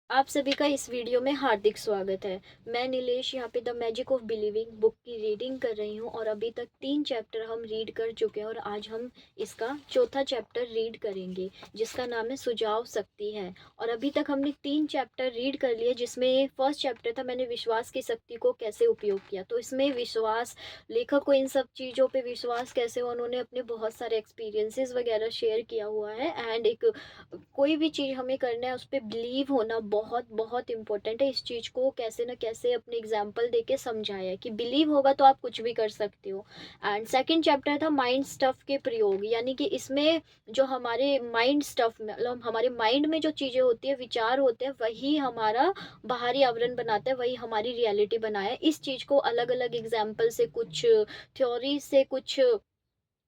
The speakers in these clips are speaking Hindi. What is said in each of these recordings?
आप सभी का इस वीडियो में हार्दिक स्वागत है। मैं नीलेश यहाँ पे the magic of believing book की रीडिंग कर रही हूँ और अभी तक 3 चैप्टर हम रीड कर चुके हैं और आज हम इसका चौथा चैप्टर रीड करेंगे जिसका नाम है सुझाव शक्ति है। और अभी तक हमने 3 चैप्टर रीड कर लिए जिसमें फर्स्ट चैप्टर था मैंने विश्वास की शक्ति को कैसे उपयोग किया। तो इसमें विश्वास, लेखक को इन सब चीज़ों पर विश्वास कैसे हो, उन्होंने अपने बहुत सारे एक्सपीरियंसेस वगैरह शेयर किया हुआ है। एंड एक कोई भी चीज़ हमें करना है उस पर बिलीव होना बहुत बहुत इम्पोर्टेंट है। इस चीज़ को कैसे ना कैसे अपने एग्जाम्पल दे के समझाया है कि बिलीव होगा तो आप कुछ भी कर सकते हो। एंड सेकंड चैप्टर था माइंड स्टफ के प्रयोग, यानी कि इसमें जो हमारे माइंड स्टफ मतलब हमारे माइंड में जो चीज़ें होती है, विचार होते हैं, वही हमारा बाहरी आवरण बनाता है, वही हमारी रियलिटी बनाया है। इस चीज़ को अलग अलग एग्जाम्पल से, कुछ थ्योरी से, कुछ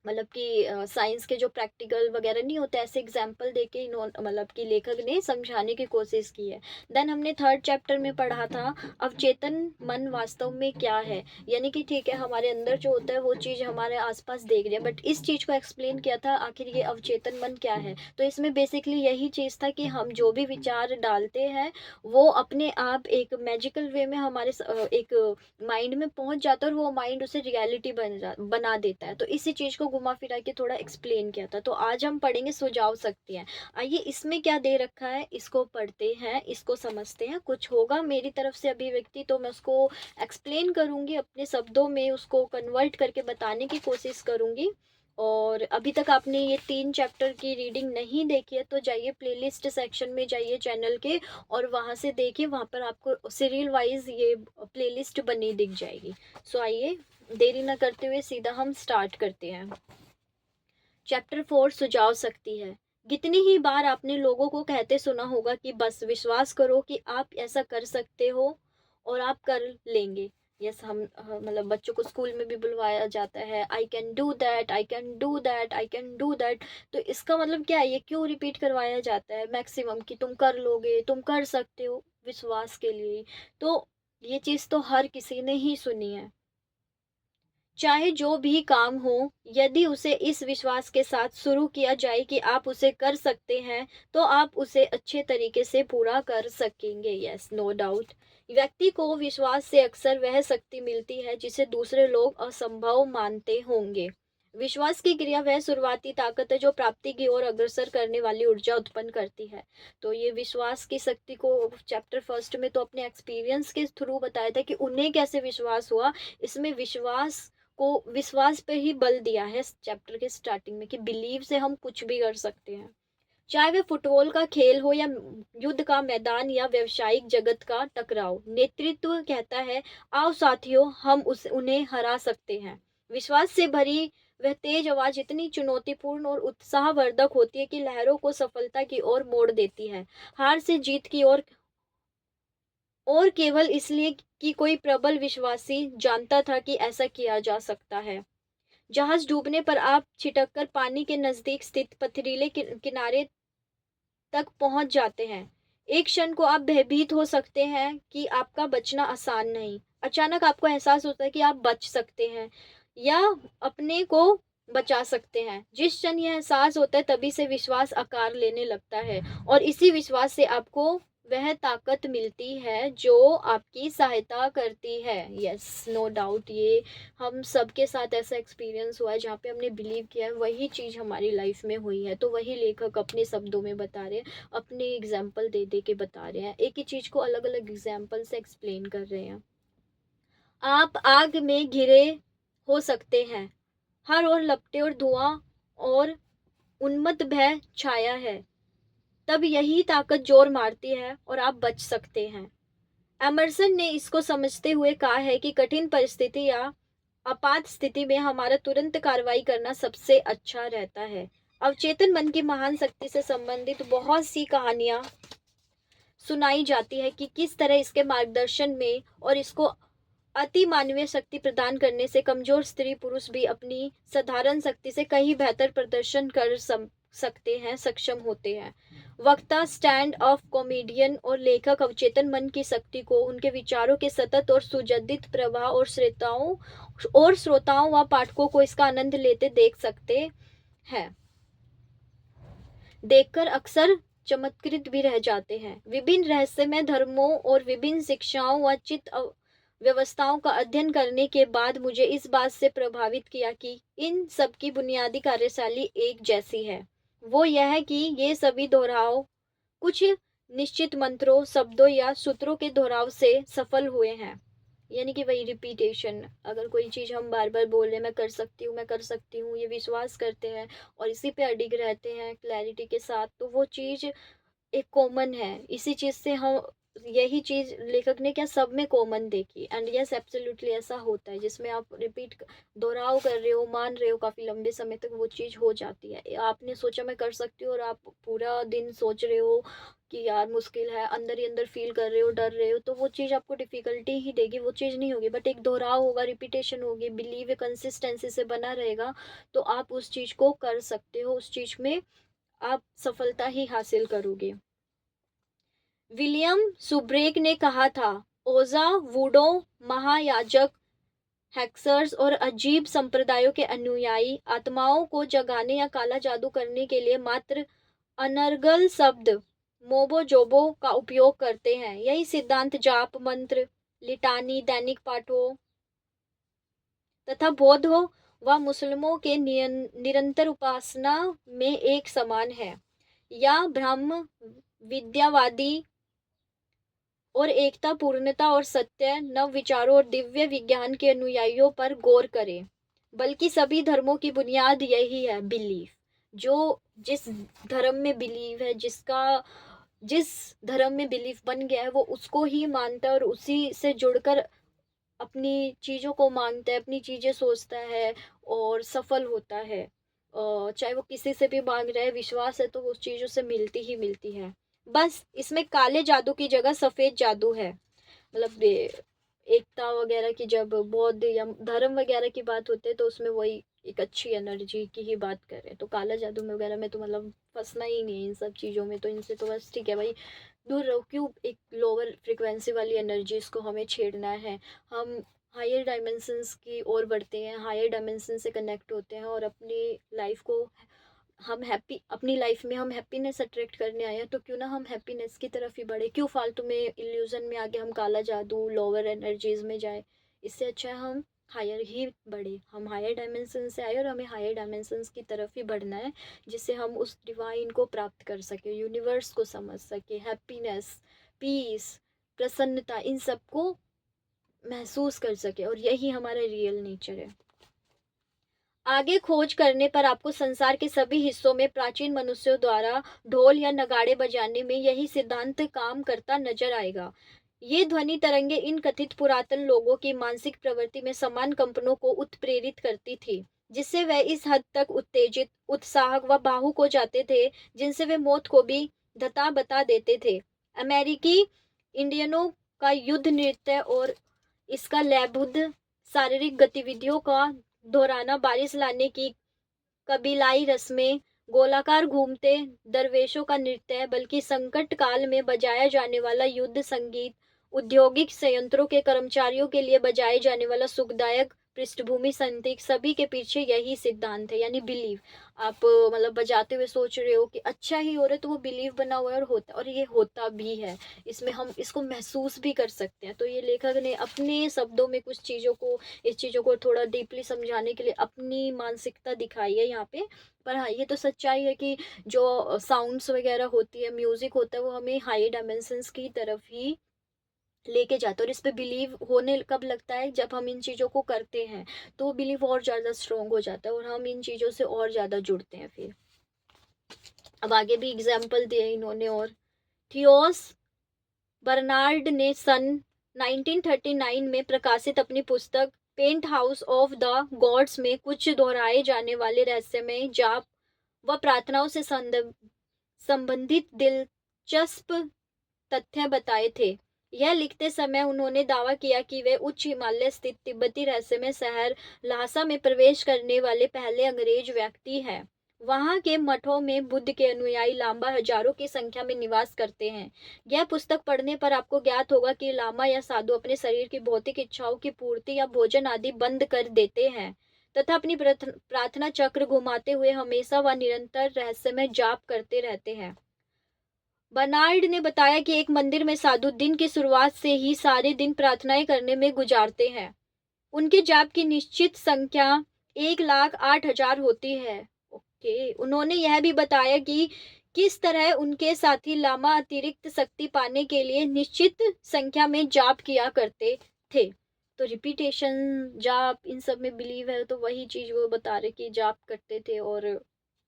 मतलब कि साइंस के जो प्रैक्टिकल वगैरह नहीं होते, ऐसे एग्जाम्पल देके इन्होंने मतलब कि लेखक ने समझाने की कोशिश की है। देन हमने थर्ड चैप्टर में पढ़ा था अवचेतन मन वास्तव में क्या है, यानी कि ठीक है हमारे अंदर जो होता है वो चीज़ हमारे आसपास देख रही है, बट इस चीज़ को एक्सप्लेन किया था आखिर ये अवचेतन मन क्या है। तो इसमें बेसिकली यही चीज़ था कि हम जो भी विचार डालते हैं वो अपने आप एक मैजिकल वे में हमारे एक माइंड में पहुंच जाता है और वो माइंड उसे रियलिटी बना देता है। तो इसी चीज़ को घुमा फिरा के थोड़ा एक्सप्लेन किया था। तो आज हम पढ़ेंगे सुझाव शक्ति है। आइए इसमें क्या दे रखा है इसको पढ़ते हैं, इसको समझते हैं। कुछ होगा मेरी तरफ से अभिव्यक्ति तो मैं उसको एक्सप्लेन करूंगी, अपने शब्दों में उसको कन्वर्ट करके बताने की कोशिश करूंगी। और अभी तक आपने ये 3 चैप्टर की रीडिंग नहीं देखी है तो जाइए प्लेलिस्ट सेक्शन में जाइए चैनल के और वहाँ से देखिए, वहाँ पर आपको सीरियल वाइज ये प्लेलिस्ट बनी दिख जाएगी। सो आइए देरी ना करते हुए सीधा हम स्टार्ट करते हैं। चैप्टर 4 सुझाव शक्ति है। कितनी ही बार आपने लोगों को कहते सुना होगा कि बस विश्वास करो कि आप ऐसा कर सकते हो और आप कर लेंगे। यस, हम मतलब बच्चों को स्कूल में भी बुलवाया जाता है, I can do that, I can do that, I can do that. तो इसका मतलब क्या है, ये क्यों रिपीट करवाया जाता है मैक्सिमम कि तुम कर लोगे, तुम कर सकते हो, विश्वास के लिए। तो ये चीज़ तो हर किसी ने ही सुनी है। चाहे जो भी काम हो, यदि उसे इस विश्वास के साथ शुरू किया जाए कि आप उसे कर सकते हैं, तो आप उसे अच्छे तरीके से पूरा कर सकेंगे। Yes, no doubt. व्यक्ति को विश्वास से अक्सर वह शक्ति मिलती है जिसे दूसरे लोग असंभव मानते होंगे। विश्वास की क्रिया वह शुरुआती ताकत है जो प्राप्ति की ओर अग्रसर करने वाली ऊर्जा उत्पन्न करती है। तो ये विश्वास की शक्ति को चैप्टर फर्स्ट में तो अपने एक्सपीरियंस के थ्रू बताया था कि उन्हें कैसे विश्वास हुआ। इसमें विश्वास को विश्वास पे ही बल दिया है चैप्टर के स्टार्टिंग में कि बिलीव से हम कुछ भी कर सकते हैं। चाहे वह फुटबॉल का खेल हो या युद्ध का मैदान या व्यवसायिक जगत का टकराव, नेतृत्व कहता है आओ साथियों हम उस उन्हें हरा सकते हैं। विश्वास से भरी वह तेज आवाज इतनी चुनौतीपूर्ण और उत्साहवर्धक होती है कि लहरों को सफलता की ओर मोड़ देती है, हार से जीत की ओर, और केवल इसलिए कि कोई प्रबल विश्वासी जानता था कि ऐसा किया जा सकता है। जहाज डूबने पर आप छिटककर पानी के नजदीक स्थित पथरीले किनारे तक पहुंच जाते हैं। एक क्षण को आप भयभीत हो सकते हैं कि आपका बचना आसान नहीं। अचानक आपको एहसास होता है कि आप बच सकते हैं या अपने को बचा सकते हैं। जिस क्षण यह एहसास होता है तभी से विश्वास आकार लेने लगता है और इसी विश्वास से आपको वह ताकत मिलती है जो आपकी सहायता करती है। यस, नो डाउट, ये हम सबके साथ ऐसा एक्सपीरियंस हुआ है जहाँ पे हमने बिलीव किया है, वही चीज़ हमारी लाइफ में हुई है। तो वही लेखक अपने शब्दों में बता रहे हैं, अपने एग्जाम्पल दे दे के बता रहे हैं, एक ही चीज़ को अलग अलग एग्जाम्पल से एक्सप्लेन कर रहे हैं। आप आग में घिरे हो सकते हैं, हर ओर लपटे और धुआं और उन्मत्त भय छाया है, तब यही ताकत जोर मारती है और आप बच सकते हैं। एमर्सन ने इसको समझते हुए कहा है कि कठिन परिस्थिति या आपात स्थिति में हमारा तुरंत कार्रवाई करना सबसे अच्छा रहता है। अवचेतन मन की महान शक्ति से संबंधित बहुत सी कहानियां सुनाई जाती है कि किस तरह इसके मार्गदर्शन में और इसको अति मानवीय शक्ति प्रदान करने से कमजोर स्त्री पुरुष भी अपनी साधारण शक्ति से कहीं बेहतर प्रदर्शन कर सकते हैं, सक्षम होते हैं। वक्ता, स्टैंड ऑफ कॉमेडियन और लेखक अवचेतन मन की शक्ति को उनके विचारों के सतत और सुजदित प्रवाह और श्रोताओं व पाठकों को इसका आनंद लेते देख सकते हैं, देखकर अक्सर चमत्कृत भी रह जाते हैं। विभिन्न रहस्यमय धर्मों और विभिन्न शिक्षाओं व चित्त व्यवस्थाओं का अध्ययन करने के बाद मुझे इस बात से प्रभावित किया कि इन सब की बुनियादी कार्यशैली एक जैसी है। वो यह है कि ये सभी दोहराव कुछ निश्चित मंत्रों, शब्दों या सूत्रों के दोहराव से सफल हुए हैं। यानी कि वही रिपीटेशन, अगर कोई चीज़ हम बार बार बोल रहे हैं, मैं कर सकती हूँ, ये विश्वास करते हैं और इसी पे अडिग रहते हैं क्लैरिटी के साथ, तो वो चीज़ एक कॉमन है। इसी चीज़ से हम, यही चीज़ लेखक ने क्या सब में कॉमन देखी। एंड यस, एब्सोल्युटली ऐसा होता है, जिसमें आप रिपीट दोहराव कर रहे हो, मान रहे हो काफ़ी लंबे समय तक, वो चीज़ हो जाती है। आपने सोचा मैं कर सकती हूँ और आप पूरा दिन सोच रहे हो कि यार मुश्किल है, अंदर ही अंदर फील कर रहे हो, डर रहे हो, तो वो चीज़ आपको डिफ़िकल्टी ही देगी, वो चीज़ नहीं होगी। बट एक दोहराव होगा, रिपीटेशन होगी, बिलीव कंसिस्टेंसी से बना रहेगा, तो आप उस चीज़ को कर सकते हो, उस चीज़ में आप सफलता ही हासिल करोगे। विलियम सुब्रेक ने कहा था, ओजा, वुडो, महायाजक, हैक्सर्स और अजीब संप्रदायों के अनुयायी आत्माओं को जगाने या काला जादू करने के लिए मात्र अनर्गल शब्द मोबो-जोबो का उपयोग करते हैं। यही सिद्धांत जाप मंत्र, लिटानी, दैनिक पाठों तथा बौद्धों व मुस्लिमों के निरंतर उपासना में एक समान है। या ब्रह्म विद्यावादी और एकता, पूर्णता और सत्य, नव विचारों और दिव्य विज्ञान के अनुयायियों पर गौर करें। बल्कि सभी धर्मों की बुनियाद यही है, बिलीफ। जो जिस धर्म में बिलीव है, जिस धर्म में बिलीफ बन गया है, वो उसको ही मानता है और उसी से जुड़कर अपनी चीज़ों को मांगता है, अपनी चीज़ें सोचता है और सफल होता है। चाहे वो किसी से भी मांग रहा है, विश्वास है तो उस चीज़ों से मिलती ही मिलती है। बस इसमें काले जादू की जगह सफ़ेद जादू है। मतलब एकता वगैरह की, जब बौद्ध या धर्म वगैरह की बात होती है तो उसमें वही एक अच्छी एनर्जी की ही बात कर रहे हैं। तो काला जादू में वगैरह में तो मतलब फंसना ही नहीं है इन सब चीज़ों में, तो इनसे तो बस ठीक है भाई, दूर रहो। क्यों एक लोअर फ्रिक्वेंसी वाली एनर्जीज को हमें छेड़ना है? हम हायर डायमेंशंस की ओर बढ़ते हैं, हायर डायमेंशन से कनेक्ट होते हैं और अपनी लाइफ को हम हैप्पी, अपनी लाइफ में हम हैप्पीनेस अट्रैक्ट करने आए हैं, तो क्यों ना हम हैप्पीनेस की तरफ ही बढ़े। क्यों फालतू में इल्यूजन में आके हम काला जादू, लोअर एनर्जीज में जाए? इससे अच्छा है हम हायर ही बढ़े। हम हायर डायमेंशन से आए और हमें हायर डायमेंशंस की तरफ ही बढ़ना है, जिससे हम उस डिवाइन को प्राप्त कर सके, यूनिवर्स को समझ सके, हैप्पीनेस, पीस, प्रसन्नता, इन सब को महसूस कर सके। और यही हमारा रियल नेचर है। आगे खोज करने पर आपको संसार के सभी हिस्सों में प्राचीन मनुष्यों द्वारा ढोल या नगाड़े बजाने में यही सिद्धांत काम करता नजर आएगा। ये ध्वनि तरंगे इन कथित पुरातन लोगों की मानसिक प्रवृत्ति में समान कंपनों को उत्प्रेरित करती थी, जिससे वे इस हद तक उत्तेजित, उत्साहक व भावुक हो जाते थे, जिनसे वे मौत को भी धता बता देते थे। अमेरिकी इंडियनों का युद्ध नृत्य और इसका लयबद्ध शारीरिक गतिविधियों का दोहराना, बारिश लाने की कबीलाई रस्में, गोलाकार घूमते दरवेशों का नृत्य, बल्कि संकट काल में बजाया जाने वाला युद्ध संगीत, औद्योगिक संयंत्रों के कर्मचारियों के लिए बजाए जाने वाला सुखदायक पृष्ठभूमि संगीत, सभी के पीछे यही सिद्धांत है, यानी बिलीव। आप मतलब बजाते हुए सोच रहे हो कि अच्छा ही हो रहा है, तो वो बिलीव बना हुआ है और होता, और ये होता भी है। इसमें हम इसको महसूस भी कर सकते हैं। तो ये लेखक ने अपने शब्दों में कुछ चीज़ों को, इस चीज़ों को थोड़ा डीपली समझाने के लिए अपनी मानसिकता दिखाई है यहाँ पे। पर हाँ, ये तो सच्चाई है कि जो साउंड्स वगैरह होती है, म्यूज़िक होता है, वो हमें हाई डायमेंशंस की तरफ ही लेके जाता है। और इस पे बिलीव होने कब लगता है? जब हम इन चीज़ों को करते हैं, तो वो बिलीव और ज़्यादा स्ट्रॉन्ग हो जाता है और हम इन चीज़ों से और ज़्यादा जुड़ते हैं फिर। अब आगे भी एग्जाम्पल दिए इन्होंने। और थियोस बर्नार्ड ने सन 1939 में प्रकाशित अपनी पुस्तक penthouse of the gods में कुछ दोहराए जाने वाले रहस्यमय जाप व प्रार्थनाओं से संबंधित दिलचस्प तथ्य बताए थे। यह लिखते समय उन्होंने दावा किया कि वे उच्च हिमालय स्थित तिब्बती रहस्यमय शहर ल्हासा में प्रवेश करने वाले पहले अंग्रेज व्यक्ति हैं। वहां के मठों में बुद्ध के अनुयायी लामा हजारों की संख्या में निवास करते हैं। यह पुस्तक पढ़ने पर आपको ज्ञात होगा कि लामा या साधु अपने शरीर की भौतिक इच्छाओं की पूर्ति या भोजन आदि बंद कर देते हैं तथा अपनी प्रार्थना चक्र घुमाते हुए हमेशा व निरंतर रहस्यमय जाप करते रहते हैं। बर्नार्ड ने बताया कि एक मंदिर में साधु दिन की शुरुआत से ही सारे दिन प्रार्थनाएं करने में गुजारते हैं। उनके जाप की निश्चित संख्या 1,08,000 होती है। ओके, उन्होंने यह भी बताया कि किस तरह उनके साथी लामा अतिरिक्त शक्ति पाने के लिए निश्चित संख्या में जाप किया करते थे। तो रिपीटेशन, जाप, इन सब में बिलीव है, तो वही चीज वो बता रहे कि जाप करते थे और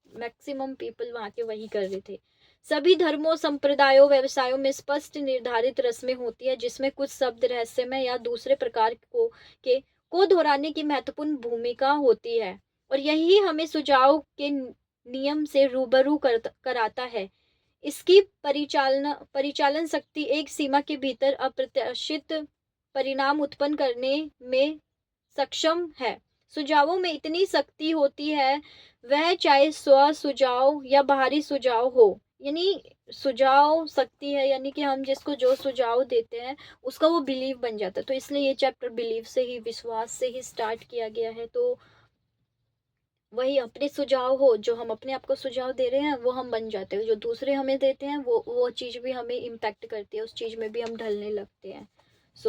मैक्सिमम पीपल वहाँ के वही कर रहे थे। सभी धर्मों, संप्रदायों, व्यवसायों में स्पष्ट निर्धारित रस्में होती है जिसमें कुछ शब्द रहस्यमय या दूसरे प्रकार को दोहराने की महत्वपूर्ण भूमिका होती है, और यही हमें सुझाव के नियम से रूबरू कराता है। इसकी परिचालन शक्ति एक सीमा के भीतर अप्रत्याशित परिणाम उत्पन्न करने में सक्षम है। सुझावों में इतनी शक्ति होती है, वह चाहे स्व सुझाव या बाहरी सुझाव हो। यानी सुझाव शक्ति है, यानी कि हम जिसको जो सुझाव देते हैं उसका वो बिलीव बन जाता है। तो इसलिए ये चैप्टर बिलीव से ही, विश्वास से ही स्टार्ट किया गया है। तो वही अपने सुझाव हो, जो हम अपने आप को सुझाव दे रहे हैं वो हम बन जाते हैं, जो दूसरे हमें देते हैं वो चीज़ भी हमें इम्पैक्ट करती है, उस चीज़ में भी हम ढलने लगते हैं।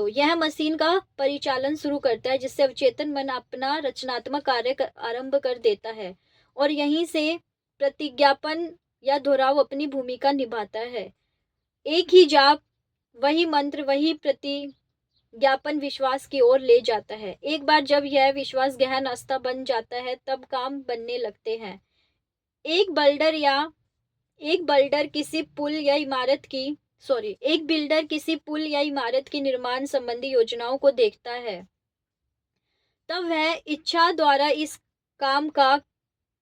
यह मशीन का परिचालन शुरू करता है जिससे अवचेतन मन अपना रचनात्मक कार्य आरंभ कर देता है, और यहीं से प्रतिज्ञापन या दोहराव अपनी भूमिका निभाता है। एक ही जाप, वही मंत्र, वही ज्ञापन विश्वास की ओर ले जाता है। एक बार जब यह विश्वास गहन आस्था बन जाता है तब काम बनने लगते हैं। एक बल्डर या एक बिल्डर किसी पुल या इमारत की एक बिल्डर किसी पुल या इमारत की निर्माण संबंधी योजनाओं को देखता है, तब वह इच्छा द्वारा इस काम का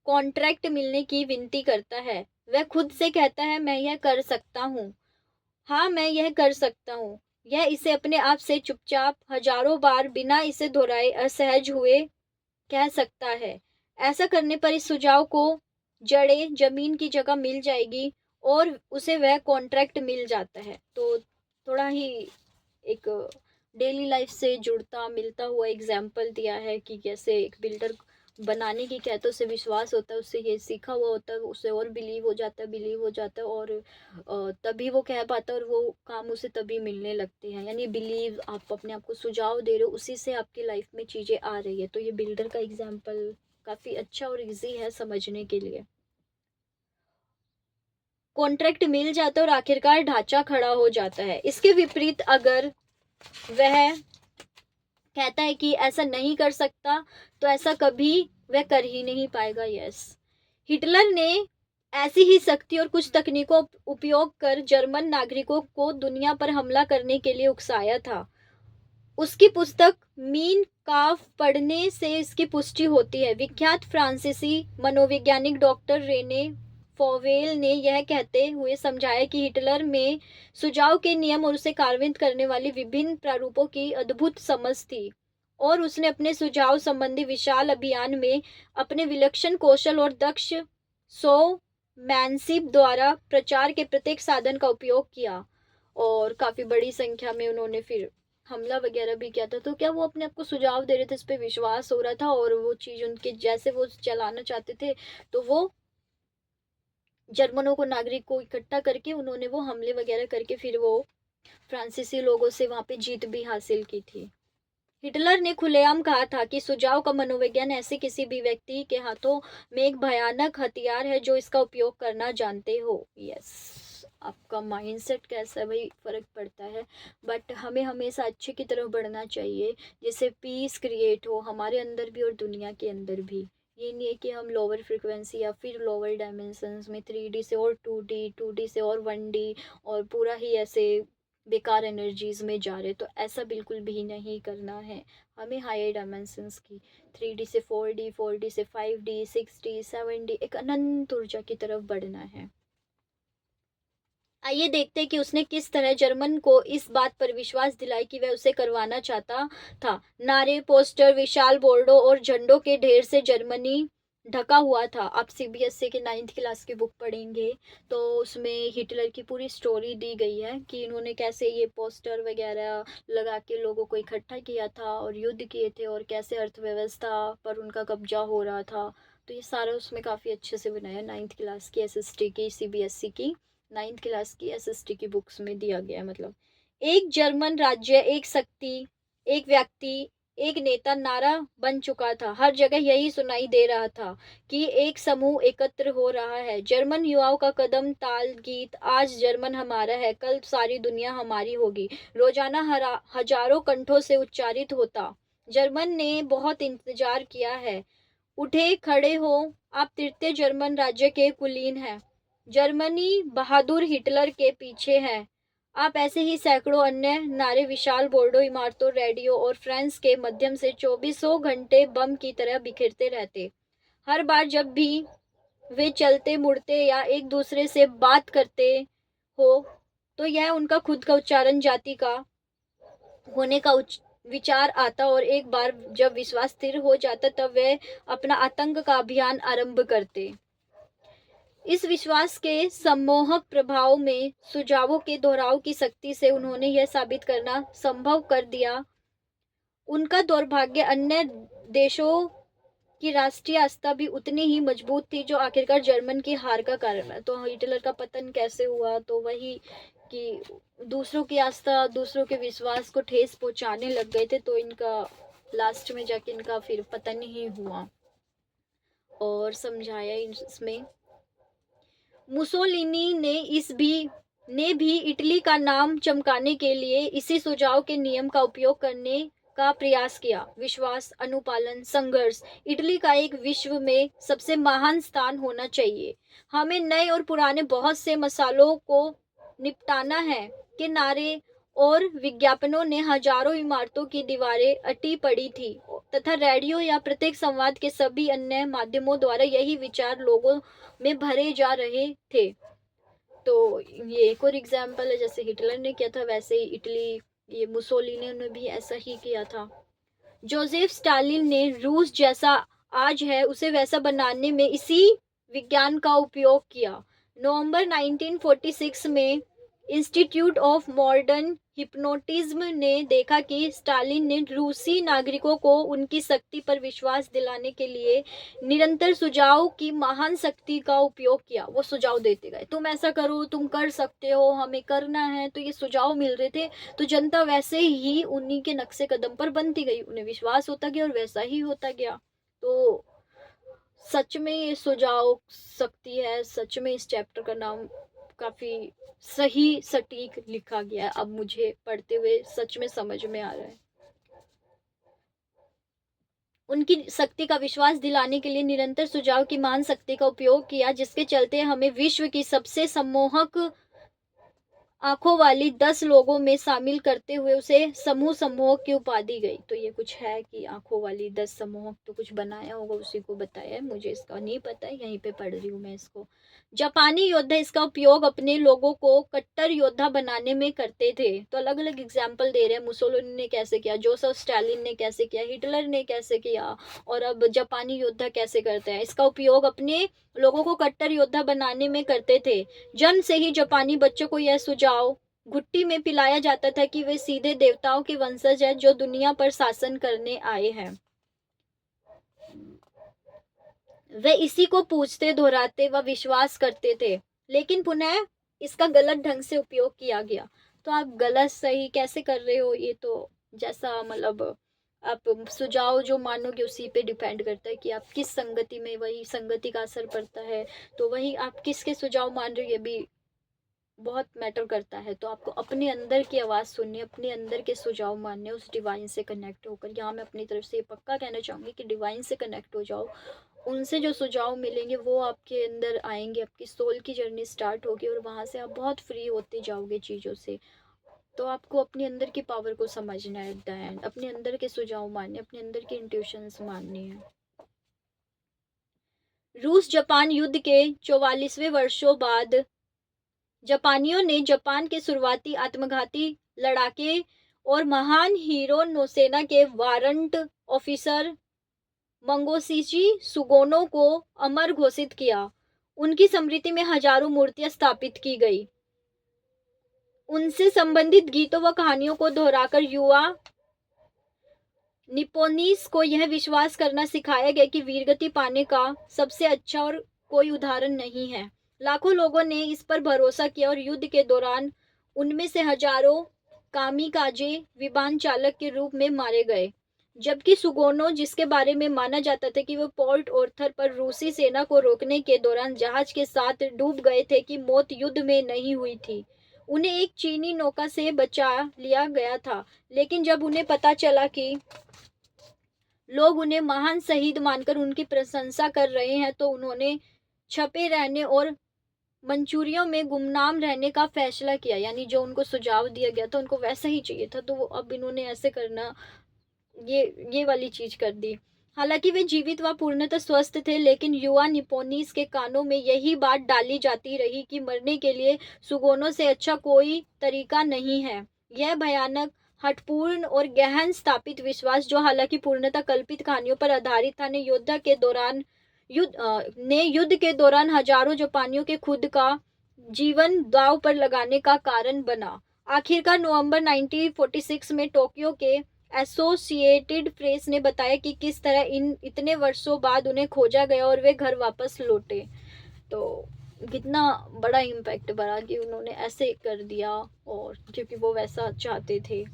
कॉन्ट्रैक्ट मिलने की विनती करता है। वह खुद से कहता है, मैं यह कर सकता हूँ, हाँ मैं यह कर सकता हूँ। यह इसे अपने आप से चुपचाप हजारों बार बिना इसे दोहराए असहज हुए कह सकता है। ऐसा करने पर इस सुझाव को जड़े जमीन की जगह मिल जाएगी और उसे वह कॉन्ट्रैक्ट मिल जाता है। तो थोड़ा ही एक डेली लाइफ से जुड़ता मिलता हुआ एग्जाम्पल दिया है कि कैसे एक बिल्डर बनाने की कहते उसे विश्वास होता है, उससे ये सीखा हुआ होता है, उसे और बिलीव हो जाता है और तभी वो कह पाता है और वो काम उसे तभी मिलने लगते हैं। यानी बिलीव, आप अपने आप को सुझाव दे रहे हो, उसी से आपकी लाइफ में चीज़ें आ रही है। तो ये बिल्डर का एग्जाम्पल काफ़ी अच्छा और इजी है समझने के लिए। कॉन्ट्रैक्ट मिल जाता है और आखिरकार ढांचा खड़ा हो जाता है। इसके विपरीत अगर वह कहता है कि ऐसा नहीं कर सकता, तो ऐसा कभी वह कर ही नहीं पाएगा। यस, हिटलर ने ऐसी ही शक्ति और कुछ तकनीकों उपयोग कर जर्मन नागरिकों को दुनिया पर हमला करने के लिए उकसाया था। उसकी पुस्तक मीन काफ पढ़ने से इसकी पुष्टि होती है। विख्यात फ्रांसीसी मनोवैज्ञानिक डॉक्टर रेने फॉवेल ने यह कहते हुए समझाया कि हिटलर में सुझाव के नियम और उसे कार्यान्वित करने वाली विभिन्न प्रारूपों की अद्भुत समझ थी, और उसने अपने सुझाव संबंधी विशाल अभियान में अपने विलक्षण कौशल और दक्ष सो मैनशिप द्वारा प्रचार के प्रत्येक साधन का उपयोग किया, और काफी बड़ी संख्या में उन्होंने फिर हमला वगैरह भी किया था। तो क्या वो अपने आप को सुझाव दे रहे थे, इस पे विश्वास हो रहा था और वो चीज उनके जैसे वो चलाना चाहते थे, तो वो जर्मनों को, नागरिक को इकट्ठा करके उन्होंने वो हमले वगैरह करके फिर वो फ्रांसीसी लोगों से वहां पे जीत भी हासिल की थी। हिटलर ने खुलेआम कहा था कि सुझाव का मनोविज्ञान ऐसे किसी भी व्यक्ति के हाथों में एक भयानक हथियार है जो इसका उपयोग करना जानते हो। यस, आपका माइंडसेट कैसा है भाई, फर्क पड़ता है, बट हमें हमेशा अच्छे की तरफ बढ़ना चाहिए, जिससे पीस क्रिएट हो हमारे अंदर भी और दुनिया के अंदर भी। ये नहीं है कि हम लोअर फ्रिक्वेंसी या फिर लोअर डायमेंशंस में 3D से और 2D से और 1D और पूरा ही ऐसे बेकार एनर्जीज में जा रहे, तो ऐसा बिल्कुल भी नहीं करना है। हमें हायर डायमेंशंस की 3D से 4D, 4D से 5D, 6D, 7D, एक अनंत ऊर्जा की तरफ बढ़ना है। आइए देखते हैं कि उसने किस तरह जर्मन को इस बात पर विश्वास दिलाई कि वह उसे करवाना चाहता था। नारे, पोस्टर, विशाल बोर्डों और झंडों के ढेर से जर्मनी ढका हुआ था। आप CBSE के 9th क्लास की बुक पढ़ेंगे तो उसमें हिटलर की पूरी स्टोरी दी गई है कि इन्होंने कैसे ये पोस्टर वगैरह लगा के लोगों को इकट्ठा किया था और युद्ध किए थे, और कैसे अर्थव्यवस्था पर उनका कब्जा हो रहा था। तो ये सारा उसमें काफ़ी अच्छे से बनाया। 9th क्लास की SST की, CBSE की 9th क्लास की एसएसटी की बुक्स में दिया गया है। मतलब एक जर्मन राज्य, एक शक्ति, एक व्यक्ति, एक नेता नारा बन चुका था। हर जगह यही सुनाई दे रहा था कि एक समूह एकत्र हो रहा है। जर्मन युवाओं का कदम ताल गीत, आज जर्मन हमारा है, कल सारी दुनिया हमारी होगी, रोजाना हजारों कंठों से उच्चारित होता। जर्मन ने बहुत इंतजार किया है। उठे खड़े हो, आप तृतीय जर्मन राज्य के कुलीन हैं। जर्मनी बहादुर हिटलर के पीछे है। आप ऐसे ही सैकड़ों अन्य नारे विशाल बोर्डों, इमारतों, रेडियो और फ्रेंच के माध्यम से चौबीसों घंटे बम की तरह बिखरते रहते। हर बार जब भी वे चलते मुड़ते या एक दूसरे से बात करते हो तो यह उनका खुद का उच्चारण जाति का होने का विचार आता, और एक बार जब विश्वास स्थिर हो जाता तब वे अपना आतंक का अभियान आरंभ करते। इस विश्वास के सम्मोहक प्रभाव में सुझावों के दोहराव की शक्ति से उन्होंने यह साबित करना संभव कर दिया। उनका दुर्भाग्य अन्य देशों की राष्ट्रीय आस्था भी उतनी ही मजबूत थी, जो आखिरकार जर्मन की हार का कारण है। तो हिटलर का पतन कैसे हुआ, तो वही कि दूसरों की आस्था, दूसरों के विश्वास को ठेस पहुंचाने लग गए थे, तो इनका लास्ट में जाके इनका फिर पतन ही हुआ। और समझाया इसमें मुसोलिनी ने भी इटली का नाम चमकाने के लिए इसी सुझाव के नियम का उपयोग करने का प्रयास किया। विश्वास, अनुपालन, संघर्ष। इटली का एक विश्व में सबसे महान स्थान होना चाहिए। हमें नए और पुराने बहुत से मसालों को निपटाना है के नारे और विज्ञापनों ने हजारों इमारतों की दीवारें अटी पड़ी थी, तथा रेडियो या प्रत्येक संवाद के सभी अन्य माध्यमों द्वारा यही विचार लोगों में भरे जा रहे थे। तो ये एक और एग्जाम्पल है, जैसे हिटलर ने किया था वैसे ही इटली, ये मुसोलिनी ने भी ऐसा ही किया था। जोसेफ स्टालिन ने रूस जैसा आज है उसे वैसा बनाने में इसी विज्ञान का उपयोग किया। नवंबर 1946 में इंस्टीट्यूट ऑफ मॉडर्न हिप्नोटिज्म ने देखा कि स्टालिन ने रूसी नागरिकों को उनकी शक्ति पर विश्वास दिलाने के लिए निरंतर सुझाव की महान शक्ति का उपयोग किया। वो सुझाव देते गए, तुम ऐसा करो, तुम कर सकते हो, हमें करना है, तो ये सुझाव मिल रहे थे। तो जनता वैसे ही उन्हीं के नक्शे कदम पर बनती गई, उन्हें विश्वास होता गया और वैसा ही होता गया। तो सच में ये सुझाव शक्ति है। सच में इस चैप्टर का नाम काफी सही सटीक लिखा गया है। अब मुझे पढ़ते हुए सच में समझ में आ रहा है। उनकी शक्ति का विश्वास दिलाने के लिए निरंतर सुझाव की महान शक्ति का उपयोग किया, जिसके चलते हमें विश्व की सबसे सम्मोहक आंखों वाली 10 लोगों में शामिल करते हुए उसे समूह सम्मोहक की उपाधि गई। तो ये कुछ है कि आंखों वाली 10 सम्मोहक, तो कुछ बनाया होगा, उसी को बताया है, मुझे इसका नहीं पता है, यहीं पे पढ़ रही हूँ मैं इसको। जापानी योद्धा इसका उपयोग अपने लोगों को कट्टर योद्धा बनाने में करते थे। तो अलग अलग एग्जाम्पल दे रहे हैं, मुसोलिनी ने कैसे किया, जोसेफ स्टालिन ने कैसे किया, हिटलर ने कैसे किया, और अब जापानी योद्धा कैसे करते हैं। इसका उपयोग अपने लोगों को कट्टर योद्धा बनाने में करते थे। जन्म से ही जापानी बच्चों को यह सुझाव घुट्टी में पिलाया जाता था कि वे सीधे देवताओं के वंशज हैं जो दुनिया पर शासन करने आए हैं। वे इसी को पूछते, दोहराते व विश्वास करते थे, लेकिन पुनः इसका गलत ढंग से उपयोग किया गया। तो आप गलत सही कैसे कर रहे हो, ये तो जैसा मतलब आप सुझाव जो मानोगे उसी पे डिपेंड करता है कि आप किस संगति में, वही संगति का असर पड़ता है। तो वही आप किसके सुझाव मान रहे हो, ये भी बहुत मैटर करता है। तो आपको अपने अंदर की आवाज़ सुननी, अपने अंदर के सुझाव मानने, उस डिवाइन से कनेक्ट होकर। यहाँ मैं अपनी तरफ से ये पक्का कहना चाहूँगी कि डिवाइन से कनेक्ट हो जाओ। उनसे जो सुझाव मिलेंगे वो आपके अंदर आएंगे, आपकी सोल की जर्नी स्टार्ट होगी और वहाँ से आप बहुत फ्री होते जाओगे चीज़ों से। तो आपको अपने अंदर की पावर को समझना है एट द एंड, अपने अंदर के सुझाव मानने, अपने अंदर के इंट्यूशंस मानने हैं। रूस जापान युद्ध के 44वें वर्षों बाद जापानियों ने जापान के शुरुआती आत्मघाती लड़ाके और महान हीरो नौसेना के वारंट ऑफिसर मंगोशीशी सुगोनो को अमर घोषित किया। उनकी स्मृति में हजारों मूर्तियां स्थापित की गई। उनसे संबंधित गीतों व कहानियों को दोहराकर युवा निपोनीस को यह विश्वास करना सिखाया गया कि वीरगति पाने का सबसे अच्छा और कोई उदाहरण नहीं है। लाखों लोगों ने इस पर भरोसा किया और युद्ध के दौरान उनमें से हजारों कामिकाजे विमान चालक के रूप में मारे गए, जबकि सुगोनो, जिसके बारे में माना जाता था कि वो पोर्ट ऑर्थर पर रूसी सेना को रोकने के दौरान जहाज के साथ डूब गए थे, कि मौत युद्ध में नहीं हुई थी। उन्हें एक चीनी नौका से बचा लिया गया था, लेकिन जब उन्हें पता चला कि लोग उन्हें महान शहीद मानकर उनकी प्रशंसा कर रहे हैं, तो उन्होंने छपे रहने और मंचूरियों में गुमनाम रहने का फैसला किया। यानी जो उनको सुझाव दिया गया था उनको वैसा ही चाहिए था, तो वो अब इन्होंने ऐसे करना, ये वाली चीज कर दी। हालांकि वे जीवित व पूर्णतः स्वस्थ थे, लेकिन युवा निपोनीस के कानों में यही बात डाली जाती रही कि मरने के लिए सुगोनों से अच्छा कोई तरीका नहीं है। यह भयानक, हठपूर्ण और गहन स्थापित विश्वास, जो हालांकि पूर्णतः कल्पित कहानियों पर आधारित था, ने युद्ध के दौरान हजारों जापानियों के खुद का जीवन दांव पर लगाने का कारण बना। आखिरकार नवंबर 1946 में टोक्यो के एसोसिएटेड प्रेस ने बताया कि किस तरह इन इतने वर्षों बाद उन्हें खोजा गया और वे घर वापस लौटे। तो कितना बड़ा इम्पैक्ट पड़ा कि उन्होंने ऐसे कर दिया, और क्योंकि वो वैसा चाहते थे।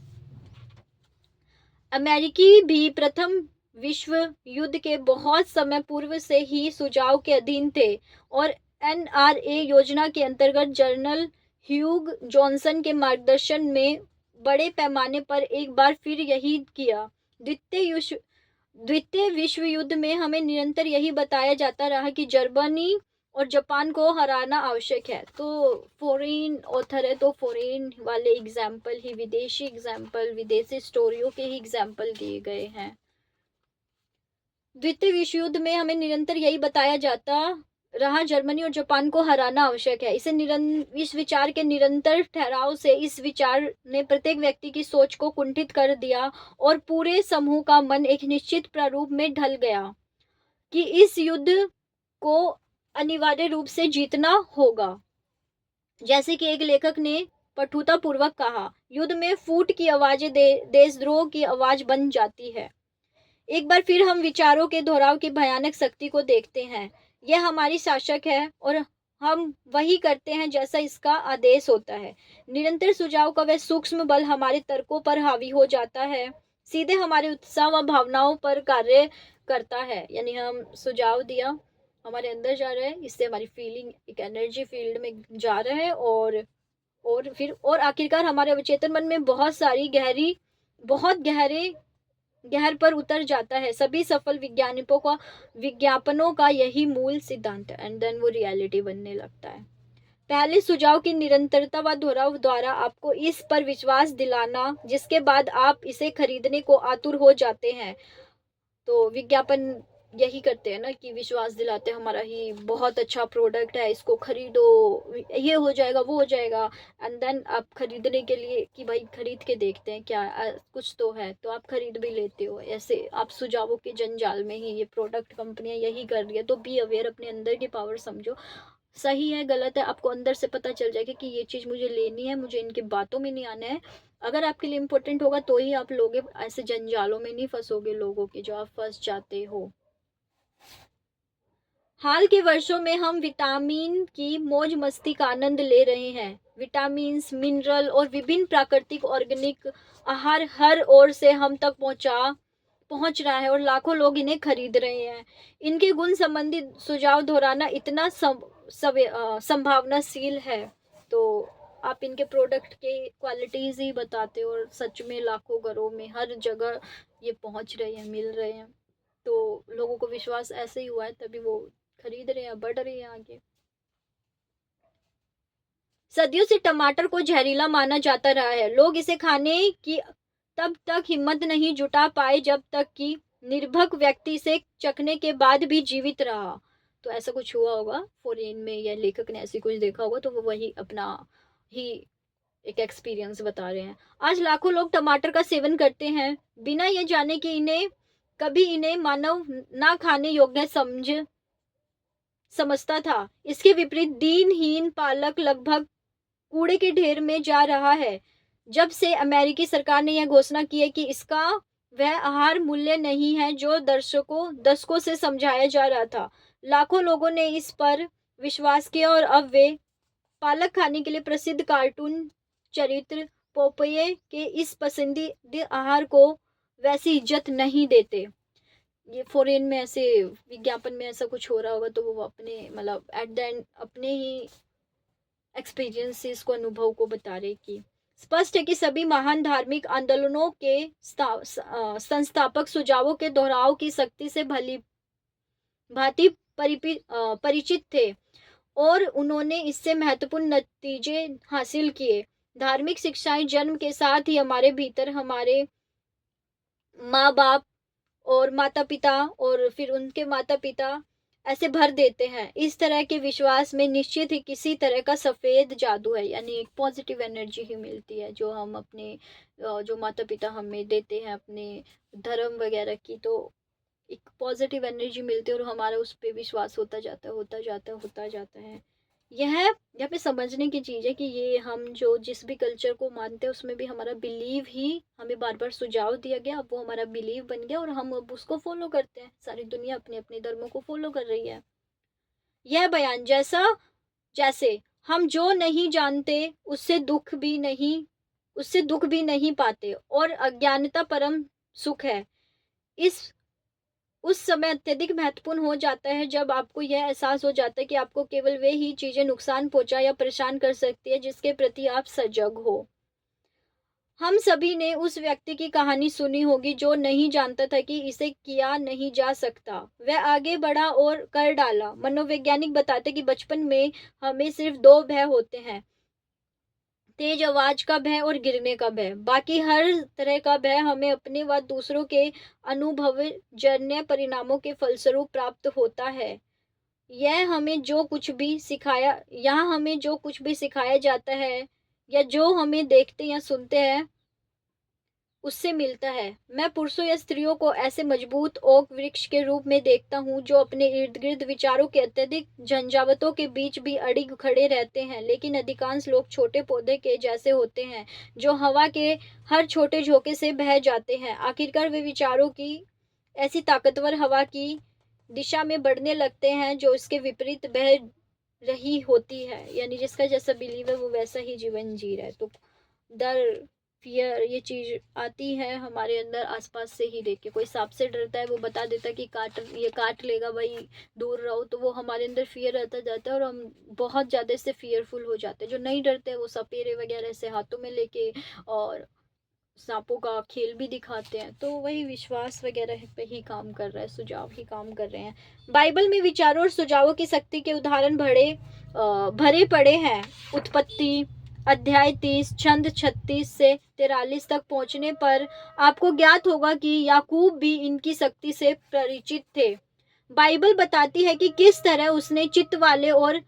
अमेरिकी भी प्रथम विश्व युद्ध के बहुत समय पूर्व से ही सुझाव के अधीन थे, और एनआरए योजना के अंतर्गत जनरल ह्यूग जॉनसन के मार्गदर्शन में बड़े पैमाने पर एक बार फिर यही किया। द्वितीय विश्व युद्ध में हमें निरंतर यही बताया जाता रहा कि जर्मनी और जापान को हराना आवश्यक है। तो फॉरेन ऑथर है, तो फॉरेन वाले एग्जाम्पल ही, विदेशी एग्जाम्पल, विदेशी स्टोरियों के ही एग्जाम्पल दिए गए हैं। द्वितीय विश्व युद्ध में हमें निरंतर यही बताया जाता रहा, जर्मनी और जापान को हराना आवश्यक है। इस विचार के निरंतर ठहराव से इस विचार ने प्रत्येक व्यक्ति की सोच को कुंठित कर दिया, और पूरे समूह का मन एक निश्चित प्रारूप में ढल गया कि इस युद्ध को अनिवार्य रूप से जीतना होगा। जैसे कि एक लेखक ने कठोरता पूर्वक कहा, युद्ध में फूट की आवाजें देशद्रोह की आवाज बन जाती है। एक बार फिर हम विचारों के दोहराव की भयानक शक्ति को देखते हैं। यह हमारी शासक है, और हम वही करते हैं जैसा इसका आदेश होता है। निरंतर सुझाव का वह सूक्ष्म बल हमारे तर्कों पर हावी हो जाता है, सीधे हमारे उत्साह व भावनाओं पर कार्य करता है। यानी हम सुझाव दिया, हमारे अंदर जा रहा है, इससे हमारी फीलिंग एक एनर्जी फील्ड में जा रहा है, और आखिरकार हमारे अवचेतन मन में बहुत गहर पर उतर जाता है। सभी सफल विज्ञापनों का यही मूल सिद्धांत है, एंड देन वो रियलिटी बनने लगता है। पहले सुझाव की निरंतरता व दोहराव द्वारा आपको इस पर विश्वास दिलाना, जिसके बाद आप इसे खरीदने को आतुर हो जाते हैं। तो विज्ञापन यही करते हैं ना, कि विश्वास दिलाते हैं हमारा ही बहुत अच्छा प्रोडक्ट है, इसको खरीदो, ये हो जाएगा, वो हो जाएगा, एंड देन आप खरीदने के लिए कि भाई खरीद के देखते हैं क्या कुछ तो है, तो आप खरीद भी लेते हो। ऐसे आप सुझावों के जंजाल में ही ये प्रोडक्ट कंपनियां यही कर रही है। तो बी अवेयर, अपने अंदर की पावर समझो, सही है गलत है आपको अंदर से पता चल जाएगा कि ये चीज़ मुझे लेनी है, मुझे इनकी बातों में नहीं आना है। अगर आपके लिए इम्पोर्टेंट होगा तो ही आप लोगे, ऐसे जंजालों में नहीं फंसोगे लोगों के, जो आप फंस जाते हो। हाल के वर्षों में हम विटामिन की मौज मस्ती का आनंद ले रहे हैं। विटामिन, मिनरल और विभिन्न प्राकृतिक ऑर्गेनिक आहार हर ओर से हम तक पहुंच रहा है, और लाखों लोग इन्हें खरीद रहे हैं। इनके गुण संबंधी सुझाव दोहराना इतना संभावनाशील है। तो आप इनके प्रोडक्ट के क्वालिटीज ही बताते हो, और सच में लाखों घरों में हर जगह ये पहुंच रहे हैं, मिल रहे हैं। तो लोगों को विश्वास ऐसे ही हुआ है, तभी वो खरीद रहे हैं, बढ़ रहे हैं आगे। सदियों से टमाटर को जहरीला माना जाता रहा है। लोग इसे खाने की तब तक हिम्मत नहीं जुटा पाए जब तक कि निर्भक व्यक्ति इसे चखने के बाद भी जीवित रहा। तो ऐसा कुछ हुआ होगा फॉरेन में, या लेखक ने ऐसी कुछ देखा होगा, तो वो वही अपना ही एक एक्सपीरियंस बता रहे हैं। आज लाखों लोग टमाटर का सेवन करते हैं, बिना ये जाने कि इन्हें मानव ना खाने योग्य समझता था। इसके विपरीत दीनहीन पालक लगभग कूड़े के ढेर में जा रहा है, जब से अमेरिकी सरकार ने यह घोषणा की है कि इसका वह आहार मूल्य नहीं है जो दशकों से समझाया जा रहा था। लाखों लोगों ने इस पर विश्वास किया और अब वे पालक खाने के लिए प्रसिद्ध कार्टून चरित्र पोपये के इस पसंदीदा आहार को वैसी इज्जत नहीं देते। ये फॉरेन में ऐसे विज्ञापन में ऐसा कुछ हो रहा होगा तो वो अपने मतलब एट द एंड अपने ही एक्सपीरियंसेस को अनुभव को बता रहे कि स्पष्ट है कि सभी महान धार्मिक आंदोलनों के संस्थापक सुझावों के दोहराव की शक्ति से भली भांति परिचित थे और उन्होंने इससे महत्वपूर्ण नतीजे हासिल किए। धार्मिक शिक्षाएं जन्म के साथ ही हमारे भीतर हमारे माँ बाप और माता पिता और फिर उनके माता पिता ऐसे भर देते हैं। इस तरह के विश्वास में निश्चित ही किसी तरह का सफ़ेद जादू है, यानी एक पॉजिटिव एनर्जी ही मिलती है जो हम अपने जो माता पिता हमें देते हैं अपने धर्म वगैरह की, तो एक पॉजिटिव एनर्जी मिलती है और हमारा उस पे विश्वास होता जाता है होता जाता है होता जाता है। यह यहाँ पे समझने की चीज़ है कि ये हम जो जिस भी कल्चर को मानते हैं उसमें भी हमारा बिलीव ही हमें बार बार सुझाव दिया गया, अब वो हमारा बिलीव बन गया और हम अब उसको फॉलो करते हैं। सारी दुनिया अपने अपने धर्मों को फॉलो कर रही है। यह बयान जैसे हम जो नहीं जानते उससे दुख भी नहीं पाते और अज्ञानता परम सुख है। इस उस समय अत्यधिक महत्वपूर्ण हो जाता है जब आपको यह एहसास हो जाता है कि आपको केवल वे ही चीजें नुकसान पहुंचा या परेशान कर सकती है जिसके प्रति आप सजग हो। हम सभी ने उस व्यक्ति की कहानी सुनी होगी जो नहीं जानता था कि इसे किया नहीं जा सकता। वह आगे बढ़ा और कर डाला। मनोवैज्ञानिक बताते कि बचपन में हमें सिर्फ दो भय होते हैं, तेज आवाज का भय और गिरने का भय। बाकी हर तरह का भय हमें अपने व दूसरों के अनुभवजन्य परिणामों के फलस्वरूप प्राप्त होता है। यहाँ हमें जो कुछ भी सिखाया जाता है या जो हमें देखते या सुनते हैं उससे मिलता है। मैं पुरुषों या स्त्रियों को ऐसे मजबूत ओक वृक्ष के रूप में देखता हूँ जो अपने इर्द गिर्द विचारों के अत्यधिक झंझावतों के बीच भी अडिग खड़े रहते हैं, लेकिन अधिकांश लोग छोटे पौधे के जैसे होते हैं जो हवा के हर छोटे झोंके से बह जाते हैं। आखिरकार वे विचारों की ऐसी ताकतवर हवा की दिशा में बढ़ने लगते हैं जो इसके विपरीत बह रही होती है, यानी जिसका जैसा बिलीव है वो वैसा ही जीवन जी रहा है। तो डर, फियर ये चीज़ आती है हमारे अंदर आसपास से ही। देख के कोई सांप से डरता है, वो बता देता है कि ये काट लेगा भाई, दूर रहो, तो वो हमारे अंदर फियर आता जाता है और हम बहुत ज़्यादा इससे फियरफुल हो जाते हैं। जो नहीं डरते हैं वो सपेरे वगैरह से हाथों में लेके और सांपों का खेल भी दिखाते हैं। तो वही विश्वास वगैरह पे ही काम कर रहा है, सुझाव ही काम कर रहे हैं। बाइबल में विचारों और सुझावों की शक्ति के उदाहरण भरे पड़े हैं। उत्पत्ति अध्याय 30 छंद 36 से 43 तक पहुंचने पर आपको ज्ञात होगा कि याकूब भी इनकी शक्ति से परिचित थे। बाइबल बताती है कि किस तरह उसने चित्त वाले और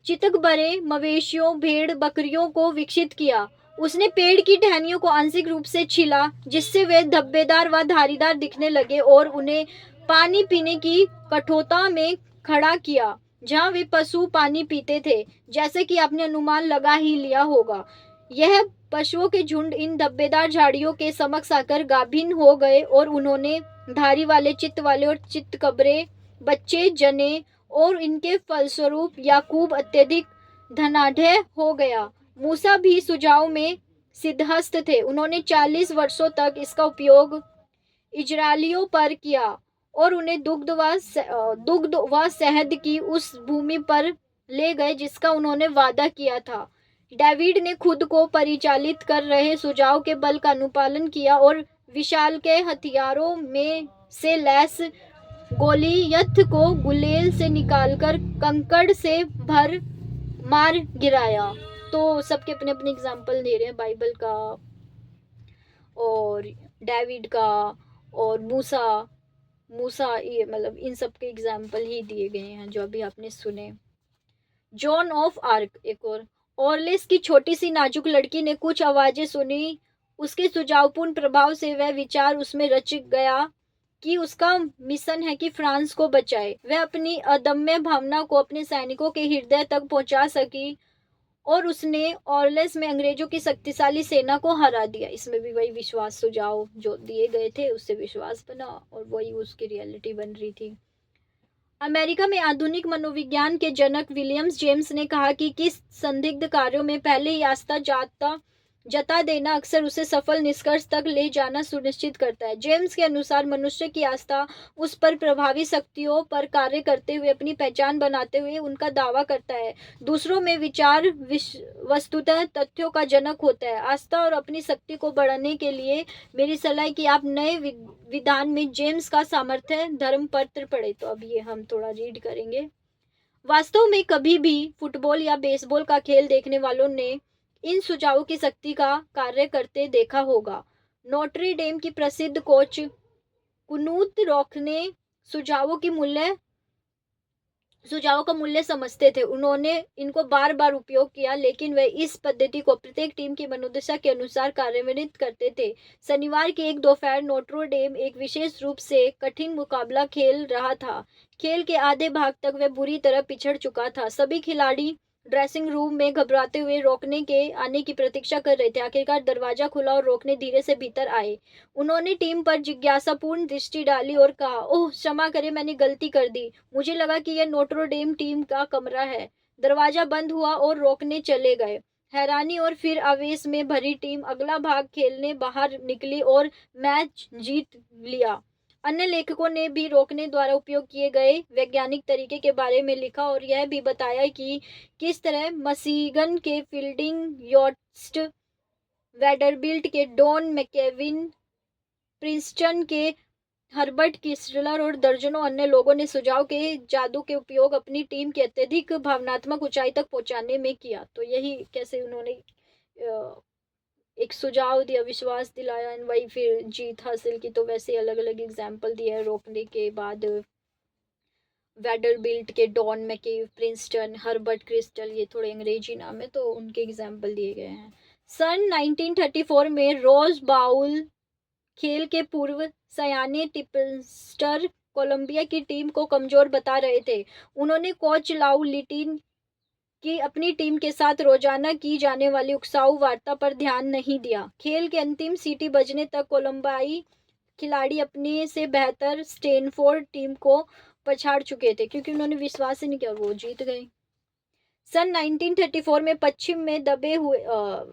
चितक भरे मवेशियों भेड़ बकरियों को विकसित किया। उसने पेड़ की टहनियों को आंशिक रूप से छीला जिससे वे धब्बेदार व धारीदार दिखने लगे और उन्हें पानी पीने की कठोरता में खड़ा किया जहां वे पशु पानी पीते थे, जैसे कि आपने अनुमान लगा ही लिया होगा। यह पशुओं के झुंड इन धब्बेदार झाड़ियों के समक्ष आकर गाभिन हो गए और उन्होंने धारी वाले चित्त वाले और चित्त कबरे बच्चे जने और इनके फलस्वरूप याकूब अत्यधिक धनाढ़ हो गया। मूसा भी सुझाव में सिद्धहस्त थे। उन्होंने 40 वर्षों तक इसका उपयोग इजरायलियों पर किया और उन्हें दुग्ध व शहद की उस भूमि पर ले गए जिसका उन्होंने वादा किया था। डेविड ने खुद को परिचालित कर रहे सुझाव के बल का अनुपालन किया और विशाल के हथियारों में से लैस गोलियत को गुलेल से निकालकर कंकड़ से भर मार गिराया। तो सबके अपने अपने एग्जाम्पल दे रहे हैं, बाइबल का और डेविड का और मूसा मूसा ये मतलब इन सब के एग्जाम्पल ही दिए गए हैं जो अभी आपने सुने। जॉन ऑफ आर्क एक और ऑर्लेस की छोटी सी नाजुक लड़की ने कुछ आवाजें सुनी। उसके सुझावपूर्ण प्रभाव से वह विचार उसमें रच गया कि उसका मिशन है कि फ्रांस को बचाए। वह अपनी अदम्य भावना को अपने सैनिकों के हृदय तक पहुंचा सकी और उसने ऑर्लेस में अंग्रेजों की शक्तिशाली सेना को हरा दिया। इसमें भी वही विश्वास सुझाव जो दिए गए थे उससे विश्वास बना और वही उसकी रियलिटी बन रही थी। अमेरिका में आधुनिक मनोविज्ञान के जनक विलियम्स जेम्स ने कहा कि किस संदिग्ध कार्यों में पहले ही आस्था जता देना अक्सर उसे सफल निष्कर्ष तक ले जाना सुनिश्चित करता है। जेम्स के अनुसार मनुष्य की आस्था उस पर प्रभावी शक्तियों पर कार्य करते हुए अपनी पहचान बनाते हुए उनका दावा करता है। दूसरों में विचार वस्तुतः तथ्यों का जनक होता है। आस्था और अपनी शक्ति को बढ़ाने के लिए मेरी सलाह है कि आप नए विधान में जेम्स का सामर्थ्य धर्म पत्र पढ़े। तो अब ये हम थोड़ा रीड करेंगे। वास्तव में कभी भी फुटबॉल या बेसबॉल का खेल देखने वालों ने इन सुझावों की शक्ति का कार्य करते देखा होगा। नोटरी डेम की प्रसिद्ध कोच कुनूत रॉक ने सुझावों का मूल्य समझते थे। उन्होंने इनको बार बार उपयोग किया, लेकिन वे इस पद्धति को प्रत्येक टीम की मनोदशा के अनुसार कार्यान्वित करते थे। शनिवार की एक दोपहर नोट्रो डेम एक विशेष रूप से कठिन मुकाबला खेल रहा था। खेल के आधे भाग तक वह बुरी तरह पिछड़ चुका था। सभी खिलाड़ी ड्रेसिंग रूम में घबराते हुए रोकने के आने की प्रतीक्षा कर रहे थे। आखिरकार दरवाजा खुला और रोकने धीरे से भीतर आए। उन्होंने टीम पर जिज्ञासापूर्ण दृष्टि डाली और कहा, ओह क्षमा करें, मैंने गलती कर दी। मुझे लगा कि यह नोट्रोडेम टीम का कमरा है। दरवाजा बंद हुआ और रोकने चले गए। हैरानी और फिर आवेश में भरी टीम अगला भाग खेलने बाहर निकली और मैच जीत लिया। अन्य लेखकों ने भी रोकने द्वारा उपयोग किए गए वैज्ञानिक तरीके के बारे में लिखा और यह भी बताया कि किस तरह मसीगन के फील्डिंग योस्ट, वैंडरबिल्ट के डॉन मैकेविन, प्रिंसटन के हर्बर्ट किस्लर और दर्जनों अन्य लोगों ने सुझाव के जादू के उपयोग अपनी टीम की अत्यधिक भावनात्मक ऊंचाई तक पहुंचाने में किया। तो यही कैसे उन्होंने एक सुझाव दिया, विश्वास दिलाया और वही फिर जीत हासिल की। तो वैसे अलग अलग एग्जाम्पल दिए हैं रोकने के बाद। वैंडरबिल्ट के डॉन मैकेव, प्रिंसटन, हर्बर्ट क्रिस्टल, ये थोड़े अंग्रेजी नाम है तो उनके एग्जाम्पल दिए गए हैं। सन 1934 में रोज बाउल खेल के पूर्व सयाने टिप्सटर कोलंबिया की टीम को कमजोर बता रहे थे। उन्होंने कोच लाउ लिटिन की अपनी टीम के साथ रोजाना की जाने वाली उकसाऊ वार्ता पर ध्यान नहीं दिया। खेल के अंतिम सीटी बजने तक कोलंबियाई खिलाड़ी अपने से बेहतर स्टैनफोर्ड टीम को पछाड़ चुके थे, क्योंकि उन्होंने विश्वास ही नहीं किया, वो जीत गए। सन 1934 में पश्चिम में दबे हुए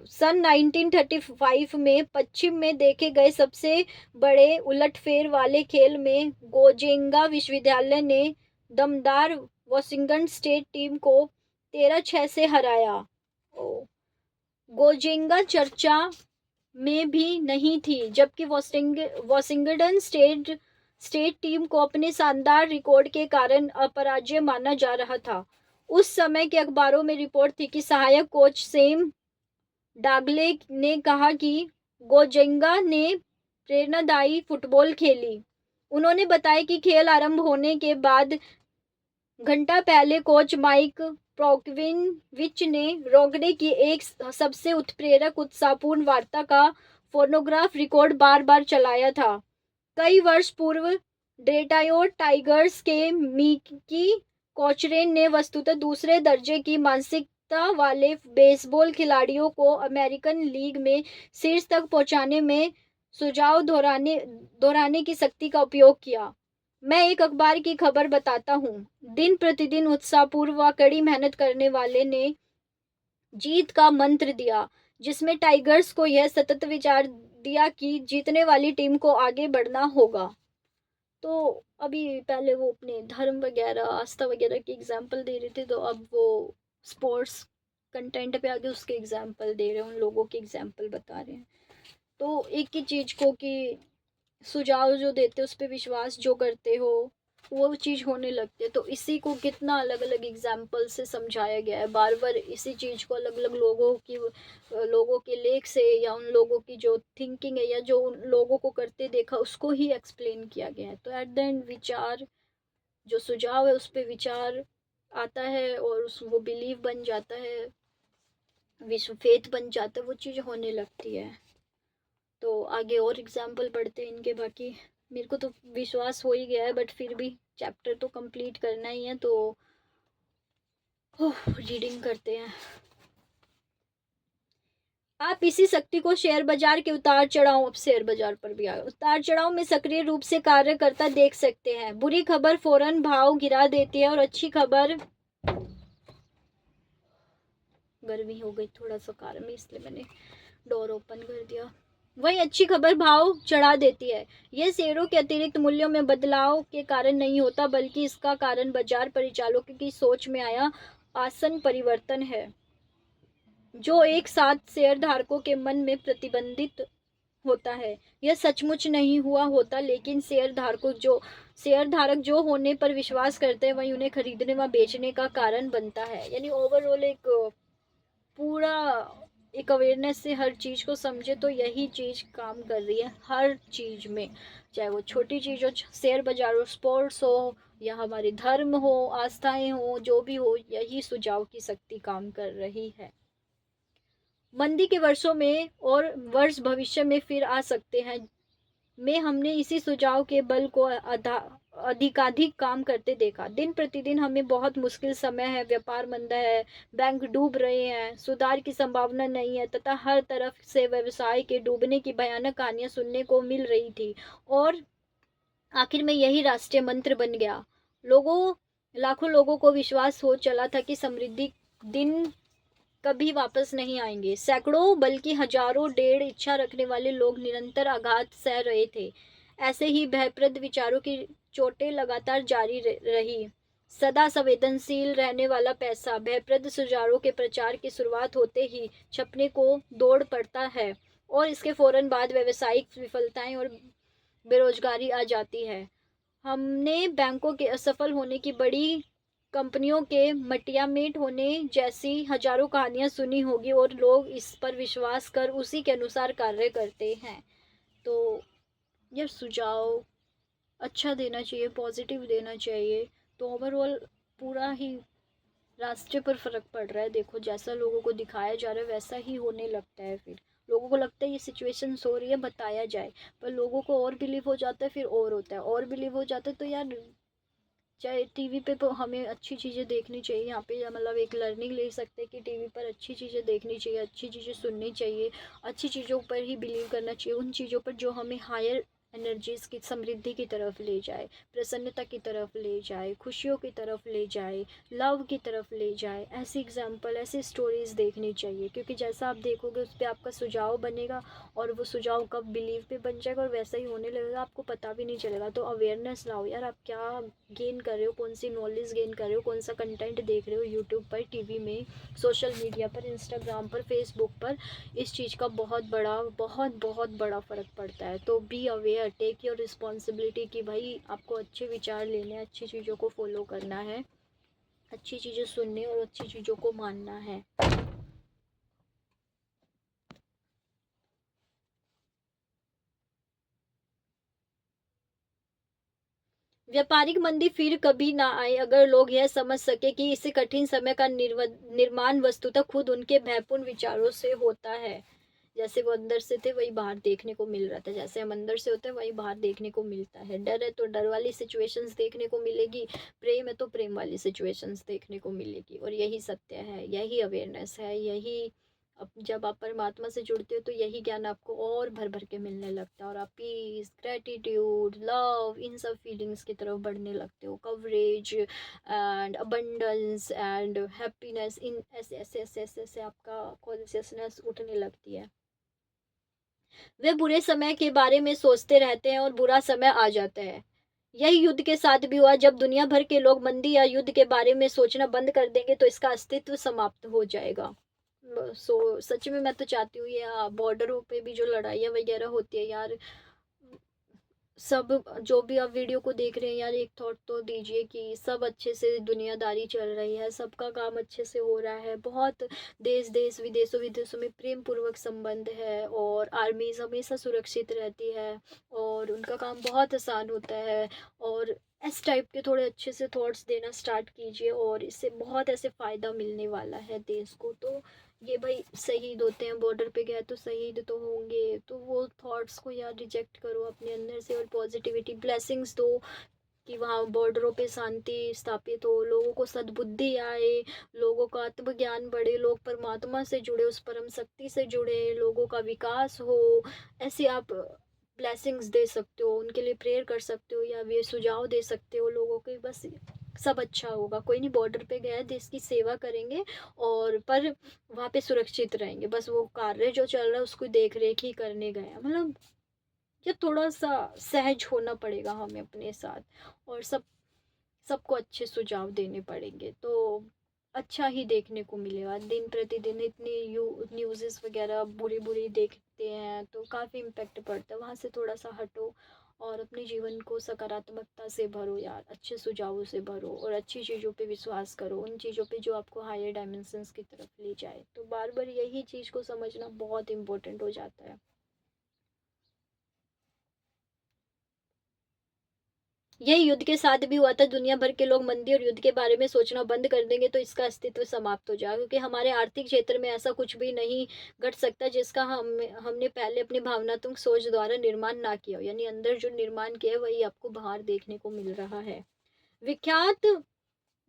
सन 1935 में पश्चिम में देखे गए सबसे बड़े उलटफेर वाले खेल में गोजेंगा विश्वविद्यालय ने दमदार वॉशिंगटन स्टेट टीम को 13-6 से हराया। गोजेंगा चर्चा में भी नहीं थी, जबकि वॉशिंगटन स्टेट टीम को अपने शानदार रिकॉर्ड के कारण अपराजय माना जा रहा था। उस समय के अखबारों में रिपोर्ट थी कि सहायक कोच सैम डागले ने कहा कि गोजेंगा ने प्रेरणादायी फुटबॉल खेली। उन्होंने बताया कि खेल आरंभ होने के बाद घंटा पहले कोच माइक प्रोकोविच ने रोकने की एक सबसे उत्प्रेरक उत्साहपूर्ण वार्ता का फोनोग्राफ रिकॉर्ड बार बार चलाया था। कई वर्ष पूर्व डेट्रॉयट टाइगर्स के मिकी कोचरेन ने वस्तुतः दूसरे दर्जे की मानसिकता वाले बेसबॉल खिलाड़ियों को अमेरिकन लीग में शीर्ष तक पहुंचाने में सुझाव दोहराने की शक्ति का उपयोग किया। मैं एक अखबार की खबर बताता हूँ। दिन प्रतिदिन उत्साहपूर्व व कड़ी मेहनत करने वाले ने जीत का मंत्र दिया, जिसमें टाइगर्स को यह सतत विचार दिया कि जीतने वाली टीम को आगे बढ़ना होगा। तो अभी पहले वो अपने धर्म वगैरह, आस्था वगैरह की एग्जाम्पल दे रहे थे, तो अब वो स्पोर्ट्स कंटेंट पे आगे उसके एग्जाम्पल दे रहे हैं, उन लोगों के एग्जाम्पल बता रहे हैं। तो एक ही चीज़ को कि सुझाव जो देते हो उस पर विश्वास जो करते हो वो चीज़ होने लगती है। तो इसी को कितना अलग अलग एग्जाम्पल से समझाया गया है। बार बार इसी चीज़ को अलग अलग लोगों के लेख से या उन लोगों की जो थिंकिंग है या जो उन लोगों को करते देखा उसको ही एक्सप्लेन किया गया है। तो एट द एंड विचार, जो सुझाव है उस पर विचार आता है और उस वो बिलीव बन जाता है, विश्व फेथ बन जाता है, वो चीज़ होने लगती है। तो आगे और एग्जाम्पल पढ़ते हैं इनके। बाकी मेरे को तो विश्वास हो ही गया है, बट फिर भी चैप्टर तो कंप्लीट करना ही है, तो रीडिंग करते हैं। आप इसी शक्ति को शेयर बाजार के उतार चढ़ाव, अब शेयर बाजार पर भी आए, उतार चढ़ाव में सक्रिय रूप से कार्य करता देख सकते हैं। बुरी खबर फौरन भाव गिरा देती है और अच्छी खबर, गर्मी हो गई थोड़ा सा कार में इसलिए मैंने डोर ओपन कर दिया, वही अच्छी खबर भाव चढ़ा देती है। यह शेयरों के अतिरिक्त मूल्यों में बदलाव के कारण नहीं होता, बल्कि इसका कारण बाजार परिचालकों की सोच में आया आसन परिवर्तन है, जो एक साथ शेयर धारकों के मन में प्रतिबंधित होता है। यह सचमुच नहीं हुआ होता, लेकिन शेयर धारक जो होने पर विश्वास करते हैं वही उन्हें खरीदने व बेचने का कारण बनता है। यानी ओवरऑल एक पूरा एक अवेयरनेस से हर चीज़ को समझे तो यही चीज़ काम कर रही है हर चीज़ में, चाहे वो छोटी चीज़ हो, शेयर बाजार हो, स्पोर्ट्स हो, या हमारे धर्म हो, आस्थाएं हो, जो भी हो, यही सुझाव की शक्ति काम कर रही है। मंदी के वर्षों में और वर्ष भविष्य में फिर आ सकते हैं में हमने इसी सुझाव के बल को अधिकाधिक काम करते देखा। दिन प्रतिदिन हमें बहुत मुश्किल समय है, व्यापार मंदा है, बैंक डूब रहे हैं, सुधार की संभावना नहीं है, तथा हर तरफ से व्यवसाय के डूबने की भयानक कहानियां सुनने को मिल रही थी। और आखिर में यही राष्ट्रीय मंत्र बन गया। लाखों लोगों को विश्वास हो चला था कि समृद्धि दिन कभी वापस नहीं आएंगे। सैकड़ों बल्कि हजारों डेढ़ इच्छा रखने वाले लोग निरंतर आघात सह रहे थे। ऐसे ही भयप्रद विचारों की चोटें लगातार जारी रही। सदा संवेदनशील रहने वाला पैसा भयप्रद सुझावों के प्रचार की शुरुआत होते ही छपने को दौड़ पड़ता है, और इसके फौरन बाद व्यावसायिक विफलताएं और बेरोजगारी आ जाती है। हमने बैंकों के असफल होने की, बड़ी कंपनियों के मटियामेट होने जैसी हजारों कहानियां सुनी होगी, और लोग इस पर विश्वास कर उसी के अनुसार कार्य करते हैं। तो यह सुझाव अच्छा देना चाहिए, पॉजिटिव देना चाहिए, तो ओवरऑल पूरा ही रास्ते पर फर्क पड़ रहा है। देखो जैसा लोगों को दिखाया जा रहा है वैसा ही होने लगता है, फिर लोगों को लगता है ये सिचुएशन हो रही है, बताया जाए, पर लोगों को और बिलीव हो जाता है, फिर और होता है, और बिलीव हो जाता है। तो यार चाहे टीवी पे तो हमें अच्छी चीज़ें देखनी चाहिए, यहाँ पे मतलब एक लर्निंग ले सकते हैं कि टीवी पर अच्छी चीज़ें देखनी चाहिए, अच्छी चीज़ें सुननी चाहिए, अच्छी चीज़ों पर ही बिलीव करना चाहिए, उन चीज़ों पर जो हमें हायर एनर्जीज की, समृद्धि की तरफ ले जाए, प्रसन्नता की तरफ ले जाए, खुशियों की तरफ ले जाए, लव की तरफ ले जाए। ऐसी एग्जाम्पल, ऐसी स्टोरीज देखनी चाहिए, क्योंकि जैसा आप देखोगे उस पर आपका सुझाव बनेगा, और वो सुझाव कब बिलीव पे बन जाएगा और वैसा ही होने लगेगा, आपको पता भी नहीं चलेगा। तो अवेयरनेस लाओ यार, आप क्या गेन कर रहे हो, कौन सी नॉलेज गेन कर रहे हो, कौन सा कंटेंट देख रहे हो यूट्यूब पर, टीवी में, सोशल मीडिया पर, इंस्टाग्राम पर, फेसबुक पर, इस चीज़ का बहुत बड़ा, बहुत बहुत बड़ा फ़र्क पड़ता है। तो be aware, take your responsibility कि भाई आपको अच्छे विचार लेने, अच्छी चीज़ों को फॉलो करना है, अच्छी चीज़ें सुनने और अच्छी चीज़ों को मानना है। व्यापारिक मंदी फिर कभी ना आए अगर लोग यह समझ सके कि इस कठिन समय का निर्माण वस्तुतः खुद उनके भयपूर्ण विचारों से होता है। जैसे वो अंदर से थे वही बाहर देखने को मिल रहा था, जैसे हम अंदर से होते हैं वही बाहर देखने को मिलता है। डर है तो डर वाली सिचुएशंस देखने को मिलेगी, प्रेम है तो प्रेम वाली सिचुएशंस देखने को मिलेगी, और यही सत्य है, यही अवेयरनेस है, यही अब जब आप परमात्मा से जुड़ते हो तो यही ज्ञान आपको और भर भर के मिलने लगता है, और आप पीस, ग्रेटिट्यूड, लव, इन सब फीलिंग्स की तरफ बढ़ने लगते हो, coverage and abundance and happiness, इन ऐसे ऐसे ऐसे ऐसे ऐसे आपका कॉन्शियसनेस उठने लगती है। वे बुरे समय के बारे में सोचते रहते हैं और बुरा समय आ जाता है। यही युद्ध के साथ भी हुआ, जब दुनिया भर के लोग मंदी या युद्ध के बारे में सोचना बंद कर देंगे तो इसका अस्तित्व समाप्त हो जाएगा। सच में मैं तो चाहती हूँ ये बॉर्डरों पे भी जो लड़ाइयाँ वगैरह होती है यार, सब जो भी आप वीडियो को देख रहे हैं यार, एक थॉट तो दीजिए कि सब अच्छे से दुनियादारी चल रही है, सबका काम अच्छे से हो रहा है, बहुत देश देश विदेशों विदेशों में प्रेम पूर्वक संबंध है, और आर्मी हमेशा सुरक्षित रहती है, और उनका काम बहुत आसान होता है। और इस टाइप के थोड़े अच्छे से थॉट्स देना स्टार्ट कीजिए, और इससे बहुत ऐसे फ़ायदा मिलने वाला है देश को। तो ये भाई शहीद होते हैं, बॉर्डर पे गए तो शहीद तो होंगे, तो वो थॉट्स को यार रिजेक्ट करो अपने अंदर से, और पॉजिटिविटी, ब्लेसिंग्स दो कि वहाँ बॉर्डरों पे शांति स्थापित हो, लोगों को सद्बुद्धि आए, लोगों का आत्मज्ञान बढ़े, लोग परमात्मा से जुड़े, उस परम शक्ति से जुड़े, लोगों का विकास हो। ऐसे आप ब्लेसिंग्स दे सकते हो, उनके लिए प्रेयर कर सकते हो, या ये सुझाव दे सकते हो लोगों के, बस सब अच्छा होगा। कोई नहीं, बॉर्डर पे गया है, देश की सेवा करेंगे और पर वहाँ पे सुरक्षित रहेंगे, बस वो कार्य जो चल रहा है उसको देख रेख ही करने गए हैं। मतलब ये थोड़ा सा सहज होना पड़ेगा हमें अपने साथ, और सबको अच्छे सुझाव देने पड़ेंगे, तो अच्छा ही देखने को मिलेगा। दिन प्रतिदिन इतनी न्यूज़ेस वगैरह बुरी बुरी देखते हैं तो काफ़ी इम्पेक्ट पड़ता है। वहाँ से थोड़ा सा हटो और अपने जीवन को सकारात्मकता से भरो यार, अच्छे सुझावों से भरो और अच्छी चीज़ों पे विश्वास करो, उन चीज़ों पे जो आपको हायर डायमेंशंस की तरफ ले जाए। तो बार बार यही चीज़ को समझना बहुत इम्पोर्टेंट हो जाता है। यही युद्ध के साथ भी हुआ था। दुनिया भर के लोग मंदी और युद्ध के बारे में सोचना बंद कर देंगे तो इसका अस्तित्व समाप्त हो जाएगा, क्योंकि हमारे आर्थिक क्षेत्र में ऐसा कुछ भी नहीं घट सकता जिसका हमने पहले अपनी भावनात्मक सोच द्वारा निर्माण ना किया हो। यानी अंदर जो निर्माण किया है वही आपको बाहर देखने को मिल रहा है। विख्यात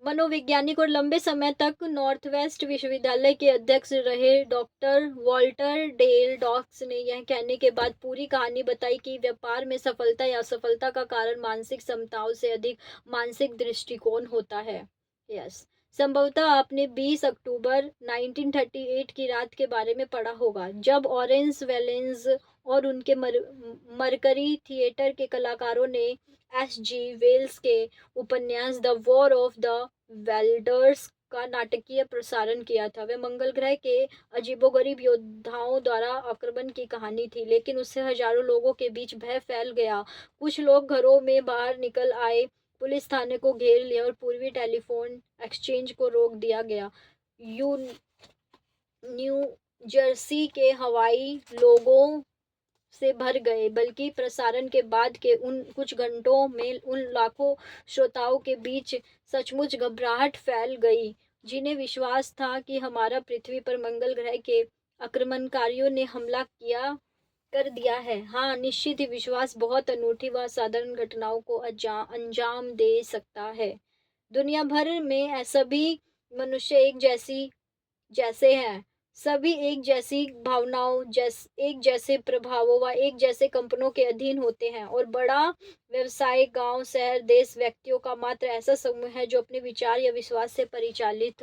मनोवैज्ञानिक और लंबे समय तक नॉर्थवेस्ट विश्वविद्यालय के अध्यक्ष रहे डॉक्टर वॉल्टर डेल डॉक्स ने यह कहने के बाद पूरी कहानी बताई कि व्यापार में सफलता या असफलता का कारण मानसिक क्षमताओं से अधिक मानसिक दृष्टिकोण होता है। यस, संभवतः आपने 20 अक्टूबर 1938 की रात के बारे में पढ़ा होगा, जब ऑरेंज वेलेंस और उनके मरकरी थिएटर के कलाकारों ने एस.जी. वेल्स के उपन्यास the war of the welders का नाटकीय प्रसारण किया था। वह मंगल ग्रह के अजीबोगरीब योद्धाओं द्वारा आक्रमण की कहानी थी, लेकिन उससे हजारों लोगों के बीच भय फैल गया। कुछ लोग घरों में बाहर निकल आए, पुलिस थाने को घेर लिया और पूर्वी टेलीफोन एक्सचेंज को रोक दिया गया। यू न्यू जर्सी के हवाई लोगों से भर गए, बल्कि प्रसारण के बाद के उन कुछ घंटों में उन लाखों श्रोताओं के बीच सचमुच घबराहट फैल गई, जिन्हें विश्वास था कि हमारा पृथ्वी पर मंगल ग्रह के आक्रमणकारियों ने हमला किया कर दिया है। हाँ, निश्चित ही विश्वास बहुत अनूठी व असाधारण घटनाओं को अंजाम दे सकता है। दुनिया भर में सभी मनुष्य एक जैसे हैं, सभी एक जैसी भावनाओं एक जैसे प्रभावों व एक जैसे कंपनों के अधीन होते हैं, और बड़ा व्यवसाय गांव शहर देश व्यक्तियों का मात्र ऐसा समूह है जो अपने विचार या विश्वास से परिचालित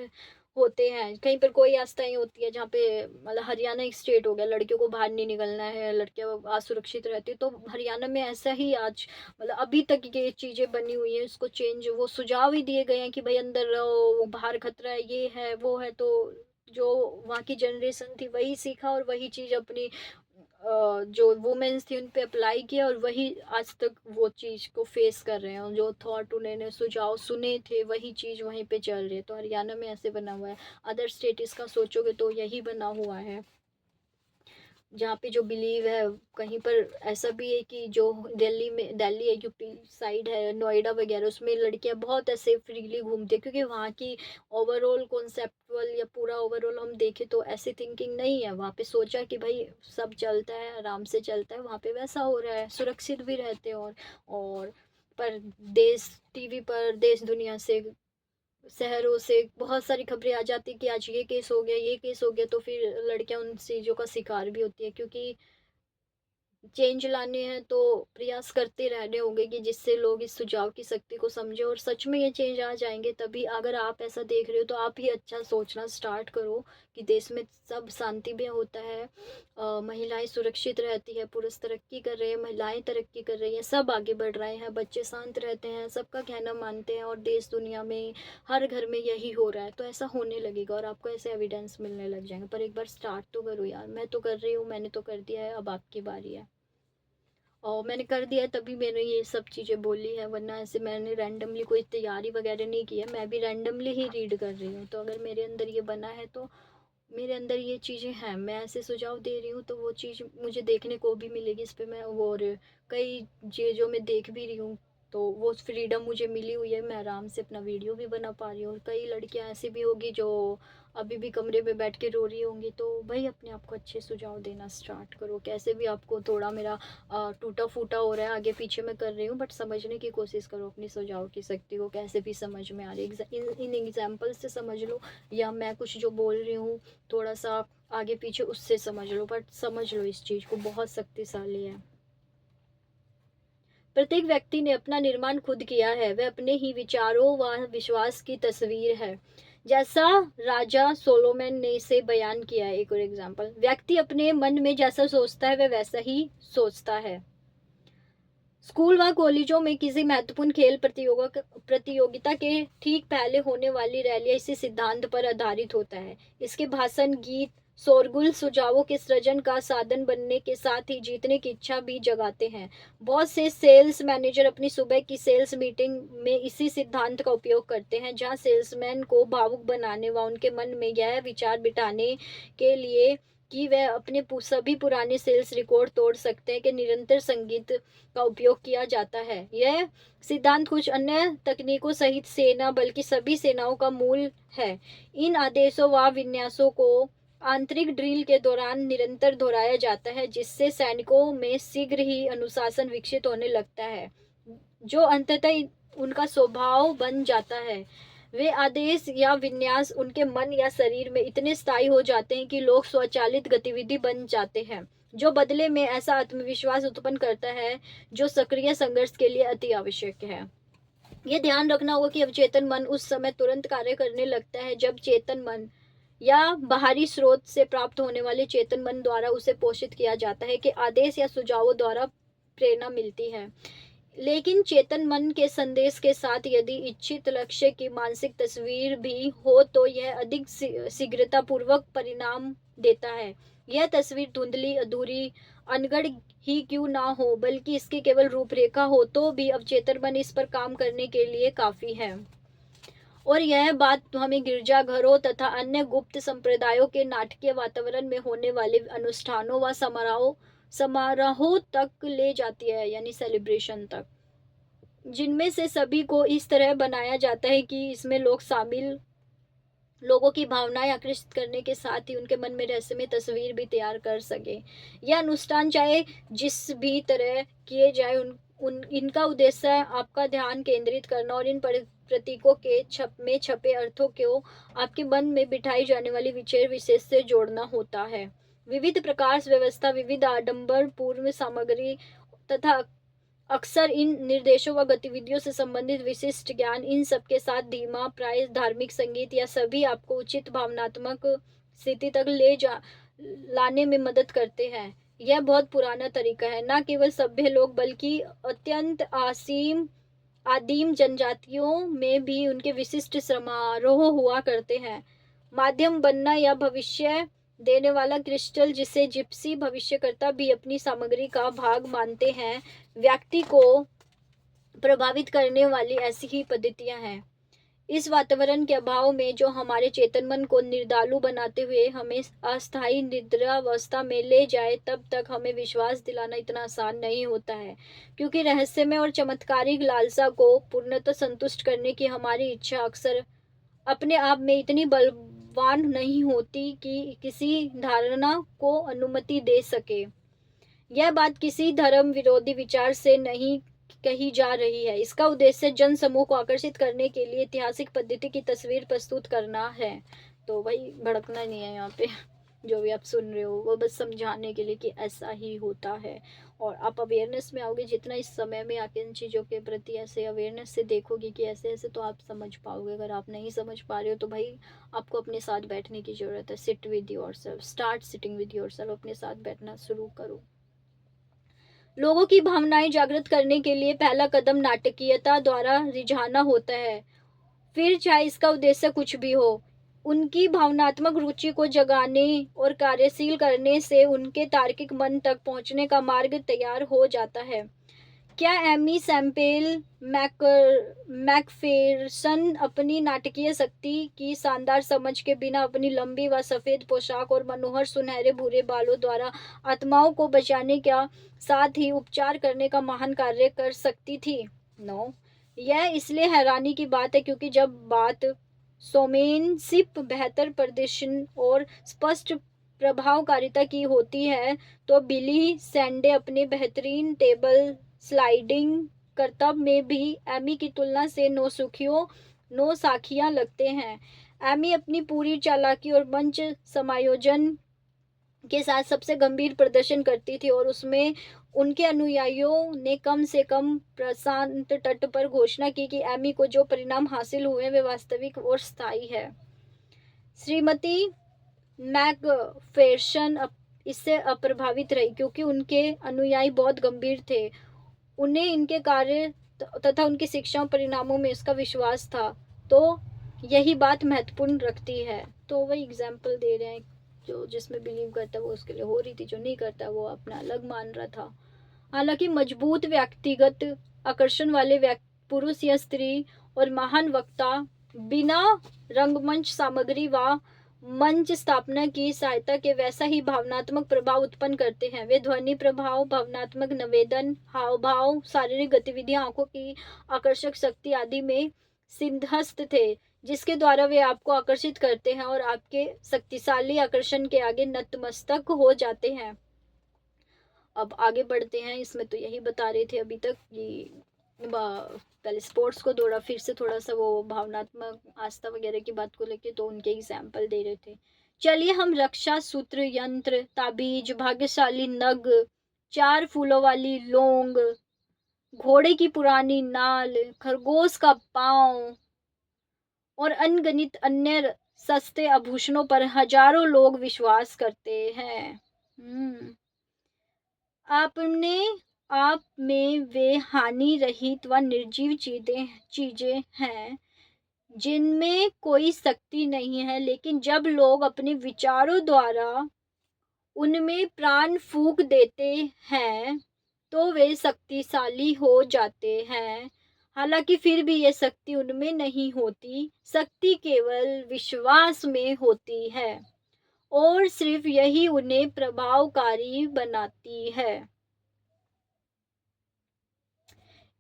होते हैं। कहीं पर कोई आस्थाएं होती है जहाँ पे, मतलब हरियाणा एक स्टेट हो गया, लड़कियों को बाहर नहीं निकलना है, लड़कियां असुरक्षित रहती है, तो हरियाणा में ऐसा ही आज, मतलब अभी तक ये चीजें बनी हुई है। इसको चेंज, वो सुझाव ही दिए गए हैं कि भाई अंदर रहो, बाहर खतरा है, ये है वो है। तो जो वहाँ की जनरेशन थी वही सीखा और वही चीज़ अपनी जो वुमेन्स थी उन पे अप्लाई किया, और वही आज तक वो चीज़ को फेस कर रहे हैं। जो थॉट उन्होंने सुझाव सुने थे वही चीज़ वहीं पे चल रही है। तो हरियाणा में ऐसे बना हुआ है, अदर स्टेट्स का सोचोगे तो यही बना हुआ है। जहाँ पे जो बिलीव है, कहीं पर ऐसा भी है कि जो दिल्ली है, यूपी साइड है, नोएडा वगैरह, उसमें लड़कियां बहुत ऐसे फ्रीली घूमती है, क्योंकि वहाँ की ओवरऑल कॉन्सेप्चुअल या पूरा ओवरऑल हम देखें तो ऐसी थिंकिंग नहीं है। वहाँ पे सोचा कि भाई सब चलता है, आराम से चलता है, वहाँ पे वैसा हो रहा है, सुरक्षित भी रहते हैं। और पर देश टीवी पर देश दुनिया से, शहरों से बहुत सारी खबरें आ जाती कि आज ये केस हो गया, ये केस हो गया, तो फिर लड़कियां उन चीज़ों का शिकार भी होती है। क्योंकि चेंज लाने हैं तो प्रयास करते रहने होंगे कि जिससे लोग इस सुझाव की शक्ति को समझें और सच में ये चेंज आ जाएंगे। तभी अगर आप ऐसा देख रहे हो तो आप ही अच्छा सोचना स्टार्ट करो कि देश में सब शांति भी होता है, महिलाएं सुरक्षित रहती है, पुरुष तरक्की कर रहे हैं, महिलाएं तरक्की कर रही हैं, सब आगे बढ़ रहे हैं, बच्चे शांत रहते हैं, सबका कहना मानते हैं, और देश दुनिया में हर घर में यही हो रहा है। तो ऐसा होने लगेगा और आपको ऐसे एविडेंस मिलने लग जाएंगे। पर एक बार स्टार्ट तो करो यार, मैं तो कर रही हूँ, मैंने तो कर दिया है, अब आपकी बारी है। और मैंने कर दिया है तभी मैंने ये सब चीज़ें बोली है, वरना ऐसे मैंने रैंडमली कोई तैयारी वगैरह नहीं की है, मैं भी रैंडमली ही रीड कर रही हूँ। तो अगर मेरे अंदर ये बना है तो मेरे अंदर ये चीज़ें हैं, मैं ऐसे सुझाव दे रही हूँ तो वो चीज़ मुझे देखने को भी मिलेगी इस पे। मैं और कई चीज़ों में देख भी रही हूँ तो वो फ्रीडम मुझे मिली हुई है, मैं आराम से अपना वीडियो भी बना पा रही हूँ। और कई लड़कियाँ ऐसी भी होगी जो अभी भी कमरे में बैठ के रो रही होंगी, तो भाई अपने आप को अच्छे सुझाव देना स्टार्ट करो। कैसे भी आपको थोड़ा मेरा टूटा फूटा हो रहा है, आगे पीछे मैं कर रही हूँ, बट समझने की कोशिश करो अपनी सुझाव की शक्ति को, कैसे भी समझ में आ रही है। इन एग्जाम्पल से समझ लो, या मैं कुछ जो बोल रही हूँ थोड़ा सा आगे पीछे उससे समझ लो, बट समझ लो इस चीज़ को, बहुत शक्तिशाली है। प्रत्येक व्यक्ति ने अपना निर्माण खुद किया है, वह अपने ही विचारों व विश्वास की तस्वीर है। जैसा राजा सोलोमन ने इसे बयान किया है। एक और एग्जांपल, व्यक्ति अपने मन में जैसा सोचता है वह वैसा ही सोचता है। स्कूल व कॉलेजों में किसी महत्वपूर्ण खेल प्रतियोगिता के ठीक पहले होने वाली रैलियां इसी सिद्धांत पर आधारित होता है। इसके भाषण, गीत, शोरगुल सुझावों के सृजन का साधन बनने के साथ ही जीतने की इच्छा भी जगाते हैं। बहुत से सेल्स मैनेजर अपनी सुबह की सेल्स मीटिंग में इसी सिद्धांत का उपयोग करते हैं, जहां सेल्समैन को भावुक बनाने व उनके मन में यह विचार बिठाने के लिए कि वह अपने सभी पुराने सेल्स रिकॉर्ड तोड़ सकते हैं कि निरंतर संगीत का उपयोग किया जाता है। यह सिद्धांत कुछ अन्य तकनीकों सहित सेना बल्कि सभी सेनाओं का मूल है। इन आदेशों व विन्यासों को आंतरिक ड्रिल के दौरान निरंतर दोहराया जाता है, जिससे सैनिकों में शीघ्र ही अनुशासन विकसित होने लगता है, जो अंततः उनका स्वभाव बन जाता है। वे आदेश या विन्यास उनके मन या शरीर में इतने स्थायी हो जाते हैं कि लोग स्वचालित गतिविधि बन जाते हैं, जो बदले में ऐसा आत्मविश्वास उत्पन्न करता है जो सक्रिय संघर्ष के लिए अति आवश्यक है। ये ध्यान रखना होगा कि अवचेतन मन उस समय तुरंत कार्य करने लगता है जब चेतन मन या बाहरी स्रोत से प्राप्त होने वाले चेतन मन द्वारा उसे पोषित किया जाता है कि आदेश या सुझावों द्वारा प्रेरणा मिलती है। लेकिन चेतन मन के संदेश के साथ यदि इच्छित लक्ष्य की मानसिक तस्वीर भी हो तो यह अधिक शीघ्रता पूर्वक परिणाम देता है। यह तस्वीर धुंधली, अधूरी, अनगढ़ ही क्यों ना हो, बल्कि इसकी केवल रूपरेखा हो तो भी अवचेतन मन इस पर काम करने के लिए काफी है। और यह बात हमें गिरजाघरों तथा अन्य गुप्त संप्रदायों के नाटकीय वातावरण में होने वाले अनुष्ठानों व समारोहों तक ले जाती है, यानी सेलिब्रेशन तक, जिनमें से सभी को इस तरह बनाया जाता है कि इसमें लोगों की भावनाएं आकृष्ट करने के साथ ही उनके मन में रहस्यमय तस्वीर भी तैयार कर सके। यह अनुष्ठान चाहे जिस भी तरह किए जाए, इनका उद्देश्य आपका ध्यान केंद्रित करना और इन प्रतीकों के छपे अर्थों को आपके मन में बिठाई जाने वाली विचार विशेष से जोड़ना होता है। विविध प्रकाश व्यवस्था, विविध आडंबर पूर्ण सामग्री तथा अक्सर इन निर्देशों व गतिविधियों से संबंधित विशिष्ट ज्ञान, इन सब के साथ धीमा प्राय धार्मिक संगीत या सभी आपको उचित भावनात्मक स्थिति तक लाने में मदद करते हैं। यह बहुत पुराना तरीका है। न केवल सभ्य लोग बल्कि अत्यंत आदिम जनजातियों में भी उनके विशिष्ट समारोह हुआ करते हैं। माध्यम बनना या भविष्य देने वाला क्रिस्टल, जिसे जिप्सी भविष्यकर्ता भी अपनी सामग्री का भाग मानते हैं, व्यक्ति को प्रभावित करने वाली ऐसी ही पद्धतियां हैं। इस वातावरण के अभाव में जो हमारे चेतन मन को निर्दालु बनाते हुए हमें अस्थायी निद्रावस्था में ले जाए, तब तक हमें विश्वास दिलाना इतना आसान नहीं होता है, क्योंकि रहस्यमय और चमत्कारिक लालसा को पूर्णतः संतुष्ट करने की हमारी इच्छा अक्सर अपने आप में इतनी बलवान नहीं होती कि किसी धारणा को अनुमति दे सके। यह बात किसी धर्म विरोधी विचार से नहीं कही जा रही है। इसका उद्देश्य जन समूह को आकर्षित करने के लिए ऐतिहासिक पद्धति की तस्वीर प्रस्तुत करना है। तो भाई भड़कना नहीं है यहाँ पे, जो भी आप सुन रहे हो वो बस समझाने के लिए कि ऐसा ही होता है। और आप अवेयरनेस में आओगे, जितना इस समय में आके इन चीज़ों के प्रति ऐसे अवेयरनेस से देखोगे कि ऐसे ऐसे, तो आप समझ पाओगे। अगर आप नहीं समझ पा रहे हो तो भाई आपको अपने साथ बैठने की ज़रूरत है। Sit with yourself, start sitting with yourself, अपने साथ बैठना शुरू करो। लोगों की भावनाएं जागृत करने के लिए पहला कदम नाटकीयता द्वारा रिझाना होता है। फिर चाहे इसका उद्देश्य कुछ भी हो, उनकी भावनात्मक रुचि को जगाने और कार्यशील करने से उनके तार्किक मन तक पहुंचने का मार्ग तैयार हो जाता है। क्या एमी सैम्पेल मैकफेरसन अपनी नाटकीय शक्ति की शानदार समझ के बिना अपनी लंबी व सफेद पोशाक और मनोहर सुनहरे भूरे बालों द्वारा आत्माओं को बचाने का साथ ही उपचार करने का महान कार्य कर सकती थी? नो, यह इसलिए हैरानी की बात है क्योंकि जब बात सोमेनशिप, बेहतर प्रदर्शन और स्पष्ट प्रभावकारिता की होती है तो बिली सैंडे अपने बेहतरीन टेबल स्लाइडिंग करतब में भी एमी की तुलना से नौसाखियां लगते हैं। एमी अपनी पूरी चालाकी और मंच समायोजन के साथ सबसे गंभीर प्रदर्शन करती थी और उसमें उनके अनुयायियों ने कम से कम प्रशांत तट पर घोषणा की कि एमी को जो परिणाम हासिल हुए वे वास्तविक और स्थायी है। श्रीमती मैकफेरसन इससे अप्रभावित रही क्योंकि उनके अनुयायी बहुत गंभीर थे। उन्हें इनके कार्य तथा उनकी शिक्षाओं परिणामों में इसका विश्वास था। तो यही बात महत्वपूर्ण रखती है। तो वही एग्जाम्पल दे रहे हैं, जो जिसमें बिलीव करता है वो उसके लिए हो रही थी, जो नहीं करता वो अपना अलग मान रहा था। हालांकि मजबूत व्यक्तिगत आकर्षण वाले पुरुष या स्त्री और महान वक्ता बिना रंगमंच सामग्री व मंच स्थापना की सहायता के वैसा ही भावनात्मक प्रभाव उत्पन्न करते हैं। वे ध्वनि प्रभाव, भावनात्मक निवेदन, हाव भाव, शारीरिक गतिविधियां, आंखों की आकर्षक शक्ति आदि में सिद्धहस्त थे, जिसके द्वारा वे आपको आकर्षित करते हैं और आपके शक्तिशाली आकर्षण के आगे नतमस्तक हो जाते हैं। अब आगे बढ़ते हैं। इसमें तो यही बता रहे थे अभी तक कि पहले स्पोर्ट्स को दौड़ा, फिर से थोड़ा सा वो भावनात्मक आस्था वगैरह की बात को लेके तो उनके एग्जाम्पल दे रहे थे। चलिए हम रक्षा सूत्र, यंत्र, ताबीज, भाग्यशाली नग, 4 फूलों वाली लौंग, घोड़े की पुरानी नाल, खरगोश का पांव और अनगिनत अन्य सस्ते आभूषणों पर हजारों लोग विश्वास करते हैं। आपने आप में वे हानि रहित व निर्जीव चीजें हैं जिनमें कोई शक्ति नहीं है, लेकिन जब लोग अपने विचारों द्वारा उनमें प्राण फूंक देते हैं तो वे शक्तिशाली हो जाते हैं। हालांकि फिर भी ये शक्ति उनमें नहीं होती, शक्ति केवल विश्वास में होती है और सिर्फ यही उन्हें प्रभावकारी बनाती है।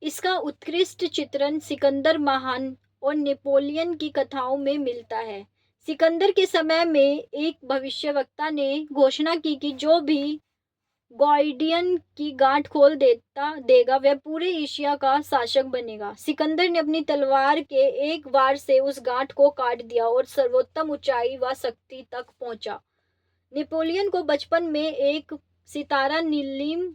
इसका उत्कृष्ट चित्रण सिकंदर महान और नेपोलियन की कथाओं में मिलता है। सिकंदर के समय में एक भविष्यवक्ता ने घोषणा की कि जो भी गॉइडियन की गांठ खोल देगा वह पूरे एशिया का शासक बनेगा। सिकंदर ने अपनी तलवार के एक वार से उस गांठ को काट दिया और सर्वोत्तम ऊंचाई व शक्ति तक पहुंचा। नेपोलियन को बचपन में एक सितारा नीलिम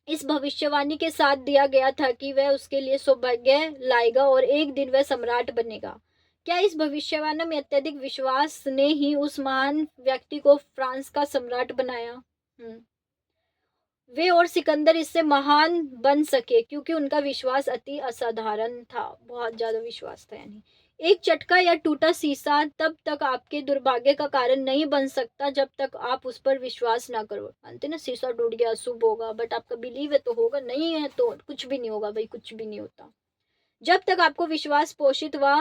इस भविष्यवाणी के साथ दिया गया था कि वह उसके लिए सौभाग्य लाएगा और एक दिन वह सम्राट बनेगा। क्या इस भविष्यवाणी में अत्यधिक विश्वास ने ही उस महान व्यक्ति को फ्रांस का सम्राट बनाया? वे और सिकंदर इससे महान बन सके क्योंकि उनका विश्वास अति असाधारण था, बहुत ज्यादा विश्वास था। यानी एक चटका या टूटा शीशा तब तक आपके दुर्भाग्य का कारण नहीं बन सकता जब तक आप उस पर विश्वास ना करो। मानते ना, शीशा टूट गया शुभ होगा, बट आपका बिलीव है तो होगा, नहीं है तो कुछ भी नहीं होगा भाई, कुछ भी नहीं होता। जब तक आपको विश्वास पोषित व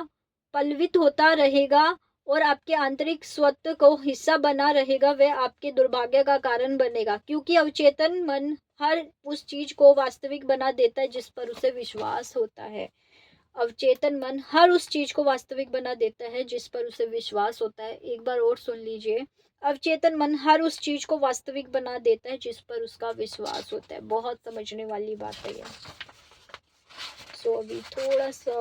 पल्वित होता रहेगा और आपके आंतरिक स्वत्व को हिस्सा बना रहेगा, वह आपके दुर्भाग्य का कारण बनेगा, क्योंकि अवचेतन मन हर उस चीज को वास्तविक बना देता है जिस पर उसे विश्वास होता है। अवचेतन मन हर उस चीज को वास्तविक बना देता है जिस पर उसे विश्वास होता है। एक बार और सुन लीजिए, अवचेतन मन हर उस चीज को वास्तविक बना देता है जिस पर उसका विश्वास होता है। बहुत समझने वाली बात है ये। सो अभी थोड़ा सा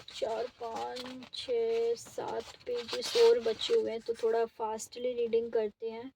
4, 5, 6, 7 पेजेस और बचे हुए हैं तो थोड़ा फास्टली रीडिंग करते हैं।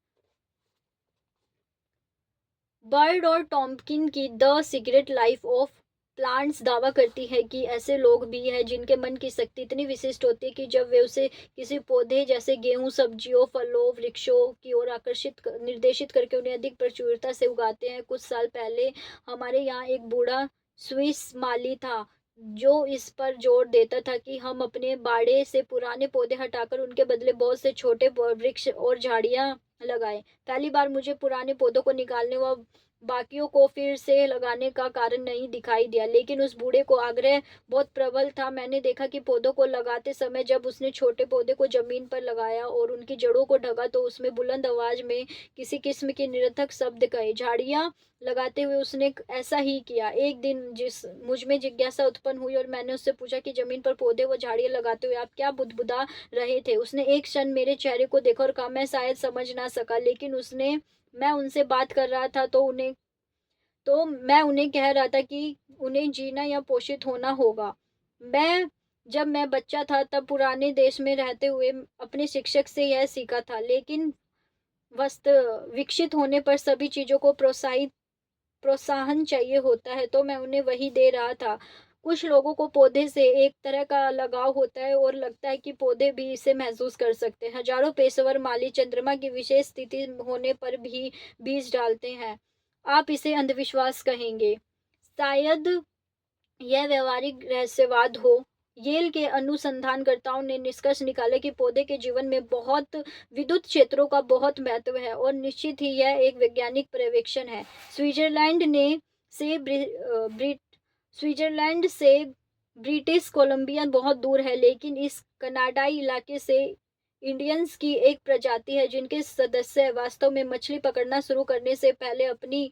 बर्ड और टॉम्किन की the secret life of plants दावा करती है कि ऐसे लोग भी हैं जिनके मन की शक्ति इतनी विशिष्ट होती है कि जब वे उसे किसी पौधे जैसे गेहूं, सब्जियों, फलों, वृक्षों की ओर निर्देशित करके उन्हें अधिक प्रचुरता से उगाते हैं। कुछ साल पहले हमारे यहाँ एक बूढ़ा स्विस माली था जो इस पर जोर देता था कि हम अपने बाड़े से पुराने पौधे हटाकर उनके बदले बहुत से छोटे वृक्ष और झाड़ियां लगाएं। पहली बार मुझे पुराने पौधों को निकालने व बाकियों को फिर से लगाने का कारण नहीं दिखाई दिया, लेकिन उस बूढ़े को आग्रह बहुत प्रबल था। मैंने देखा कि पौधों को लगाते समय जब उसने छोटे पौधे को जमीन पर लगाया और उनकी जड़ों को ढका तो उसमें बुलंद आवाज में किसी किस्म के निरर्थक शब्द कहे। झाड़ियां लगाते हुए उसने ऐसा ही किया। एक दिन जिस मुझ में जिज्ञासा उत्पन्न हुई और मैंने उससे पूछा कि जमीन पर पौधे व झाड़ियां लगाते हुए आप क्या बुदबुदा रहे थे। उसने एक क्षण मेरे चेहरे को देखा और कहा, मैं शायद समझ ना सका, लेकिन उसने मैं उनसे बात कर रहा था तो मैं उन्हें कह रहा था कि उन्हें जीना या पोषित होना होगा। मैं जब मैं बच्चा था तब पुराने देश में रहते हुए अपने शिक्षक से यह सीखा था, लेकिन वस्त विकसित होने पर सभी चीज़ों को प्रोत्साहन चाहिए होता है, तो मैं उन्हें वही दे रहा था। कुछ लोगों को पौधे से एक तरह का लगाव होता है और लगता है कि पौधे भी इसे महसूस कर सकते हैं। हजारों पेशेवर माली चंद्रमा की विशेष स्थिति होने पर भी बीज डालते हैं। आप इसे अंधविश्वास कहेंगे, शायद यह व्यवहारिक रहस्यवाद हो। येल के अनुसंधानकर्ताओं ने निष्कर्ष निकाले कि पौधे के जीवन में बहुत विद्युत क्षेत्रों का बहुत महत्व है और निश्चित ही यह एक वैज्ञानिक पर्यवेक्षण है। स्विट्जरलैंड ने से स्विट्जरलैंड से ब्रिटिश कोलंबिया बहुत दूर है, लेकिन इस कनाडाई इलाके से इंडियंस की एक प्रजाति है जिनके सदस्य वास्तव में मछली पकड़ना शुरू करने से पहले अपनी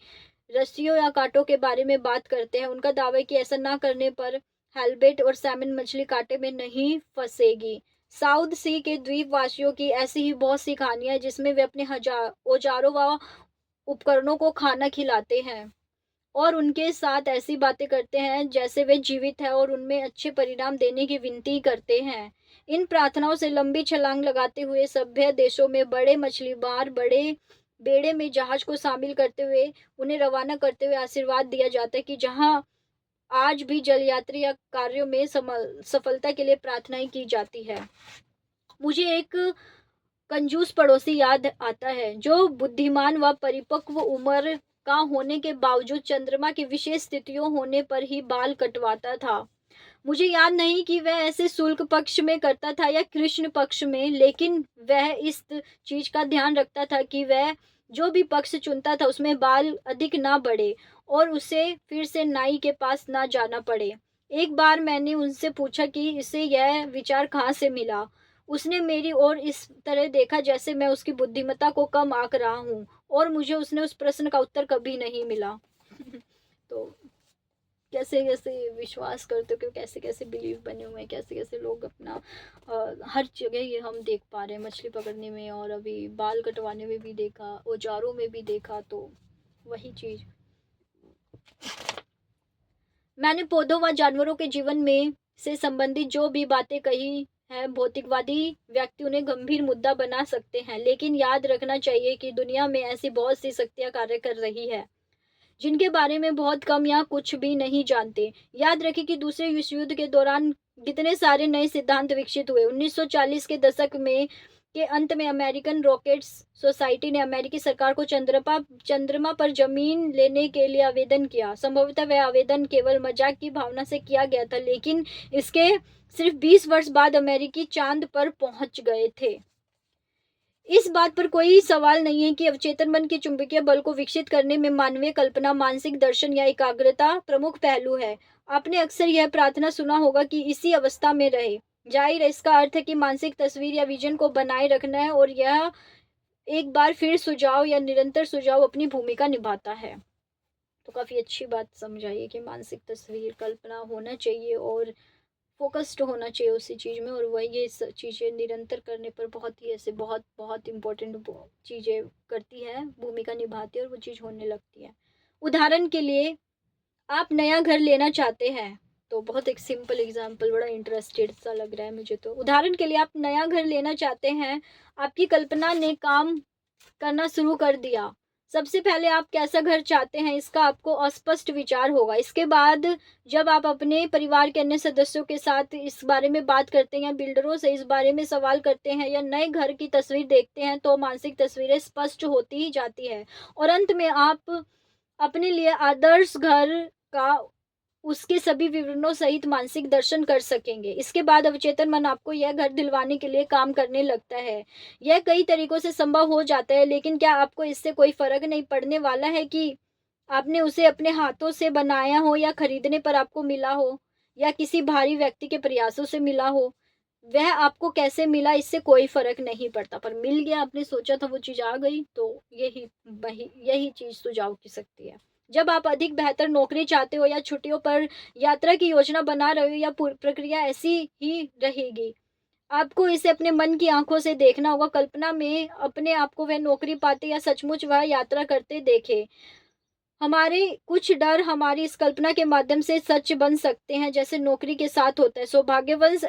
रस्सियों या कांटों के बारे में बात करते हैं। उनका दावा है कि ऐसा ना करने पर हेलबेट और सैमन मछली कांटे में नहीं फंसेगी। साउथ सी के द्वीपवासियों की ऐसी ही बहुत सी कहानियां हैं जिसमें वे अपने हजार औजारों व उपकरणों को खाना खिलाते हैं और उनके साथ ऐसी बातें करते हैं जैसे वे जीवित हैं और उनमें अच्छे परिणाम देने की विनती करते हैं। इन प्रार्थनाओं से लंबी छलांग लगाते हुए सभ्य देशों में बड़े मछली मार बड़े बेड़े में जहाज को शामिल करते हुए उन्हें रवाना करते हुए आशीर्वाद दिया जाता है कि जहां आज भी जल यात्री या कार्यों में सफलता के लिए प्रार्थनाएं की जाती है। मुझे एक कंजूस पड़ोसी याद आता है जो बुद्धिमान व परिपक्व उम्र का होने के बावजूद चंद्रमा की विशेष स्थितियों होने पर ही बाल कटवाता था। मुझे याद नहीं कि वह ऐसे शुल्क पक्ष में करता था या कृष्ण पक्ष में, लेकिन वह इस चीज का ध्यान रखता था कि वह जो भी पक्ष चुनता था उसमें बाल अधिक ना बढ़े और उसे फिर से नाई के पास ना जाना पड़े। एक बार मैंने उनसे पूछा कि इसे यह विचार कहाँ से मिला। उसने मेरी ओर इस तरह देखा जैसे मैं उसकी बुद्धिमत्ता को कम आंक रहा हूँ और मुझे उसने उस प्रश्न का उत्तर कभी नहीं मिला। तो कैसे कैसे विश्वास करते हो कि कैसे कैसे बिलीव बने हुए हैं, कैसे कैसे लोग अपना हर जगह ये हम देख पा रहे हैं, मछली पकड़ने में और अभी बाल कटवाने में भी देखा, औजारों में भी देखा। तो वही चीज मैंने पौधों व जानवरों के जीवन में से संबंधित जो भी बातें कही है, भौतिकवादी व्यक्ति उन्हें गंभीर मुद्दा बना सकते हैं, लेकिन याद रखना चाहिए कि दुनिया में ऐसी बहुत सी शक्तियां कार्य कर रही है जिनके बारे में बहुत कम या कुछ भी नहीं जानते। याद रखें कि दूसरे विश्व युद्ध के दौरान कितने सारे नए सिद्धांत विकसित हुए। 1940 के दशक में के अंत में अमेरिकन रॉकेट्स सोसाइटी ने अमेरिकी सरकार को चंद्रमा पर जमीन लेने के लिए आवेदन किया। संभवतः वह आवेदन केवल मजाक की भावना से किया गया था, लेकिन इसके सिर्फ 20 वर्ष बाद अमेरिकी चांद पर पहुंच गए थे। इस बात पर कोई सवाल नहीं है कि अवचेतन मन के चुंबकीय बल को विकसित करने में मानवीय कल्पना, मानसिक दर्शन या एकाग्रता प्रमुख पहलू है। आपने अक्सर यह प्रार्थना सुना होगा कि इसी अवस्था में रहे। जाहिर है, इसका अर्थ है कि मानसिक तस्वीर या विजन को बनाए रखना है और यह एक बार फिर सुझाव या निरंतर सुझाव अपनी भूमिका निभाता है। तो काफी अच्छी बात समझाइए कि मानसिक तस्वीर कल्पना होना चाहिए और फोकस्ड होना चाहिए उसी चीज़ में, और वही ये चीज़ें निरंतर करने पर बहुत ही ऐसे बहुत बहुत इम्पोर्टेंट चीज़ें करती है, भूमिका निभाती है और वो चीज़ होने लगती है। उदाहरण के लिए, आप नया घर लेना चाहते हैं, तो बहुत एक सिंपल एग्जांपल, बड़ा इंटरेस्टेड सा लग रहा है मुझे। तो उदाहरण के लिए आप नया घर लेना चाहते हैं, आपकी कल्पना ने काम करना शुरू कर दिया। सबसे पहले आप कैसा घर चाहते हैं इसका आपको अस्पष्ट विचार होगा। इसके बाद जब आप अपने परिवार के अन्य सदस्यों के साथ इस बारे में बात करते हैं या बिल्डरों से इस बारे में सवाल करते हैं या नए घर की तस्वीर देखते हैं, तो मानसिक तस्वीरें स्पष्ट होती ही जाती है और अंत में आप अपने लिए आदर्श घर का उसके सभी विवरणों सहित मानसिक दर्शन कर सकेंगे। इसके बाद अवचेतन मन आपको यह घर दिलवाने के लिए काम करने लगता है। यह कई तरीकों से संभव हो जाता है, लेकिन क्या आपको इससे कोई फर्क नहीं पड़ने वाला है कि आपने उसे अपने हाथों से बनाया हो या खरीदने पर आपको मिला हो या किसी भारी व्यक्ति के प्रयासों से मिला हो, वह आपको कैसे मिला इससे कोई फ़र्क नहीं पड़ता, पर मिल गया, आपने सोचा था वो चीज़ आ गई, तो यही चीज़ सुझाव की सकती है। जब आप अधिक बेहतर नौकरी चाहते हो या छुट्टियों पर यात्रा की योजना बना रहे हो या प्रक्रिया ऐसी ही रहेगी। आपको इसे अपने मन की आँखों से देखना होगा, कल्पना में अपने आप को वह नौकरी पाते या सचमुच वह यात्रा करते देखें। हमारे कुछ डर हमारी इस कल्पना के माध्यम से सच बन सकते हैं, जैसे नौकरी के साथ होता है। सौभाग्यवश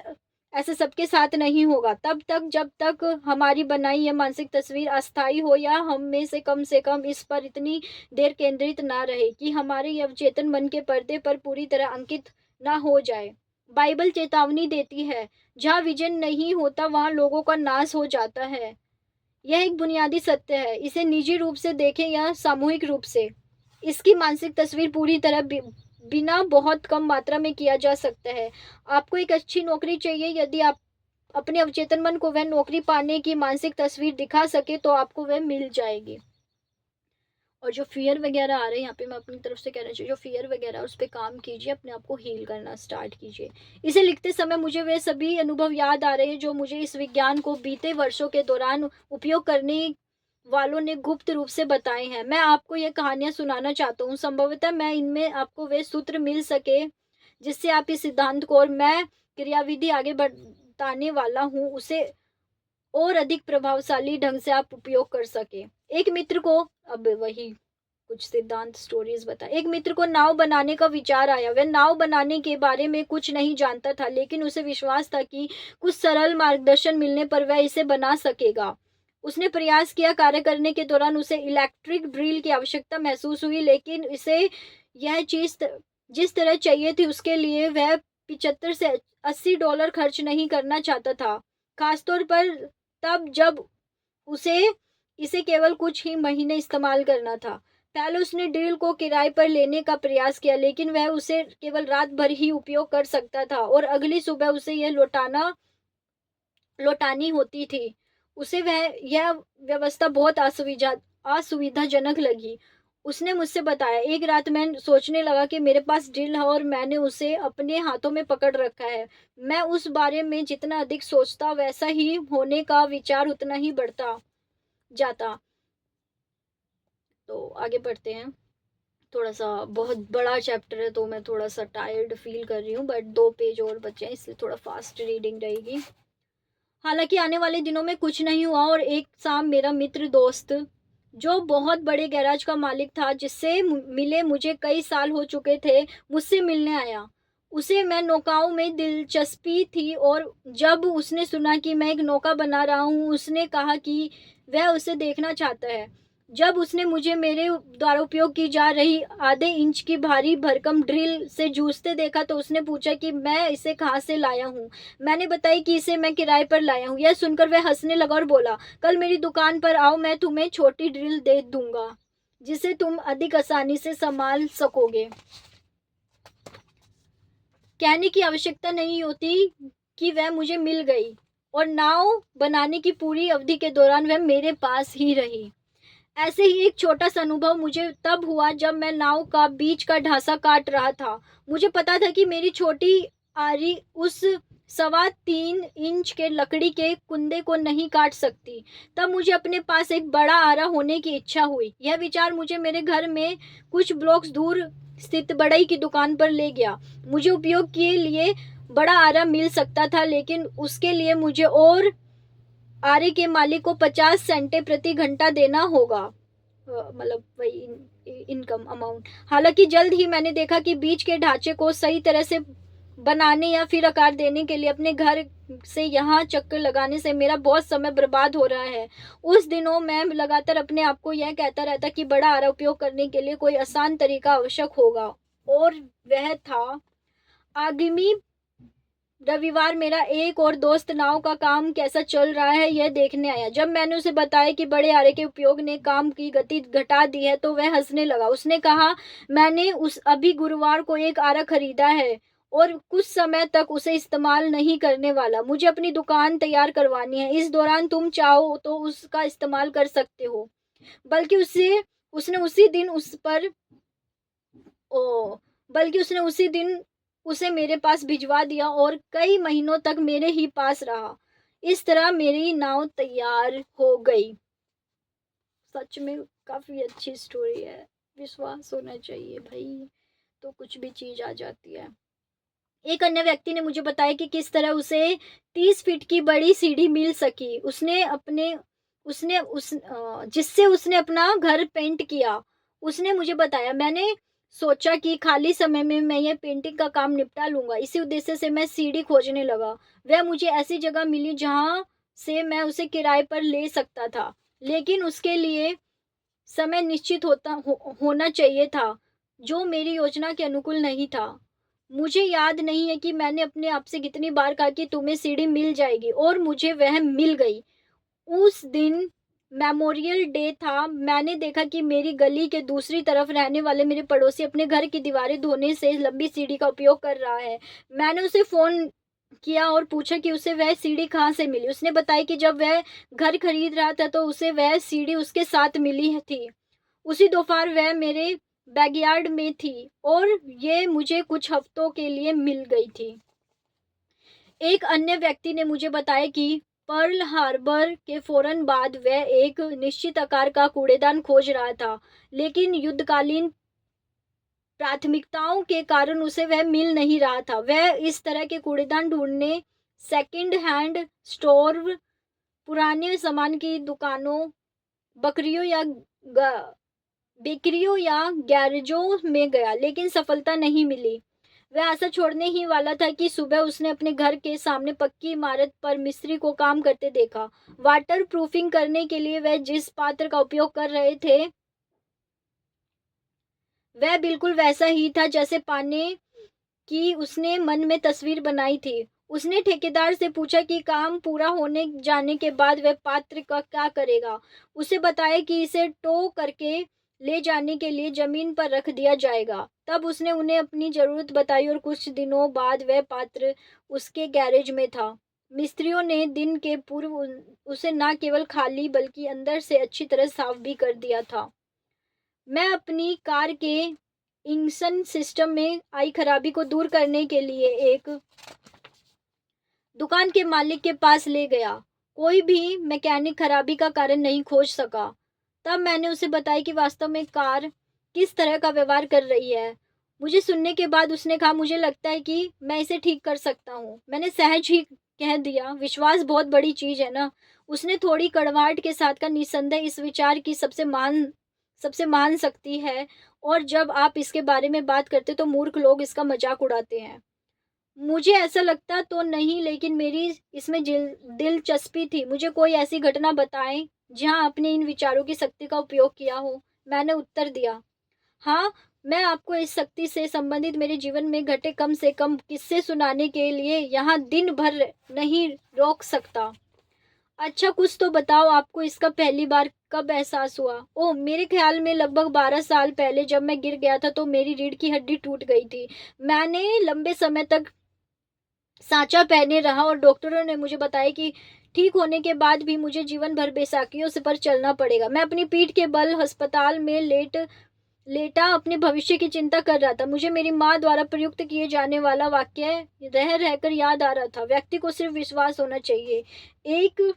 ऐसे सबके साथ नहीं होगा। तब तक जब तक हमारी बनाई यह मानसिक तस्वीर अस्थायी हो या हम में से कम इस पर इतनी देर केंद्रित ना रहे कि हमारे ये अवचेतन मन के पर्दे पर पूरी तरह अंकित ना हो जाए। बाइबल चेतावनी देती है, जहाँ विजन नहीं होता वहाँ लोगों का नाश हो जाता है। यह एक बुनियादी सत्य है, इसे निजी रूप से देखें या सामूहिक रूप से। इसकी मानसिक तस्वीर पूरी तरह बिना बहुत कम मात्रा में किया जा सकता है। आपको एक अच्छी नौकरी चाहिए, यदि आप अपने अवचेतन मन को वह नौकरी पाने की मानसिक तस्वीर दिखा सके तो आपको वह मिल जाएगी। और जो फ़ियर वगैरह आ रहे हैं यहाँ पे मैं अपनी तरफ से कहना चाहिए, जो फ़ियर वगैरह है उस पे काम कीजिए, अपने आप को हील करना स्टार्ट कीजिए। इसे लिखते समय मुझे वे सभी अनुभव याद आ रहे हैं जो मुझे इस विज्ञान को बीते वर्षों के दौरान उपयोग करने वालों ने गुप्त रूप से बताए हैं। मैं आपको ये कहानियाँ सुनाना चाहता हूँ, संभवतः मैं इनमें आपको वे सूत्र मिल सके जिससे आप इस सिद्धांत को और मैं क्रियाविधि आगे बताने वाला हूँ उसे और अधिक प्रभावशाली ढंग से आप उपयोग कर सकें। एक मित्र को अब वही कुछ सिद्धांत स्टोरीज बता। एक मित्र को नाव बनाने का विचार आया। वह नाव बनाने के बारे में कुछ नहीं जानता था, लेकिन उसे विश्वास था कि कुछ सरल मार्गदर्शन मिलने पर वह इसे बना सकेगा। उसने प्रयास किया। कार्य करने के दौरान उसे इलेक्ट्रिक ड्रिल की आवश्यकता महसूस हुई, लेकिन इसे यह चीज जिस तरह चाहिए थी उसके लिए वह 75 से $80 खर्च नहीं करना चाहता था, खासतौर पर तब जब उसे इसे केवल कुछ ही महीने इस्तेमाल करना था। पहले उसने ड्रिल को किराए पर लेने का प्रयास किया, लेकिन वह उसे केवल रात भर ही उपयोग कर सकता था और अगली सुबह उसे यह लौटानी होती थी। उसे यह व्यवस्था बहुत असुविधाजनक लगी। उसने मुझसे बताया, एक रात मैं सोचने लगा कि मेरे पास ड्रिल है और मैंने उसे अपने हाथों में पकड़ रखा है। मैं उस बारे में जितना अधिक सोचता वैसा ही होने का विचार उतना ही बढ़ता जाता। तो आगे बढ़ते हैं। थोड़ा-सा बहुत बड़ा चैप्टर है तो मैं थोड़ा-सा टायर्ड फ़ील कर रही हूँ, बट 2 पेज और बचे हैं इसलिए थोड़ा फ़ास्ट रीडिंग रहेगी। हालाँकि आने वाले दिनों में कुछ नहीं हुआ और एक शाम मेरा मित्र दोस्त, जो बहुत बड़े गैराज का मालिक था, जिससे मिले मुझे कई साल हो चुके थे, मुझसे मिलने आया। उसे मैं नौकाओं में दिलचस्पी थी और जब उसने सुना कि मैं एक नौका बना रहा हूँ, उसने कहा कि वह उसे देखना चाहता है। जब उसने मुझे मेरे द्वारा उपयोग की जा रही आधे इंच की भारी भरकम ड्रिल से जूझते देखा तो उसने पूछा कि मैं इसे कहाँ से लाया हूँ। मैंने बताई कि इसे मैं किराए पर लाया हूँ। यह सुनकर वह हँसने लगा और बोला, कल मेरी दुकान पर आओ, मैं तुम्हें छोटी ड्रिल दे दूँगा, जिसे तुम अधिक आसानी से संभाल सकोगे। कहने की आवश्यकता नहीं होती कि वह मुझे मिल गई और नाव बनाने की पूरी अवधि के दौरान वह मेरे पास ही रही। ऐसे ही एक छोटा-सा अनुभव मुझे तब हुआ जब मैं नाव का बीच का ढाँचा काट रहा था। मुझे पता था कि मेरी छोटी आरी उस 3.25 इंच के लकड़ी के कुंदे को नहीं काट सकती। तब मुझे अपने पास एक बड़ा आरा होने की इच्छा हुई। यह विचार मुझे मेरे घर में कुछ ब्लॉक्स दूर स्थित बढ़ई की दुकान पर ले गया। मुझे उपयोग के लिए बड़ा आरा मिल सकता था, लेकिन उसके लिए मुझे और आरे के मालिक को 50 सेंटे प्रति घंटा देना होगा, मतलब वही इनकम अमाउंट। हालांकि जल्द ही मैंने देखा कि बीच के ढांचे को सही तरह से बनाने या फिर आकार देने के लिए अपने घर से यहाँ चक्कर लगाने से मेरा बहुत समय बर्बाद हो रहा है। उस दिनों मैं लगातार अपने आप को यह कहता रहता कि बड़ा आरा उपयोग करने के लिए कोई आसान तरीका आवश्यक होगा, और वह था आगामी रविवार मेरा एक और दोस्त नाव का काम कैसा चल रहा है यह देखने आया। जब मैंने उसे बताया कि बड़े आरे के उपयोग ने काम की गति घटा दी है तो वह हंसने लगा। उसने कहा, मैंने उस अभी गुरुवार को एक आरा खरीदा है और कुछ समय तक उसे इस्तेमाल नहीं करने वाला। मुझे अपनी दुकान तैयार करवानी है, इस दौरान तुम चाहो तो उसका इस्तेमाल कर सकते हो। बल्कि उसने उसी दिन उस पर ओह! बल्कि उसने उसी दिन उसे मेरे पास भिजवा दिया और कई महीनों तक मेरे ही पास रहा। इस तरह मेरी नाव तैयार हो गई। सच में काफ़ी अच्छी स्टोरी है। विश्वास होना चाहिए भई, तो कुछ भी चीज़ आ जाती है। एक अन्य व्यक्ति ने मुझे बताया कि किस तरह उसे 30 फीट की बड़ी सीढ़ी मिल सकी। जिससे उसने अपना घर पेंट किया। उसने मुझे बताया, मैंने सोचा कि खाली समय में मैं ये पेंटिंग का काम निपटा लूँगा। इसी उद्देश्य से मैं सीढ़ी खोजने लगा। वह मुझे ऐसी जगह मिली जहाँ से मैं उसे किराए पर ले सकता था। लेकिन उसके लिए समय निश्चित होना चाहिए था, जो मेरी योजना के अनुकूल नहीं था। मुझे याद नहीं है कि मैंने अपने आप से कितनी बार कहा कि तुम्हें सीढ़ी मिल जाएगी और मुझे वह मिल गई। उस दिन मेमोरियल डे था। मैंने देखा कि मेरी गली के दूसरी तरफ रहने वाले मेरे पड़ोसी अपने घर की दीवारें धोने से लंबी सीढ़ी का उपयोग कर रहा है। मैंने उसे फ़ोन किया और पूछा कि उसे वह सीढ़ी कहाँ से मिली। उसने बताया कि जब वह घर खरीद रहा था तो उसे वह सीढ़ी उसके साथ मिली थी। उसी दोपहर वह मेरे बैकयार्ड में थी और ये मुझे कुछ हफ्तों के लिए मिल गई थी। एक अन्य व्यक्ति ने मुझे बताया कि पर्ल हार्बर के फौरन बाद वह एक निश्चित आकार का कूड़ेदान खोज रहा था, लेकिन युद्धकालीन प्राथमिकताओं के कारण उसे वह मिल नहीं रहा था। वह इस तरह के कूड़ेदान ढूंढने सेकंड हैंड स्टोर, पुराने सामान की दुकानों, बकरियों या ग- बेकरियों या गैरेजों में गया, लेकिन सफलता नहीं मिली। वह आशा छोड़ने ही वाला था कि सुबह उसने अपने घर के सामने पक्की इमारत पर मिस्त्री को काम करते देखा। वाटर प्रूफिंग करने के लिए वह जिस पात्र का उपयोग कर रहे थे वह बिल्कुल वैसा ही था जैसे पाने की उसने मन में तस्वीर बनाई थी। उसने ठेकेदार से पूछा कि काम पूरा होने जाने के बाद वह पात्र का क्या करेगा। उसे बताया कि इसे टो करके ले जाने के लिए जमीन पर रख दिया जाएगा। तब उसने उन्हें अपनी जरूरत बताई और कुछ दिनों बाद वह पात्र उसके गैरेज में था। मिस्त्रियों ने दिन के पूर्व उसे न केवल खाली बल्कि अंदर से अच्छी तरह साफ भी कर दिया था। मैं अपनी कार के इंग्सन सिस्टम में आई खराबी को दूर करने के लिए एक दुकान के मालिक के पास ले गया। कोई भी मैकेनिक खराबी का कारण नहीं खोज सका। तब मैंने उसे बताया कि वास्तव में कार किस तरह का व्यवहार कर रही है। मुझे सुनने के बाद उसने कहा, मुझे लगता है कि मैं इसे ठीक कर सकता हूँ। मैंने सहज ही कह दिया, विश्वास बहुत बड़ी चीज है ना। उसने थोड़ी कड़वाहट के साथ कहा, निस्संदेह इस विचार की सबसे महान शक्ति है और जब आप इसके बारे में बात करते तो मूर्ख लोग इसका मजाक उड़ाते हैं। मुझे ऐसा लगता तो नहीं, लेकिन मेरी इसमें दिलचस्पी थी। मुझे कोई ऐसी घटना बताएं जहां आपने इन विचारों की शक्ति का उपयोग किया हो। मैंने उत्तर दिया, हाँ, मैं आपको इस शक्ति से संबंधित मेरे जीवन में घटे कम से कम किस्से सुनाने के लिए यहाँ दिन भर नहीं रोक सकता। अच्छा, कुछ तो बताओ, आपको इसका पहली बार कब एहसास हुआ? ओह, मेरे ख्याल में लगभग 12 साल पहले जब मैं गिर गया था तो मेरी रीढ़ की हड्डी टूट गई थी। मैंने लंबे समय तक सांचा पहने रहा और डॉक्टरों ने मुझे बताया कि ठीक होने के बाद भी मुझे जीवन भर बेसाखियों से पर चलना पड़ेगा। मैं अपनी पीठ के बल अस्पताल में लेटा अपने भविष्य की चिंता कर रहा था। मुझे मेरी माँ द्वारा प्रयुक्त किए जाने वाला वाक्य रह रहकर याद आ रहा था, व्यक्ति को सिर्फ विश्वास होना चाहिए। एक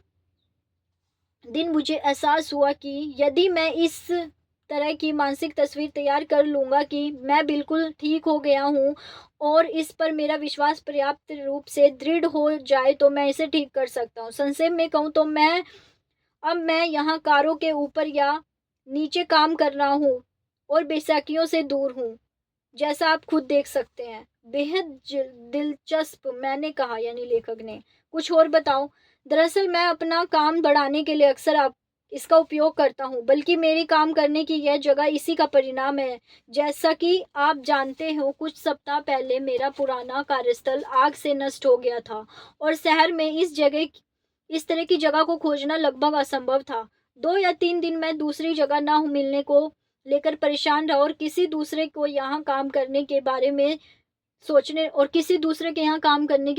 दिन मुझे एहसास हुआ कि यदि मैं इस तरह की मानसिक तस्वीर तैयार कर लूँगा कि मैं बिल्कुल ठीक हो गया हूँ और इस पर मेरा विश्वास पर्याप्त रूप से दृढ़ हो जाए तो मैं इसे ठीक कर सकता हूँ। संक्षेप में कहूँ तो मैं यहाँ कारों के ऊपर या नीचे काम कर रहा हूँ और बेसाखियों से दूर हूँ, जैसा आप खुद देख सकते हैं। बेहद दिलचस्प, मैंने कहा, यानी लेखक ने। कुछ और बताओ। दरअसल मैं अपना काम बढ़ाने के लिए अक्सर आप इसका उपयोग करता हूँ, बल्कि मेरी काम करने की यह जगह इसी का परिणाम है। जैसा कि आप जानते हो, कुछ सप्ताह पहले मेरा पुराना कार्यस्थल आग से नष्ट हो गया था और शहर में इस तरह की जगह को खोजना लगभग असंभव था। 2 या 3 दिन मैं दूसरी जगह ना मिलने को लेकर परेशान रहा और किसी दूसरे के यहाँ काम करने के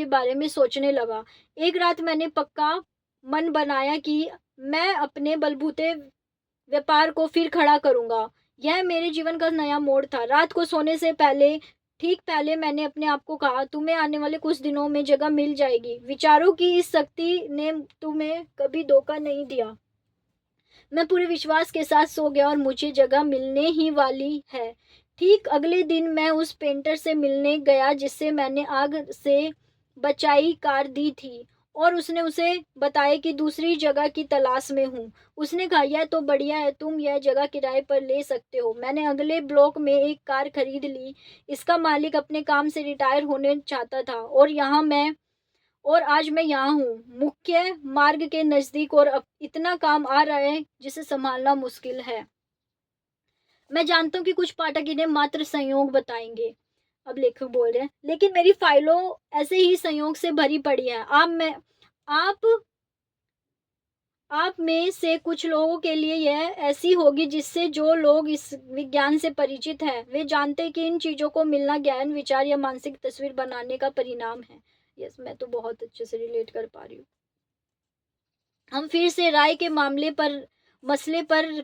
बारे में सोचने लगा। एक रात मैंने पक्का मन बनाया कि मैं अपने बलबूते व्यापार को फिर खड़ा करूँगा। यह मेरे जीवन का नया मोड़ था। रात को सोने से पहले, ठीक पहले, मैंने अपने आप को कहा, तुम्हें आने वाले कुछ दिनों में जगह मिल जाएगी। विचारों की इस शक्ति ने तुम्हें कभी धोखा नहीं दिया। मैं पूरे विश्वास के साथ सो गया और मुझे जगह मिलने ही वाली है। ठीक अगले दिन मैं उस पेंटर से मिलने गया जिससे मैंने आग से बचाई कार दी थी, और उसने उसे बताया कि दूसरी जगह की तलाश में हूँ। उसने कहा, यह तो बढ़िया है, तुम यह जगह किराए पर ले सकते हो। मैंने अगले ब्लॉक में एक कार खरीद ली। इसका मालिक अपने काम से रिटायर होने चाहता था, और आज मैं यहाँ हूँ, मुख्य मार्ग के नज़दीक, और अब इतना काम आ रहा है जिसे सँभालना मुश्किल है। मैं जानता हूँ कि कुछ पाठक इन्हें मात्र संयोग बताएँगे। अब लेखक बोल रहे हैं, लेकिन मेरी फाइलों ऐसे ही संयोग से भरी पड़ी है। आप आप में से कुछ लोगों के लिए यह ऐसी होगी जिससे जो लोग इस विज्ञान से परिचित हैं, वे जानते हैं कि इन चीज़ों को मिलना ज्ञान, विचार या मानसिक तस्वीर बनाने का परिणाम है। यस, मैं तो बहुत अच्छे से रिलेट कर पा रही हूँ। हम फिर से राय के मसले पर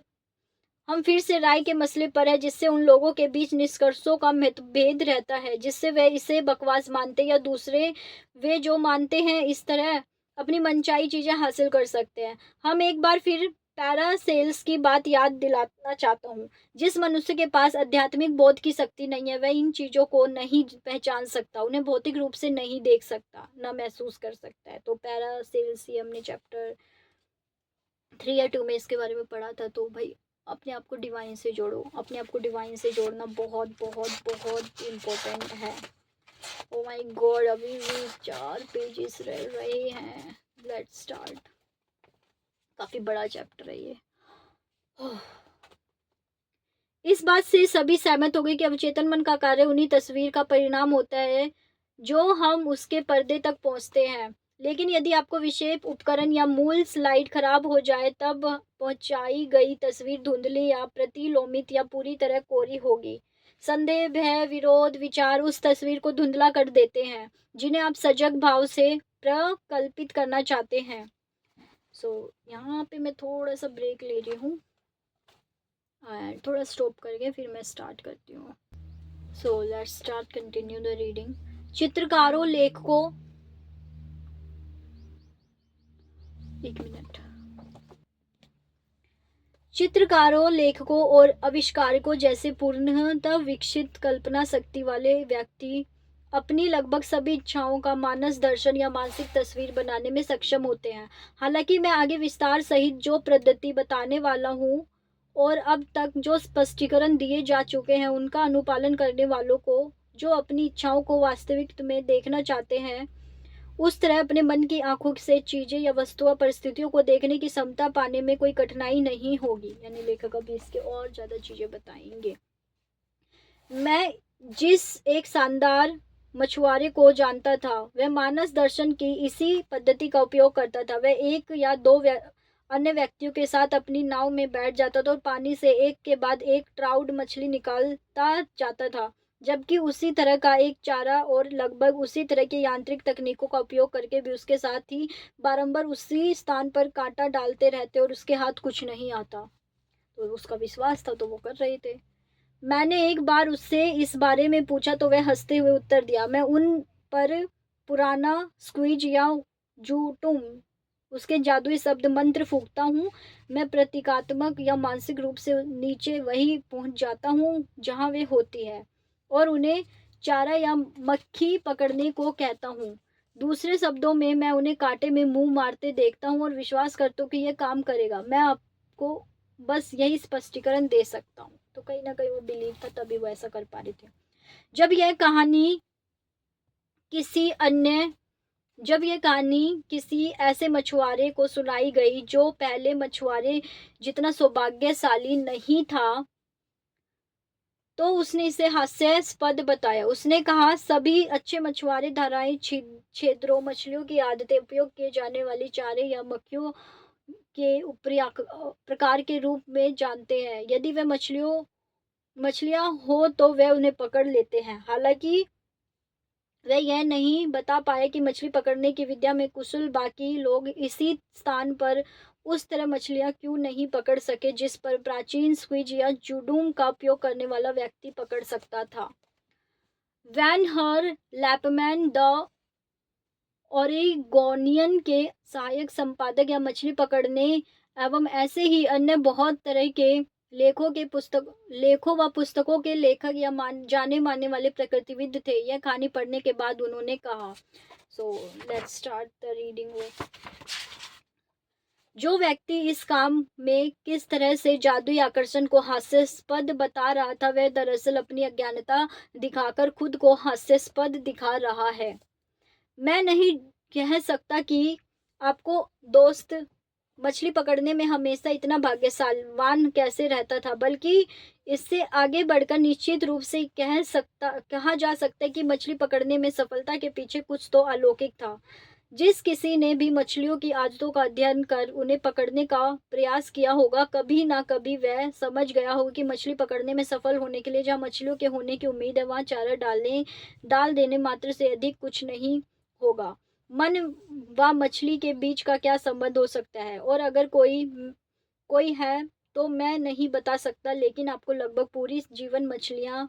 हम फिर से राय के मसले पर है, जिससे उन लोगों के बीच निष्कर्षों का भेद रहता है, जिससे वे इसे बकवास मानते हैं, या दूसरे वे जो मानते हैं इस तरह अपनी मनचाही चीजें हासिल कर सकते हैं। हम एक बार फिर पैरासेल्स की बात याद दिलाना चाहता हूँ। जिस मनुष्य के पास आध्यात्मिक बोध की शक्ति नहीं है, वह इन चीजों को नहीं पहचान सकता, उन्हें भौतिक रूप से नहीं देख सकता, न महसूस कर सकता है। तो पैरासेल्स, ये हमने चैप्टर 3 या 2 में इसके बारे में पढ़ा था। तो भाई, अपने आप को डिवाइन से जोड़ो। अपने आप को डिवाइन से जोड़ना बहुत बहुत बहुत इम्पोर्टेंट है। ओ माय गॉड, अभी भी 4 पेजेस रह रहे हैं। Let's start. काफी बड़ा चैप्टर है ये। इस बात से सभी सहमत हो गए कि अवचेतन मन का कार्य उन्हीं तस्वीर का परिणाम होता है जो हम उसके पर्दे तक पहुंचते हैं। लेकिन यदि आपको विशेष उपकरण या मूल स्लाइड खराब हो जाए, तब पहुंचाई गई तस्वीर धुंधली या प्रतिलोमित या पूरी तरह कोरी होगी। संदेह, भय, विरोध, विचार उस तस्वीर को धुंधला कर देते हैं जिन्हें आप सजग भाव से प्रकल्पित करना चाहते हैं। यहाँ पे मैं थोड़ा सा ब्रेक ले रही हूँ, थोड़ा स्टॉप करके फिर मैं स्टार्ट करती हूँ। So let's start, continue the reading. चित्रकारों, लेखकों, एक मिनट। चित्रकारों, लेखकों और आविष्कारकों जैसे पूर्णतः विकसित कल्पना शक्ति वाले व्यक्ति अपनी लगभग सभी इच्छाओं का मानस दर्शन या मानसिक तस्वीर बनाने में सक्षम होते हैं। हालांकि मैं आगे विस्तार सहित जो पद्धति बताने वाला हूँ और अब तक जो स्पष्टीकरण दिए जा चुके हैं, उनका अनुपालन करने वालों को, जो अपनी इच्छाओं को वास्तविक में देखना चाहते हैं, उस तरह अपने मन की आंखों से चीजें या वस्तुओं परिस्थितियों को देखने की क्षमता पाने में कोई कठिनाई नहीं होगी। यानी लेखक अभी इसके और ज्यादा चीजें बताएंगे। मैं जिस एक शानदार मछुआरे को जानता था, वह मानस दर्शन की इसी पद्धति का उपयोग करता था। वह एक या दो अन्य व्यक्तियों के साथ अपनी नाव में बैठ जाता था और पानी से एक के बाद एक ट्राउट मछली निकालता जाता था, जबकि उसी तरह का एक चारा और लगभग उसी तरह की यांत्रिक तकनीकों का उपयोग करके भी उसके साथ ही बारंबार उसी स्थान पर कांटा डालते रहते और उसके हाथ कुछ नहीं आता। तो उसका विश्वास था, तो वो कर रहे थे। मैंने एक बार उससे इस बारे में पूछा तो वह हंसते हुए उत्तर दिया, मैं उन पर पुराना स्क्वीज या जूटुम, उसके जादुई शब्द मंत्र फूंकता हूँ। मैं प्रतीकात्मक या मानसिक रूप से नीचे वही पहुंच जाता हूँ जहाँ वे होती है, और उन्हें चारा या मक्खी पकड़ने को कहता हूँ। दूसरे शब्दों में, मैं उन्हें कांटे में मुंह मारते देखता हूँ और विश्वास करता हूँ कि यह काम करेगा। मैं आपको बस यही स्पष्टीकरण दे सकता हूँ। तो कहीं ना कहीं वो बिलीव था, तभी वो ऐसा कर पा रहे थे। जब यह कहानी किसी ऐसे मछुआरे को सुनाई गई जो पहले मछुआरे जितना सौभाग्यशाली नहीं था, तो उसने इसे हास्यास्पद बताया। उसने कहा, सभी अच्छे मछुआरे धाराएं, छिद्रों, मछलियों की आदतें, उपयोग किए जाने वाली चारे या मक्खियों के ऊपरी प्रकार के रूप में जानते हैं। यदि वे मछलियां हो तो वे उन्हें पकड़ लेते हैं। हालांकि वे यह नहीं बता पाए कि मछली पकड़ने की विद्या में कुशल बाकी लोग इसी स्थान पर उस तरह मछलियाँ क्यों नहीं पकड़ सके जिस पर प्राचीन स्क्विज या जुडूम का उपयोग करने वाला व्यक्ति पकड़ सकता था। वैन हर लैपमैन द ओरिगोनियन के सहायक संपादक या मछली पकड़ने एवं ऐसे ही अन्य बहुत तरह के लेखों व पुस्तकों के लेखक या जाने मानने वाले प्रकृतिविद थे। यह कहानी पढ़ने के बाद उन्होंने कहा, so let's start the reading. जो व्यक्ति इस काम में किस तरह से जादुई आकर्षण को हास्यास्पद बता रहा था, वह दरअसल अपनी अज्ञानता दिखाकर खुद को हास्यास्पद दिखा रहा है। मैं नहीं कह सकता कि आपको दोस्त मछली पकड़ने में हमेशा इतना भाग्यशालवान कैसे रहता था, बल्कि इससे आगे बढ़कर निश्चित रूप से कहा जा सकता है कि मछली पकड़ने में सफलता के पीछे कुछ तो अलौकिक था। जिस किसी ने भी मछलियों की आदतों का अध्ययन कर उन्हें पकड़ने का प्रयास किया होगा, कभी ना कभी वह समझ गया होगा कि मछली पकड़ने में सफल होने के लिए जहाँ मछलियों के होने की उम्मीद है, वहाँ चारा डाल देने मात्र से अधिक कुछ नहीं होगा। मन व मछली के बीच का क्या संबंध हो सकता है, और अगर कोई है तो मैं नहीं बता सकता, लेकिन आपको लगभग पूरी जीवन मछलियाँ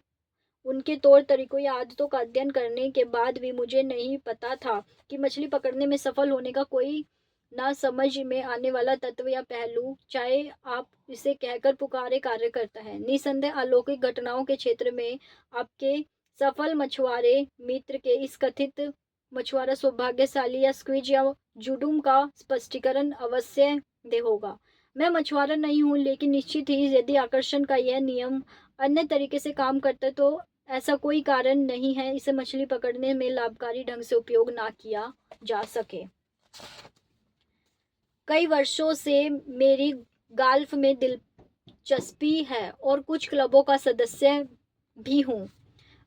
उनके तौर तरीकों या आदतों का अध्ययन करने के बाद भी मुझे नहीं पता था कि मछली पकड़ने में सफल होने का कोई ना समझ में आने वाला तत्व या पहलू, चाहे आप इसे कहकर पुकारे, कार्य करता है। निसंदेह अलौकिक घटनाओं के क्षेत्र में आपके सफल मछुआरे मित्र के इस कथित मछुआरा सौभाग्यशाली या स्क्विज या जुडूम का स्पष्टीकरण अवश्य दे होगा। मैं मछुआरा नहीं हूँ, लेकिन निश्चित ही यदि आकर्षण का यह नियम अन्य तरीके से काम करता तो ऐसा कोई कारण नहीं है इसे मछली पकड़ने में लाभकारी ढंग से उपयोग ना किया जा सके। कई वर्षों से मेरी गोल्फ में दिलचस्पी है और कुछ क्लबों का सदस्य भी हूँ।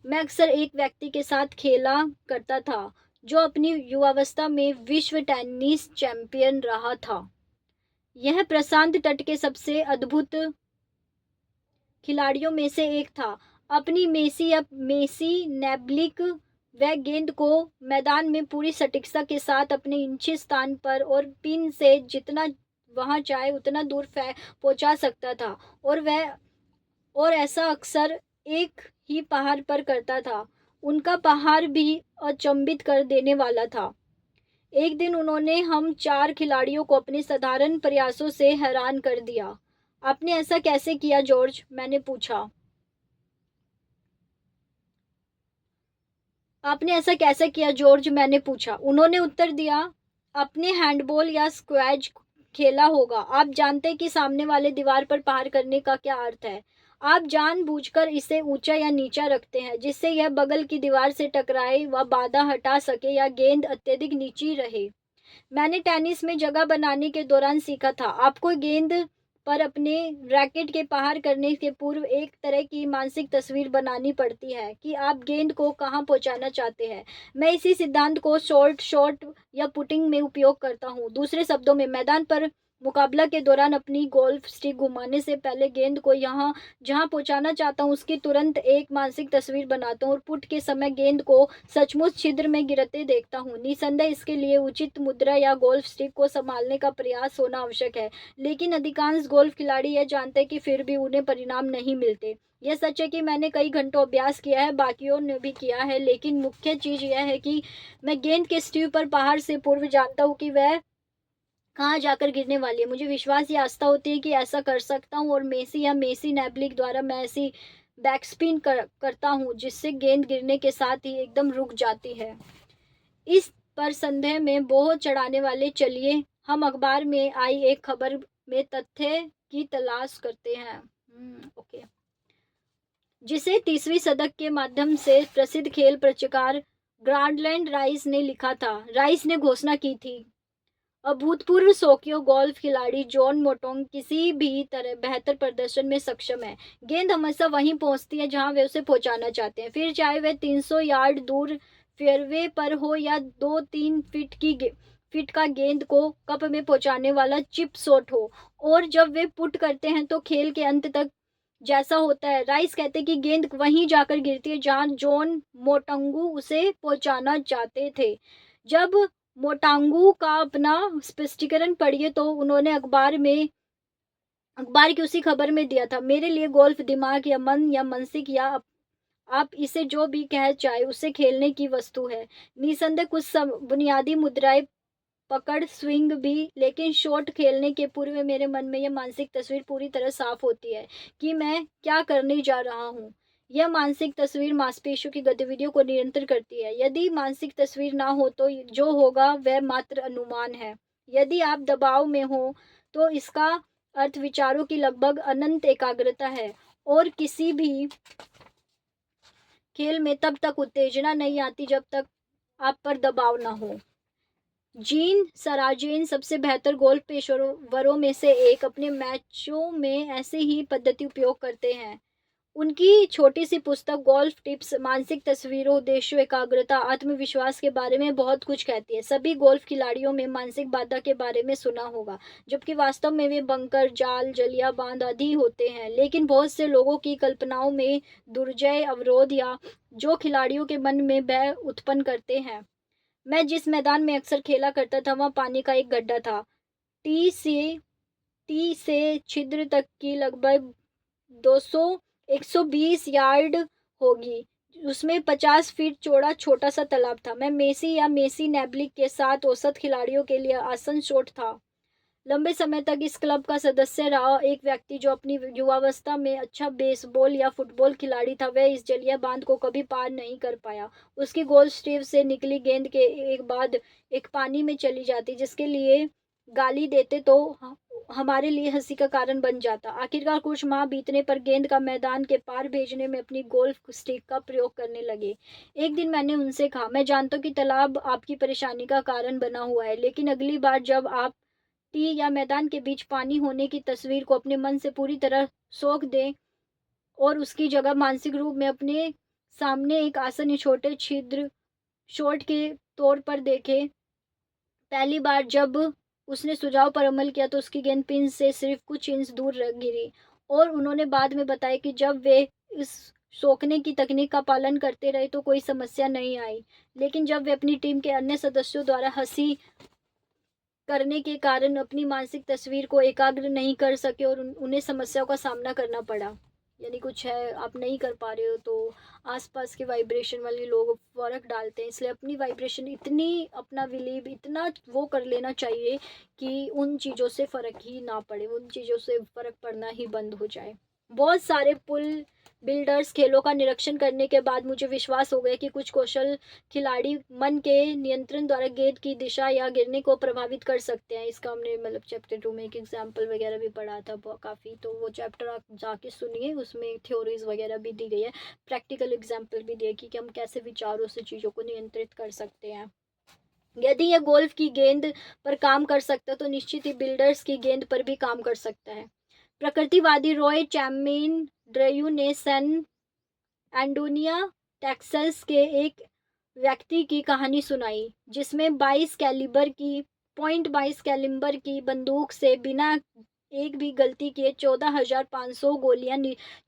मैं अक्सर एक व्यक्ति के साथ खेला करता था जो अपनी युवावस्था में विश्व टेनिस चैंपियन रहा था। यह प्रशांत तट के सबसे अद्भुत खिलाड़ियों में से एक था। अपनी मेसी नेब्लिक वह गेंद को मैदान में पूरी सटीकता के साथ अपने इच्छित स्थान पर और पिन से जितना वहां चाहे उतना दूर पहुंचा सकता था, और ऐसा अक्सर एक ही पहाड़ पर करता था। उनका पहाड़ भी अचंभित कर देने वाला था। एक दिन उन्होंने हम 4 खिलाड़ियों को अपने साधारण प्रयासों से हैरान कर दिया। आपने ऐसा कैसे किया जॉर्ज? मैंने पूछा। आपने ऐसा कैसे किया जॉर्ज? मैंने पूछा। उन्होंने उत्तर दिया, अपने हैंडबॉल या स्क्वैश खेला होगा। आप जानते हैं कि सामने वाले दीवार पर प्रहार करने का क्या अर्थ है। आप जानबूझकर इसे ऊंचा या नीचा रखते हैं जिससे यह बगल की दीवार से टकराए व बाधा हटा सके या गेंद अत्यधिक नीची रहे। मैंने टेनिस में जगह बनाने के दौरान सीखा था। आपको गेंद पर अपने रैकेट के प्रहार करने के पूर्व एक तरह की मानसिक तस्वीर बनानी पड़ती है कि आप गेंद को कहां पहुंचाना चाहते हैं। मैं इसी सिद्धांत को शॉट या पुटिंग में उपयोग करता हूं। दूसरे शब्दों में, मैदान पर मुकाबला के दौरान अपनी गोल्फ स्टिक घुमाने से पहले गेंद को यहाँ जहां पहुंचाना चाहता हूं उसकी तुरंत एक मानसिक तस्वीर बनाता हूं और पुट के समय गेंद को सचमुच छिद्र में गिरते देखता हूं। निसंदेह इसके लिए उचित मुद्रा या गोल्फ स्टिक को संभालने का प्रयास होना आवश्यक है, लेकिन अधिकांश गोल्फ खिलाड़ी यह जानते हैं कि फिर भी उन्हें परिणाम नहीं मिलते। यह सच है कि मैंने कई घंटों अभ्यास किया है, बाकियों ने भी किया है, लेकिन मुख्य चीज यह है कि मैं गेंद के स्टीव पर प्रहार से पूर्व जानता हूं कि वह कहाँ जाकर गिरने वाली है। मुझे विश्वास या आस्था होती है कि ऐसा कर सकता हूँ, और मेसी नेब्लिक द्वारा मैं ऐसी बैकस्पिन करता हूँ जिससे गेंद गिरने के साथ ही एकदम रुक जाती है। इस पर संदेह में बहुत चढ़ाने वाले, चलिए हम अखबार में आई एक खबर में तथ्य की तलाश करते हैं। ओके। जिसे 30वीं सदक के माध्यम से प्रसिद्ध खेल प्रचारक ग्रांडलैंड राइस ने लिखा था। राइस ने घोषणा की थी, अभूतपूर्व शौकिया गोल्फ खिलाड़ी जॉन मोटोंग किसी भी तरह बेहतर प्रदर्शन में सक्षम है। गेंद हमेशा वहीं पहुंचती है जहां वे उसे पहुंचाना चाहते हैं, फिर चाहे वह 300 यार्ड दूर फेयरवे पर हो या 2-3 फीट का गेंद को कप में पहुंचाने वाला चिप शॉट हो। और जब वे पुट करते हैं तो खेल के अंत तक जैसा होता है। राइस कहते हैं कि गेंद वहीं जाकर गिरती है जहां जॉन मोटंगू उसे पहुंचाना चाहते थे। जब मोंटागू का अपना स्पष्टीकरण पढ़िए तो उन्होंने अखबार की उसी खबर में दिया था, मेरे लिए गोल्फ दिमाग या मन या मानसिक या आप इसे जो भी कह चाहे उसे खेलने की वस्तु है। निसंदेह कुछ बुनियादी मुद्राएं पकड़ स्विंग भी, लेकिन शॉट खेलने के पूर्व मेरे मन में यह मानसिक तस्वीर पूरी तरह साफ होती है कि मैं क्या करने जा रहा हूँ। यह मानसिक तस्वीर मांसपेशियों की गतिविधियों को नियंत्रित करती है। यदि मानसिक तस्वीर ना हो तो जो होगा वह मात्र अनुमान है। यदि आप दबाव में हो तो इसका अर्थ विचारों की लगभग अनंत एकाग्रता है, और किसी भी खेल में तब तक उत्तेजना नहीं आती जब तक आप पर दबाव ना हो। जीन सराजेन सबसे बेहतर गोल्फ पेशेवरों में से एक अपने मैचों में ऐसे ही पद्धति उपयोग करते हैं। उनकी छोटी सी पुस्तक गोल्फ टिप्स मानसिक तस्वीरों, उद्देश्यों, एकाग्रता, आत्मविश्वास के बारे में बहुत कुछ कहती है। सभी गोल्फ खिलाड़ियों में मानसिक बाधा के बारे में सुना होगा, जबकि वास्तव में वे बंकर, जाल, जलिया बांध आदि होते हैं। लेकिन बहुत से लोगों की कल्पनाओं में दुर्जय अवरोध या जो खिलाड़ियों के मन में भय उत्पन्न करते हैं। मैं जिस मैदान में अक्सर खेला करता था वहाँ पानी का एक गड्ढा था। टी से टी से छिद्र तक की लगभग 200 120 यार्ड होगी। उसमें 50 फीट चौड़ा छोटा सा तालाब था। मैं मेसी या मेसी नेब्लिक के साथ औसत खिलाड़ियों के लिए आसन शॉट था। लंबे समय तक इस क्लब का सदस्य रहा एक व्यक्ति जो अपनी युवावस्था में अच्छा बेसबॉल या फुटबॉल खिलाड़ी था, वह इस जलिया बांध को कभी पार नहीं कर पाया। उसकी गोल्फ स्टीव से निकली गेंद के एक बाद एक पानी में चली जाती, जिसके लिए गाली देते तो हमारे लिए हंसी का कारण बन जाता। आखिरकार कुछ माह बीतने पर गेंद का मैदान के पार भेजने में अपनी गोल्फ स्टिक का प्रयोग करने लगे। एक दिन मैंने उनसे कहा, मैं जानता हूँ कि तालाब आपकी परेशानी का कारण बना हुआ है, लेकिन अगली बार जब आप टी या मैदान के बीच पानी होने की तस्वीर को अपने मन से पूरी तरह सोख दें और उसकी जगह मानसिक रूप में अपने सामने एक आसन या छोटे छिद्र शॉट के तौर पर देखें। पहली बार जब उसने सुझाव पर अमल किया तो उसकी गेंद पिन से सिर्फ कुछ इंच दूर गिरी, और उन्होंने बाद में बताया कि जब वे इस सोखने की तकनीक का पालन करते रहे तो कोई समस्या नहीं आई, लेकिन जब वे अपनी टीम के अन्य सदस्यों द्वारा हंसी करने के कारण अपनी मानसिक तस्वीर को एकाग्र नहीं कर सके और उन्हें समस्याओं का सामना करना पड़ा। यानी कुछ है, आप नहीं कर पा रहे हो तो आसपास के वाइब्रेशन वाले लोग फ़र्क डालते हैं, इसलिए अपनी वाइब्रेशन इतनी अपना बिलीव इतना वो कर लेना चाहिए कि उन चीज़ों से फ़र्क ही ना पड़े, उन चीज़ों से फ़र्क पड़ना ही बंद हो जाए। बहुत सारे पुल बिल्डर्स खेलों का निरीक्षण करने के बाद मुझे विश्वास हो गया कि कुछ कौशल खिलाड़ी मन के नियंत्रण द्वारा गेंद की दिशा या गिरने को प्रभावित कर सकते हैं। इसका हमने मतलब चैप्टर 2 में एक एग्जाम्पल वगैरह भी पढ़ा था काफ़ी, तो वो चैप्टर आप जाके सुनिए, उसमें थ्योरीज वगैरह भी दी गई है, प्रैक्टिकल एग्जाम्पल भी दिए कि हम कैसे विचारों से चीज़ों को नियंत्रित कर सकते हैं। यदि यह गोल्फ की गेंद पर काम कर सकता है तो निश्चित ही बिल्डर्स की गेंद पर भी काम कर सकता है। प्रकृतिवादी रॉय चैम्पेन ड्रयू ने सैन एंटोनिया टेक्सास के एक व्यक्ति की कहानी सुनाई जिसमें 22 कैलिबर की बंदूक से बिना एक भी गलती किए 14,500 गोलियां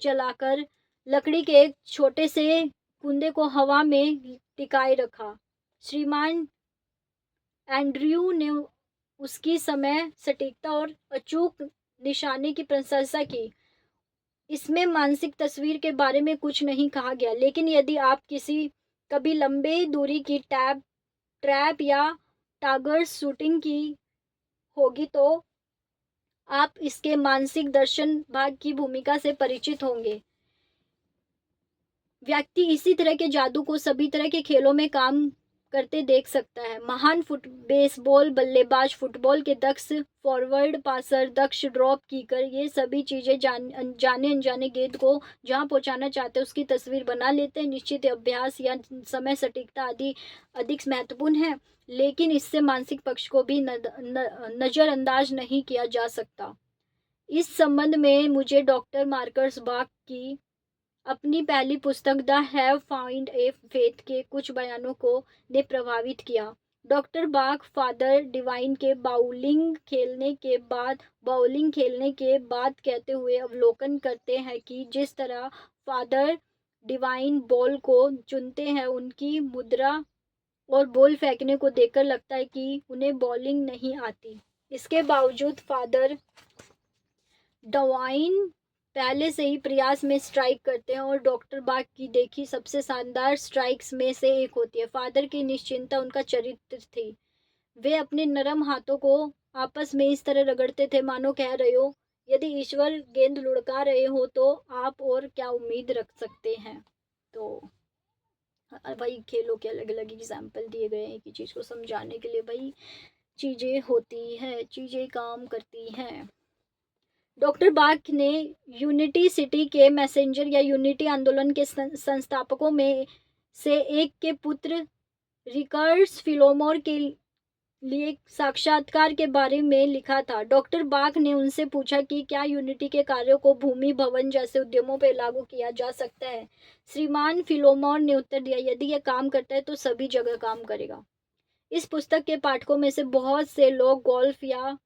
चलाकर लकड़ी के एक छोटे से कुंदे को हवा में टिकाए रखा। श्रीमान एंड्रयू ने उसकी समय सटीकता और अचूक निशाने की प्रशंसा की। इसमें मानसिक तस्वीर के बारे में कुछ नहीं कहा गया, लेकिन यदि आप कभी लंबे दूरी की ट्रैप या टारगेट शूटिंग की होगी तो आप इसके मानसिक दर्शन भाग की भूमिका से परिचित होंगे। व्यक्ति इसी तरह के जादू को सभी तरह के खेलों में काम करते देख सकता है। महान बेसबॉल बल्लेबाज, फुटबॉल के दक्ष फॉरवर्ड पासर, दक्ष ड्रॉप कीकर, ये सभी चीज़ें जाने अनजाने गेंद को जहां पहुंचाना चाहते हैं उसकी तस्वीर बना लेते हैं। निश्चित अभ्यास या समय सटीकता आदि अधिक महत्वपूर्ण है, लेकिन इससे मानसिक पक्ष को भी नज़रअंदाज नहीं किया जा सकता। इस संबंध में मुझे डॉक्टर मार्कस बाक की अपनी पहली पुस्तक the have found a faith के कुछ बयानों को ने प्रभावित किया। डॉक्टर बाक फादर डिवाइन के बाउलिंग खेलने के बाद कहते हुए अवलोकन करते हैं कि जिस तरह फादर डिवाइन बॉल को चुनते हैं, उनकी मुद्रा और बॉल फेंकने को देखकर लगता है कि उन्हें बॉलिंग नहीं आती। इसके बावजूद फादर डवाइन पहले से ही प्रयास में स्ट्राइक करते हैं और डॉक्टर बाग की देखी सबसे शानदार स्ट्राइक्स में से एक होती है। फादर की निश्चिंतता उनका चरित्र थी। वे अपने नरम हाथों को आपस में इस तरह रगड़ते थे मानो कह रहे हो, यदि ईश्वर गेंद लुढ़का रहे हो तो आप और क्या उम्मीद रख सकते हैं। तो भाई खेलों के अलग अलग एग्जाम्पल दिए गए हैं कि चीज़ को समझाने के लिए। भाई चीज़ें होती हैं, चीज़ें काम करती हैं। डॉक्टर बाग ने यूनिटी सिटी के मैसेंजर या यूनिटी आंदोलन के संस्थापकों में से एक के पुत्र रिकर्स फिलोमोर के लिए साक्षात्कार के बारे में लिखा था। डॉक्टर बाग ने उनसे पूछा कि क्या यूनिटी के कार्यों को भूमि भवन जैसे उद्यमों पर लागू किया जा सकता है। श्रीमान फिलोमोर ने उत्तर दिया, यदि यह काम करता है तो सभी जगह काम करेगा। इस पुस्तक के पाठकों में से बहुत से लोग गोल्फ या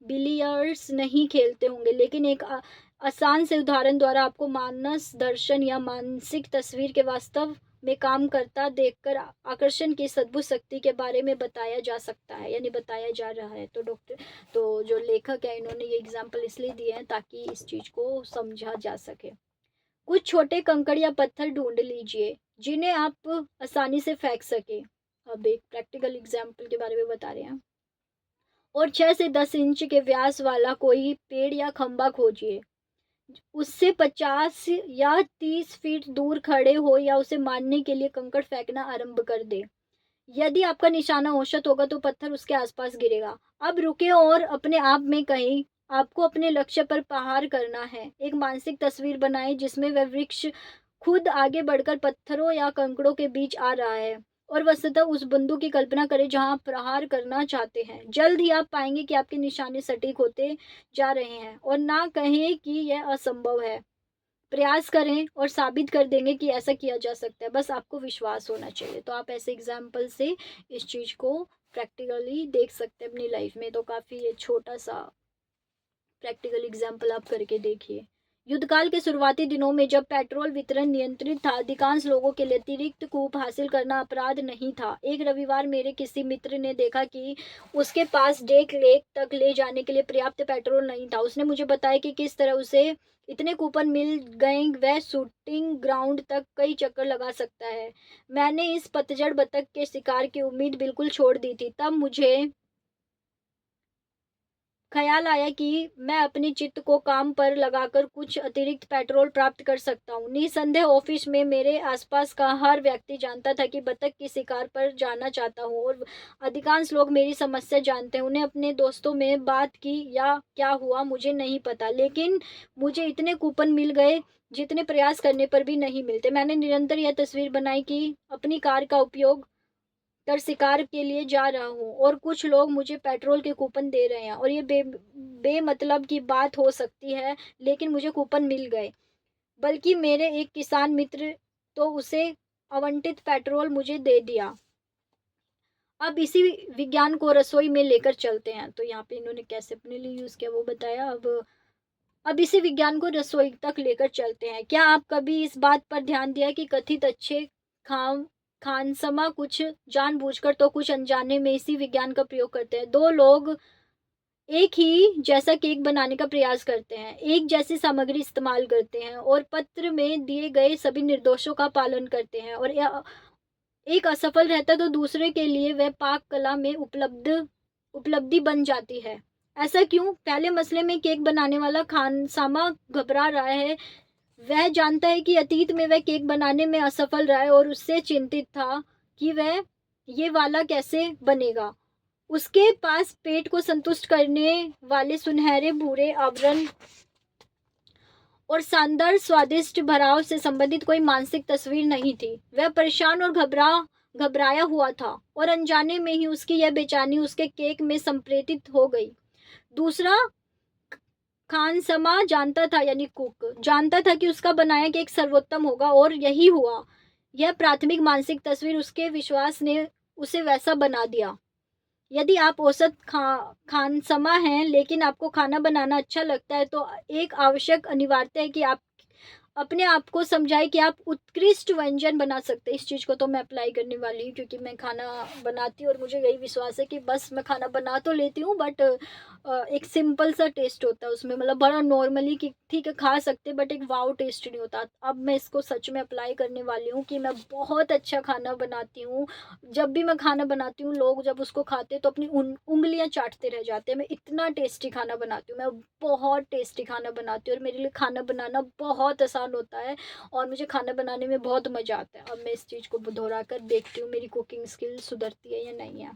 बिलियर्ड्स नहीं खेलते होंगे, लेकिन एक आसान से उदाहरण द्वारा आपको मानस दर्शन या मानसिक तस्वीर के वास्तव में काम करता देखकर आकर्षण की सद्भुत शक्ति के बारे में बताया जा सकता है, यानी बताया जा रहा है। तो जो लेखक है इन्होंने ये एग्जाम्पल इसलिए दिए हैं ताकि इस चीज को समझा जा सके। कुछ छोटे कंकड़ या पत्थर ढूंढ लीजिए जिन्हें आप आसानी से फेंक सके। अब एक प्रैक्टिकल एग्जाम्पल के बारे में बता रहे हैं। और 6 से 10 इंच के व्यास वाला कोई पेड़ या खंबा खोजिए, उससे 50 या 30 फीट दूर खड़े हो या उसे मारने के लिए कंकड़ फेंकना आरंभ कर दे। यदि आपका निशाना औसत होगा तो पत्थर उसके आसपास गिरेगा। अब रुके और अपने आप में कहें, आपको अपने लक्ष्य पर प्रहार करना है। एक मानसिक तस्वीर बनाएं जिसमें वह वृक्ष खुद आगे बढ़कर पत्थरों या कंकड़ों के बीच आ रहा है और वस्तुतः उस बिंदु की कल्पना करें जहां आप प्रहार करना चाहते हैं। जल्द ही आप पाएंगे कि आपके निशाने सटीक होते जा रहे हैं और ना कहें कि यह असंभव है। प्रयास करें और साबित कर देंगे कि ऐसा किया जा सकता है, बस आपको विश्वास होना चाहिए। तो आप ऐसे एग्जाम्पल से इस चीज़ को प्रैक्टिकली देख सकते हैं अपनी लाइफ में। तो काफ़ी ये छोटा सा प्रैक्टिकल एग्जाम्पल आप करके देखिए। युद्धकाल के शुरुआती दिनों में जब पेट्रोल वितरण नियंत्रित था, अधिकांश लोगों के लिए अतिरिक्त कूप हासिल करना अपराध नहीं था। एक रविवार मेरे किसी मित्र ने देखा कि उसके पास डेक लेक तक ले जाने के लिए पर्याप्त पेट्रोल नहीं था। उसने मुझे बताया कि किस तरह उसे इतने कूपन मिल गए वह शूटिंग ग्राउंड तक कई चक्कर लगा सकता है। मैंने इस पतझड़ बतख के शिकार की उम्मीद बिल्कुल छोड़ दी थी। तब मुझे ख्याल आया कि मैं अपने चित्त को काम पर लगाकर कुछ अतिरिक्त पेट्रोल प्राप्त कर सकता हूँ। निसंदेह ऑफिस में मेरे आसपास का हर व्यक्ति जानता था कि बतख की शिकार पर जाना चाहता हूँ और अधिकांश लोग मेरी समस्या जानते हैं। उन्हें अपने दोस्तों में बात की या क्या हुआ मुझे नहीं पता, लेकिन मुझे इतने कूपन मिल गए जितने प्रयास करने पर भी नहीं मिलते। मैंने निरंतर यह तस्वीर बनाई कि अपनी कार का उपयोग कर शिकार के लिए जा रहा हूँ और कुछ लोग मुझे पेट्रोल के कूपन दे रहे हैं और ये बेमतलब की बात हो सकती है, लेकिन मुझे कूपन मिल गए। बल्कि मेरे एक किसान मित्र तो उसे आवंटित पेट्रोल मुझे दे दिया। अब इसी विज्ञान को रसोई में लेकर चलते हैं। तो यहाँ पे इन्होंने कैसे अपने लिए यूज किया वो बताया। अब इसी विज्ञान को रसोई तक लेकर चलते हैं। क्या आप कभी इस बात पर ध्यान दिया कि कथित अच्छे खाम खानसमा कुछ जानबूझकर तो कुछ अनजाने में इसी विज्ञान का प्रयोग करते हैं। दो लोग एक ही जैसा केक बनाने का प्रयास करते हैं, एक जैसी सामग्री इस्तेमाल करते हैं और पत्र में दिए गए सभी निर्देशों का पालन करते हैं और एक असफल रहता है तो दूसरे के लिए वह पाक कला में उपलब्धि बन जाती है। ऐसा क्यों? पहले मसले में केक बनाने वाला खानसामा घबरा रहा है। वह जानता है कि अतीत में वह केक बनाने में असफल रहा है और उससे चिंतित था कि वह ये वाला कैसे बनेगा। उसके पास पेट को संतुष्ट करने वाले सुनहरे भूरे आवरण और शानदार स्वादिष्ट भराव से संबंधित कोई मानसिक तस्वीर नहीं थी। वह परेशान और घबराया हुआ था और अनजाने में ही उसकी यह बेचैनी उसके केक में संप्रेरित हो गई। दूसरा खानसमा जानता था, यानी कुक जानता था कि उसका बनाया केक सर्वोत्तम होगा और यही हुआ। यह प्राथमिक मानसिक तस्वीर उसके विश्वास ने उसे वैसा बना दिया। यदि आप औसत खानसमा हैं लेकिन आपको खाना बनाना अच्छा लगता है तो एक आवश्यक अनिवार्यता है कि अपने आप को समझाएँ कि आप उत्कृष्ट व्यंजन बना सकते हैं। इस चीज़ को तो मैं अप्लाई करने वाली हूँ, क्योंकि मैं खाना बनाती हूँ और मुझे यही विश्वास है कि बस मैं खाना बना तो लेती हूँ, बट एक सिंपल सा टेस्ट होता है उसमें, मतलब बड़ा नॉर्मली कि ठीक है खा सकते हैं, बट एक वाओ टेस्ट नहीं होता। अब मैं इसको सच में अप्लाई करने वाली हूँ कि मैं बहुत अच्छा खाना बनाती हूँ। जब भी मैं खाना बनाती हूँ, लोग जब उसको खाते हैं तो अपनी उँगलियाँ चाटते रह जाते हैं। मैं इतना टेस्टी खाना बनाती हूँ, मैं बहुत टेस्टी खाना बनाती हूँ और मेरे लिए खाना बनाना बहुत आसान होता है और मुझे खाना बनाने में बहुत मज़ा आता है। अब मैं इस चीज़ को दोहरा कर देखती हूँ मेरी कुकिंग स्किल सुधरती है या नहीं है।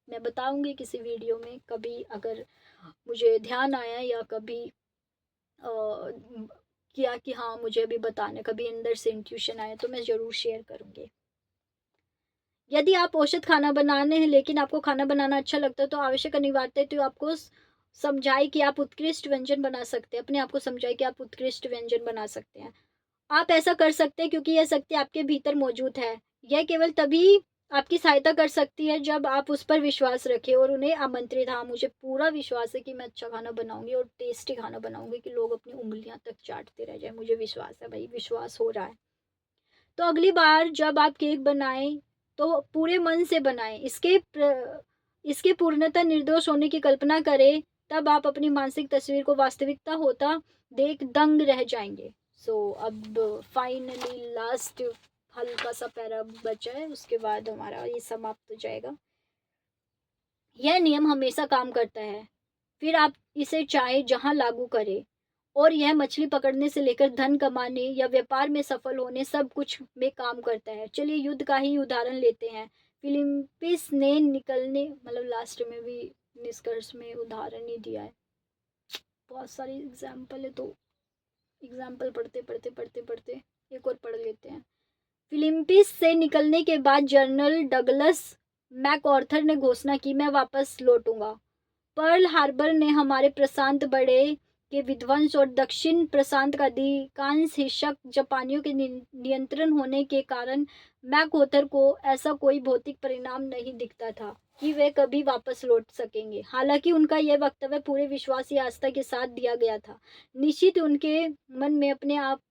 मैं बताऊँगी किसी वीडियो में कभी, अगर मुझे ध्यान आया या कभी किया कि हाँ मुझे अभी बताना, कभी अंदर से इंट्यूशन आया तो मैं ज़रूर शेयर करूँगी। यदि आप औषध खाना बनाने हैं लेकिन आपको खाना बनाना अच्छा लगता है, तो आवश्यक अनिवार्यता तो आपको समझाए कि आप उत्कृष्ट व्यंजन बना सकते हैं। अपने आप को समझाए कि आप उत्कृष्ट व्यंजन बना सकते हैं। आप ऐसा कर सकते हैं क्योंकि यह शक्ति आपके भीतर मौजूद है। यह केवल तभी आपकी सहायता कर सकती है जब आप उस पर विश्वास रखें और उन्हें आमंत्रित, हाँ मुझे पूरा विश्वास है कि मैं अच्छा खाना बनाऊँगी और टेस्टी खाना बनाऊँगी कि लोग अपनी उँगलियाँ तक चाटते रह जाएँ। मुझे विश्वास है भई, विश्वास हो रहा है। तो अगली बार जब आप केक बनाएँ, तो पूरे मन से बनाएँ। इसके पूर्णतः निर्दोष होने की कल्पना करें, तब आप अपनी मानसिक तस्वीर को वास्तविकता होता देख दंग रह जाएँगे। अब फाइनली लास्ट हल्का-सा पैरा बचा है, उसके बाद हमारा ये समाप्त हो जाएगा। यह नियम हमेशा काम करता है। फिर आप इसे चाहे जहाँ लागू करें, और यह मछली पकड़ने से लेकर धन कमाने या व्यापार में सफल होने सब कुछ में काम करता है। चलिए युद्ध का ही उदाहरण लेते हैं। फिलिप्पिस ने निकलने, मतलब लास्ट में भी निष्कर्ष में उदाहरण ही दिया है। बहुत सारी एग्जाम्पल है, तो एग्जाम्पल पढ़ते एक और पढ़ लेते हैं। फिलिप्पिस से निकलने के बाद जनरल डगलस मैकआर्थर ने घोषणा की, मैं वापस लौटूंगा। पर्ल हार्बर ने हमारे प्रशांत बड़े के विध्वंस और दक्षिण प्रशांत का अधिकांश हिस्सा जापानियों के नियंत्रण होने के कारण मैकओथर को ऐसा कोई भौतिक परिणाम नहीं दिखता था कि वे कभी वापस लौट सकेंगे। हालांकि उनका यह वक्तव्य पूरे विश्वास या आस्था के साथ दिया गया था। निश्चित उनके मन में अपने आप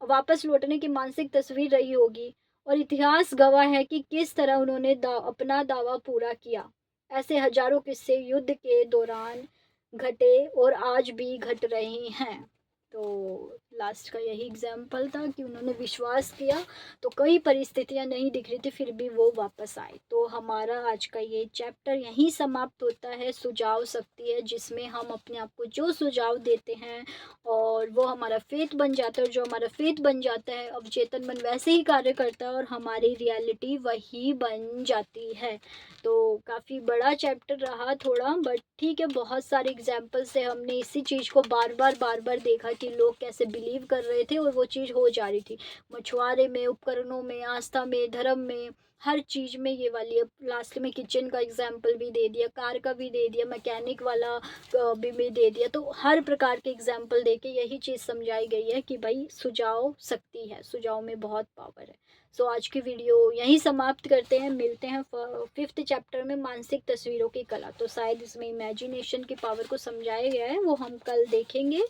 वापस लौटने की मानसिक तस्वीर रही होगी, और इतिहास गवाह है कि किस तरह उन्होंने अपना दावा पूरा किया। ऐसे हजारों किस्से युद्ध के दौरान घटे और आज भी घट रहे हैं। तो लास्ट का यही एग्जाम्पल था कि उन्होंने विश्वास किया, तो कई परिस्थितियां नहीं दिख रही थी फिर भी वो वापस आए। तो हमारा आज का ये चैप्टर यहीं समाप्त होता है। सुझाव शक्ति है, जिसमें हम अपने आप को जो सुझाव देते हैं और वो हमारा फेथ बन जाता है, और जो हमारा फेथ बन जाता है अब चेतन मन वैसे ही कार्य करता है और हमारी रियलिटी वही बन जाती है। तो काफ़ी बड़ा चैप्टर रहा थोड़ा, बट ठीक है, बहुत सारे एग्जाम्पल से हमने इसी चीज़ को बार बार देखा कि लोग कैसे बिलीव कर रहे थे और वो चीज़ हो जा रही थी। मछुआरे में, उपकरणों में, आस्था में, धर्म में, हर चीज़ में ये वाली। अब लास्ट में किचन का एग्जाम्पल भी दे दिया, कार का भी दे दिया, मैकेनिक वाला भी दे दिया। तो हर प्रकार के एग्जाम्पल दे के यही चीज़ समझाई गई है कि भाई सुझाव शक्ति है, सुझाव में बहुत पावर है। सो आज की वीडियो यहीं समाप्त करते हैं। मिलते हैं 5th चैप्टर में, मानसिक तस्वीरों की कला। तो शायद इसमें इमेजिनेशन की पावर को समझाया गया है, वो हम कल देखेंगे।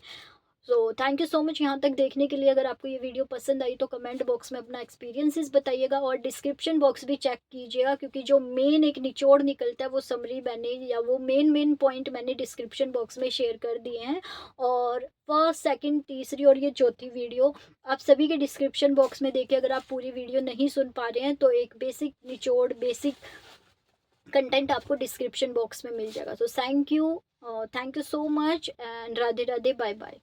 सो थैंक यू सो मच यहाँ तक देखने के लिए। अगर आपको ये वीडियो पसंद आई तो कमेंट बॉक्स में अपना एक्सपीरियंसेस बताइएगा, और डिस्क्रिप्शन बॉक्स भी चेक कीजिएगा, क्योंकि जो मेन एक निचोड़ निकलता है वो समरी मैंने, या वो मेन पॉइंट मैंने डिस्क्रिप्शन बॉक्स में शेयर कर दिए हैं। और फर्स्ट, सेकंड, तीसरी और ये चौथी वीडियो आप सभी के डिस्क्रिप्शन बॉक्स में देखिए। अगर आप पूरी वीडियो नहीं सुन पा रहे हैं तो एक बेसिक निचोड़, बेसिक कंटेंट आपको डिस्क्रिप्शन बॉक्स में मिल जाएगा। So thank you so much and Radhe Radhe, bye bye.